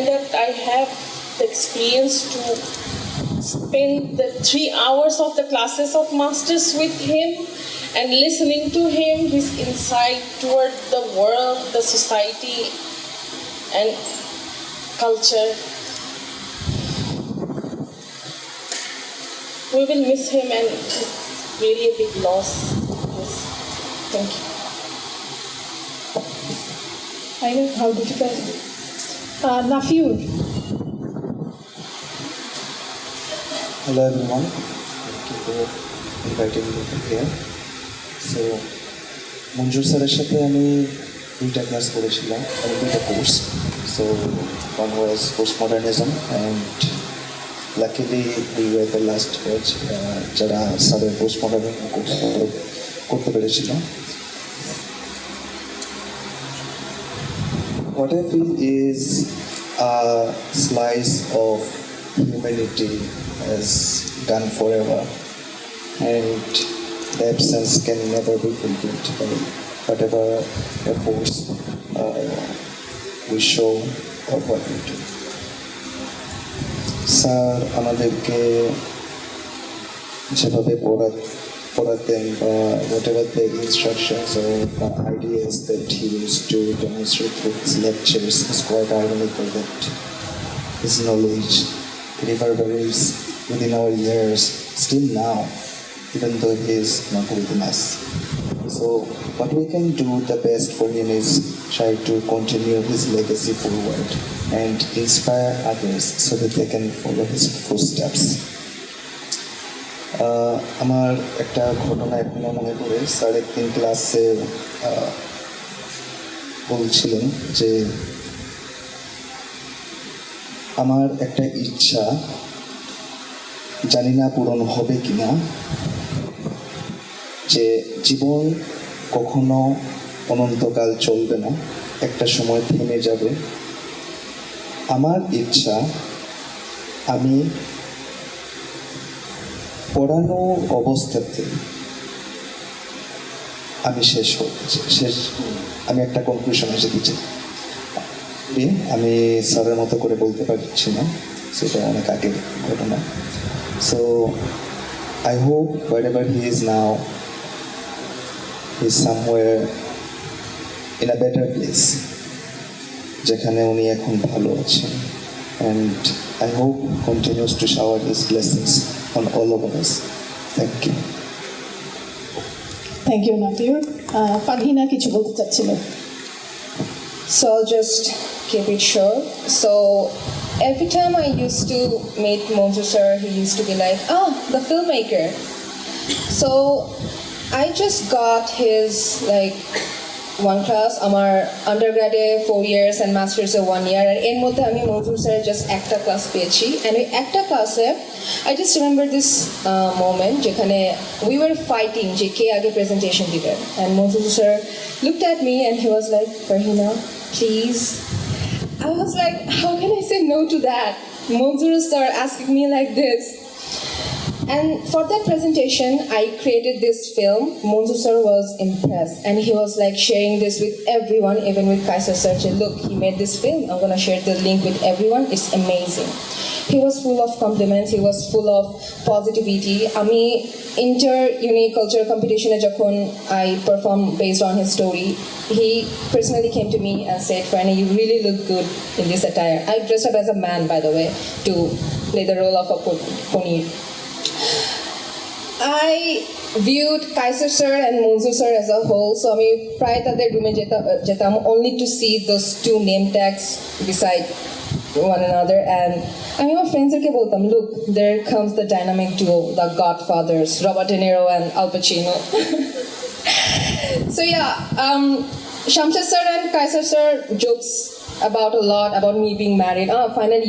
that I have the experience to spend the 3 hours of the classes of masters with him and listening to him, his insight toward the world, the society and culture. We will miss him and it's really a big loss. Yes. Thank you. I know how difficult. Nafiur. Hello everyone, thank you for inviting me here. So, মঞ্জুর স্যারের সাথে আমি দুইটা class করেছিলাম, মানে দুইটা course. So, one was postmodernism and luckily we were the last batch যারা স্যারের postmodernism course করতে পেরেছিল। What I feel is a slice of humanity has gone forever, and the absence can never be fulfilled by whatever efforts we show or what we do. Sir আমাদেরকে যেভাবে পড়াতেন বা whatever the instructions or the ideas that he used to demonstrate through his lectures is quite ironical that his knowledge reverberates within our ears still now, even though he is not within us. So what we can do the best for him is try to continue his legacy forward and inspire others so that they can follow his footsteps. আমার একটা ঘটনা এখনো মনে পড়ে। Sir একদিন ক্লাসে বলছিলেন যে আমার একটা ইচ্ছা, জানি না পূরণ হবে কিনা, যে জীবন কখনো অনন্তকাল চলবে না, একটা সময় থেমে যাবে। আমার ইচ্ছা আমি পড়ানো অবস্থাতে আমি আমি একটা কনক্লুশনে যেতে চাই। আমি স্যারের মতো করে বলতে পারছি না, সেটা অনেক আগের ঘটনা। So I hope wherever he is now, he is somewhere in a better place, যেখানে উনি এখন ভালো আছেন, and I hope continues to shower his blessings on all of us. Thank you. Thank you Nafiur. Farhina কিছু বলতে চাচ্ছিল। So I'll just keep it short. So every time I used to meet Manzoor sir, he used to be like, "Oh, the filmmaker." So I just got his one class, আমার আন্ডারগ্রেডে 4 years and মাস্টার্সে 1 year, আর এর মধ্যে আমি মনজুর স্যারের just একটা class পেয়েছি। And ওই একটা ক্লাসে I just remember this moment যেখানে উই ওয়ার ফাইটিং যে কে আগে প্রেজেন্টেশন দিবে, and Manzoor sir looked at me and he was like, "Farhina, please." I was like, how can I say no to that? Manzoor sir asking me like this. And for that presentation, I created this film. Manzoor sir was impressed, and he was like sharing this with everyone, even with Kaiser sir. Look, he made this film. I'm gonna share the link with everyone. It's amazing. He was full of compliments. He was full of positivity. Ami inter-uni culture competition jakon I performed based on his story, he personally came to me and said, "Farhina, you really look good in this attire." I dressed up as a man, by the way, to play the role of a pony. I viewed Kaiser sir and Manzoor sir as a whole, so I mean, prior to their room jetam only to see those two name tags beside one another, and I mean, my friends are boltam, "Look, there comes the dynamic duo, the Godfathers, Robert De Niro and Al Pacino." So yeah, Shamshad sir and Kaiser sir jokes about a lot about me being married. Finally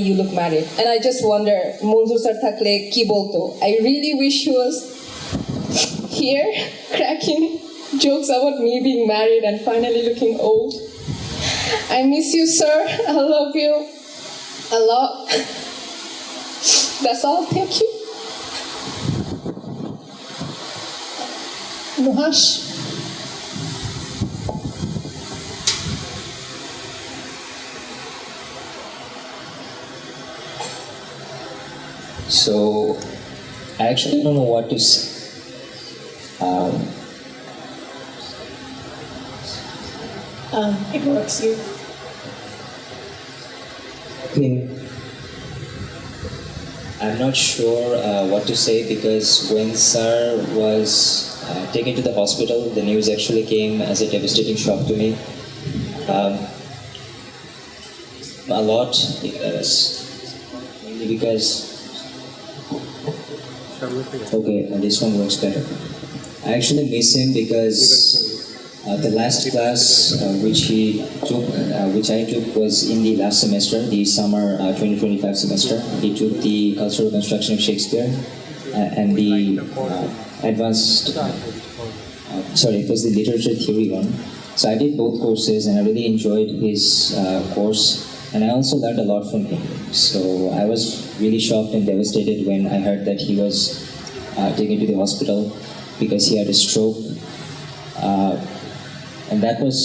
you look married. And I just wonder, Manzoor sir thakle ki bolto? I really wish he was here cracking jokes about me being married and finally looking old. I miss you, sir. I love you a lot. That's all. Thank you. Nuhash. So, I actually don't know what to say. It works. You. I mean, I'm not sure what to say, because when Sir was taken to the hospital, the news actually came as a devastating shock to me. A lot, mainly because okay, this one works better. I actually miss him because the last class which I took was in the last semester, the summer 2025 semester. He took the cultural construction of Shakespeare and the advanced. It was the literature theory one. So I did both courses, and I really enjoyed his course. And I also learned a lot from him. So I was really shocked and devastated when I heard that he was taken to the hospital because he had a stroke. And that was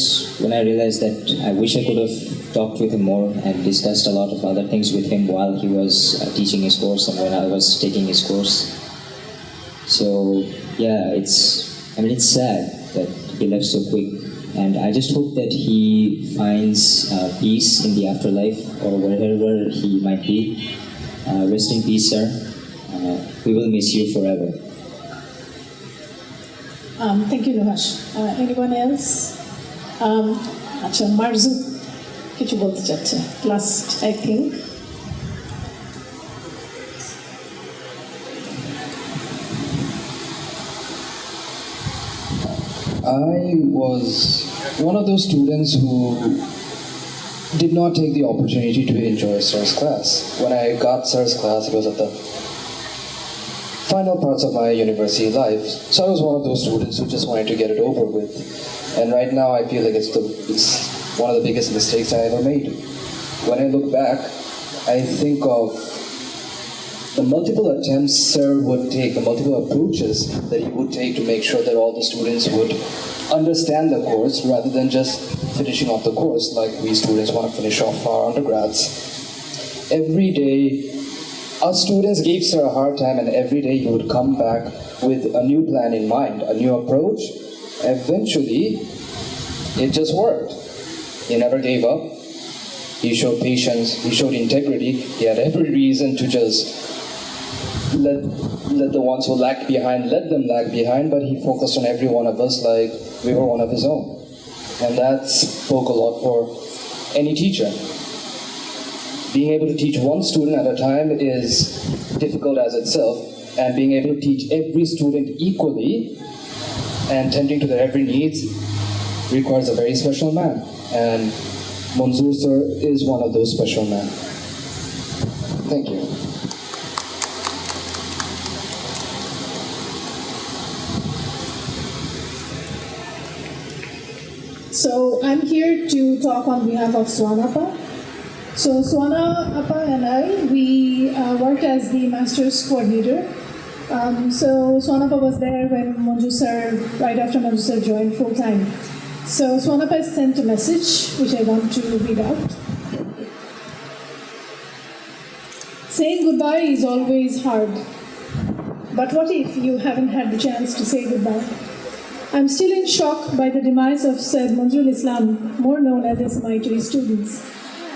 when I realized that I wish I could have talked with him more and discussed a lot of other things with him while he was teaching his course and when I was taking his course. So yeah, it's sad that he left so quick. And I just hope that he finds peace in the afterlife or wherever he might be. Rest in peace, sir. We will miss you forever. Thank you, Nuhash. Anyone else? আচ্ছা, মারজু কিছু বলতে চাচ্ছে। Last, I think. I was one of those students who did not take the opportunity to enjoy Sir's class. When I got Sir's class, it was at the final parts of my university life. So I was one of those students who just wanted to get it over with. And right now I feel like it's one of the biggest mistakes I ever made. When I look back, I think of the multiple attempts Sir would take, the multiple approaches that he would take to make sure that all the students would understand the course rather than just finishing off the course like we students want to finish off our undergrads. Every day, our students gave Sir a hard time, and every day he would come back with a new plan in mind, a new approach. Eventually, it just worked. He never gave up. He showed patience, he showed integrity. He had every reason to just let the ones who lagged behind, let them lag behind, but he focused on every one of us like we were one of his own. And that spoke a lot for any teacher. Being able to teach one student at a time is difficult as itself, and being able to teach every student equally and tending to their every needs requires a very special man. And Manzoor sir is one of those special men. Thank you. So I'm here to talk on behalf of Swanapa. So Swana Appa and I, we worked as the master's coordinator. So Swanapa was there when Manzoor sir, right after Manzoor sir joined full time. So Swanapa sent a message, which I want to read out. Saying goodbye is always hard. But what if you haven't had the chance to say goodbye? I'm still in shock by the demise of Syed Manzoorul Islam, more known as SMI to his students.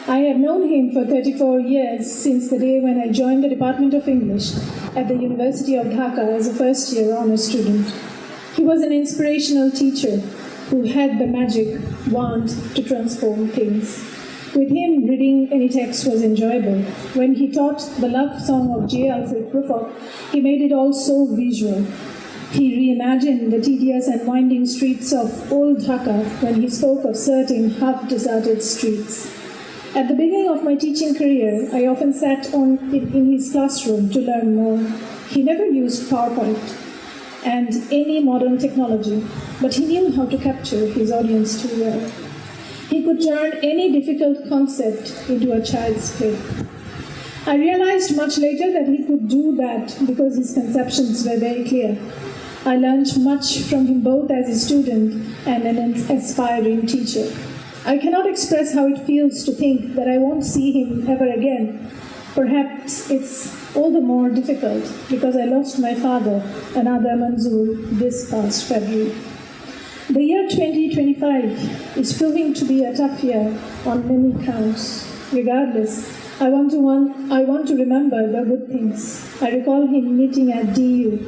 I have known him for 34 years, since the day when I joined the Department of English at the University of Dhaka as a first-year honors student. He was an inspirational teacher who had the magic wand to transform things. With him, reading any text was enjoyable. When he taught the love song of J. Alfred Prof, he made it all so visual. He reimagined the tedious and winding streets of old Dhaka when he spoke of certain half-deserted streets. At the beginning of my teaching career, I often sat in his classroom to learn more. He never used PowerPoint and any modern technology, but he knew how to capture his audience too well. He could turn any difficult concept into a child's play. I realized much later that he could do that because his conceptions were very clear. I learned much from him both as a student and an aspiring teacher. I cannot express how it feels to think that I won't see him ever again. Perhaps it's all the more difficult because I lost my father, another Manzoor, this past February. The year 2025 is proving to be a tough year on many counts. Regardless, I want to remember the good things. I recall him meeting at DU,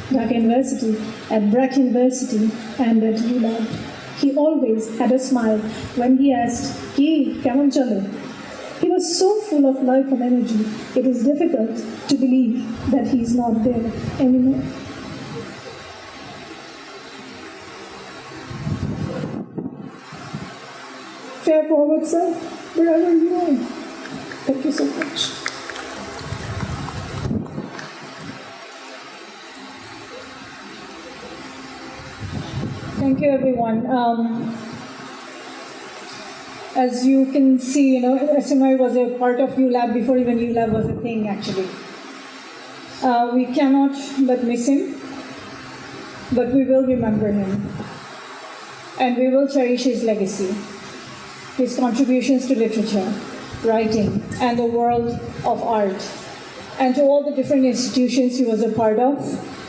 Dhaka University, at Brack University, and at ULAB. He always had a smile when he asked, "Ki, keman chale?" He was so full of life and energy, it is difficult to believe that he is not there anymore. Fare forward, sir, wherever you are. Thank you so much. Thank you, everyone. As you can see, SMI was a part of ULAB before even ULAB was a thing, actually. We cannot but miss him, but we will remember him. And we will cherish his legacy, his contributions to literature, writing, and the world of art, and to all the different institutions he was a part of,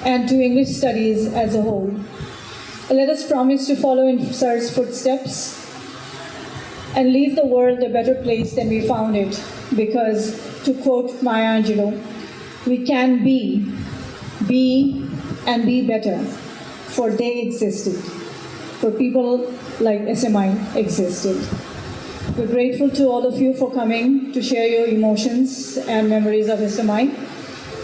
and to English studies as a whole. Let us promise to follow in Sir's footsteps and leave the world a better place than we found it, because, to quote Maya Angelou, we can be, and be better, for they existed, for people like SMI existed. We're grateful to all of you for coming to share your emotions and memories of SMI.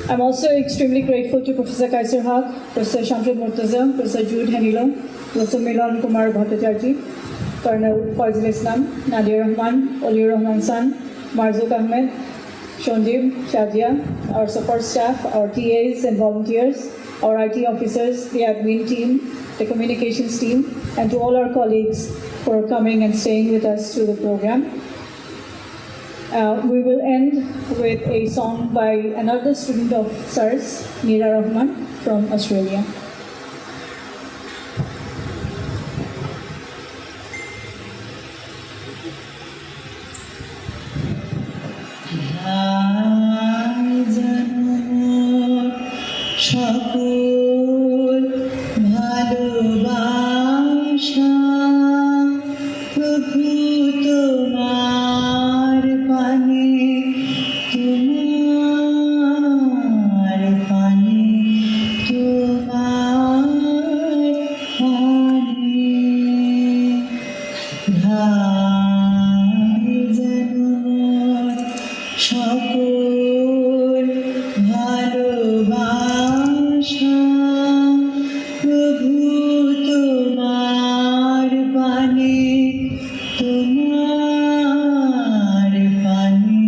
I'm also extremely grateful to Professor Kaiser Haq, Professor Shamshad Murtaza, Professor Jude Hanilo, Professor Milan Kumar Bhattacharjee, Colonel Fazil Islam, Nadia Rahman, Oliur Rahman San, Marzouk Ahmed, Shonjib, Shadia, our support staff, our TAs and volunteers, our IT officers, the admin team, the communications team, and to all our colleagues for coming and staying with us through the program. We will end with a song by another student of SARS, Meera Rahman from Australia. সকল ভালোবাসা প্রভু তোমার পানে, তোমার পানে, তোমার পানে। ধাই যেন সকল ভালোবাসা প্রভু তোমার পানে, তোমার পানে,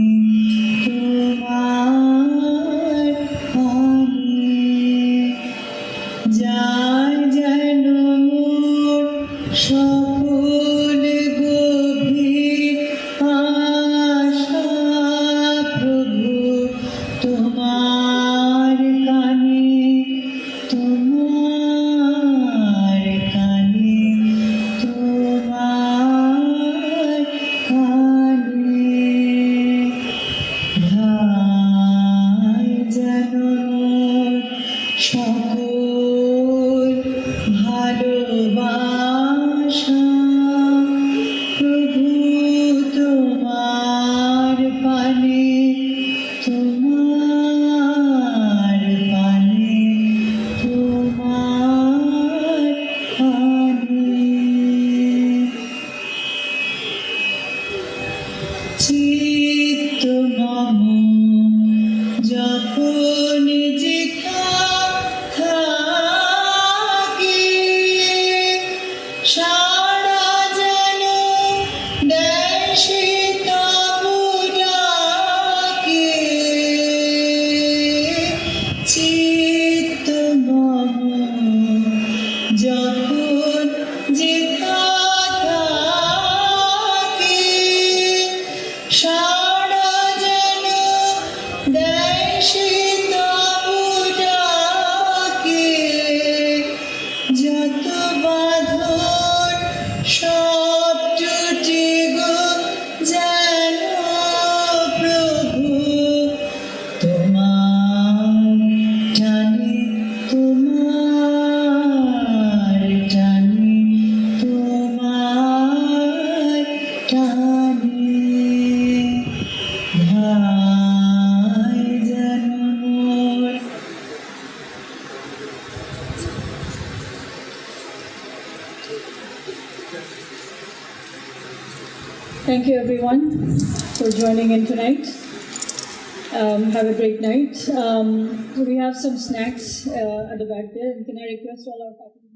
তোমার পানে। যায় যেন মোর সকল গভীর আশা প্রভু তোমার কানে, তোমার কানে, তোমার কানে। ধাই যেন সকল ভালোবাসা প্রভু তোমার পানে, তোমার পানে, তোমার পানে। চিত্ত মম যখন থাকে সারা যেন দেয় শীতল ডাকে। চিত্ত মম যখন থাকে সারা যেন দেয় শীতল ডাকে। যত বাঁধন সব টুটে গো যেন প্রভু তোমার টানে, তোমার টানে, তোমার টানে। ধাই যেন মোর Thank you everyone for joining in tonight. Have a great night. We have some snacks at the back there. And can I request all our faculty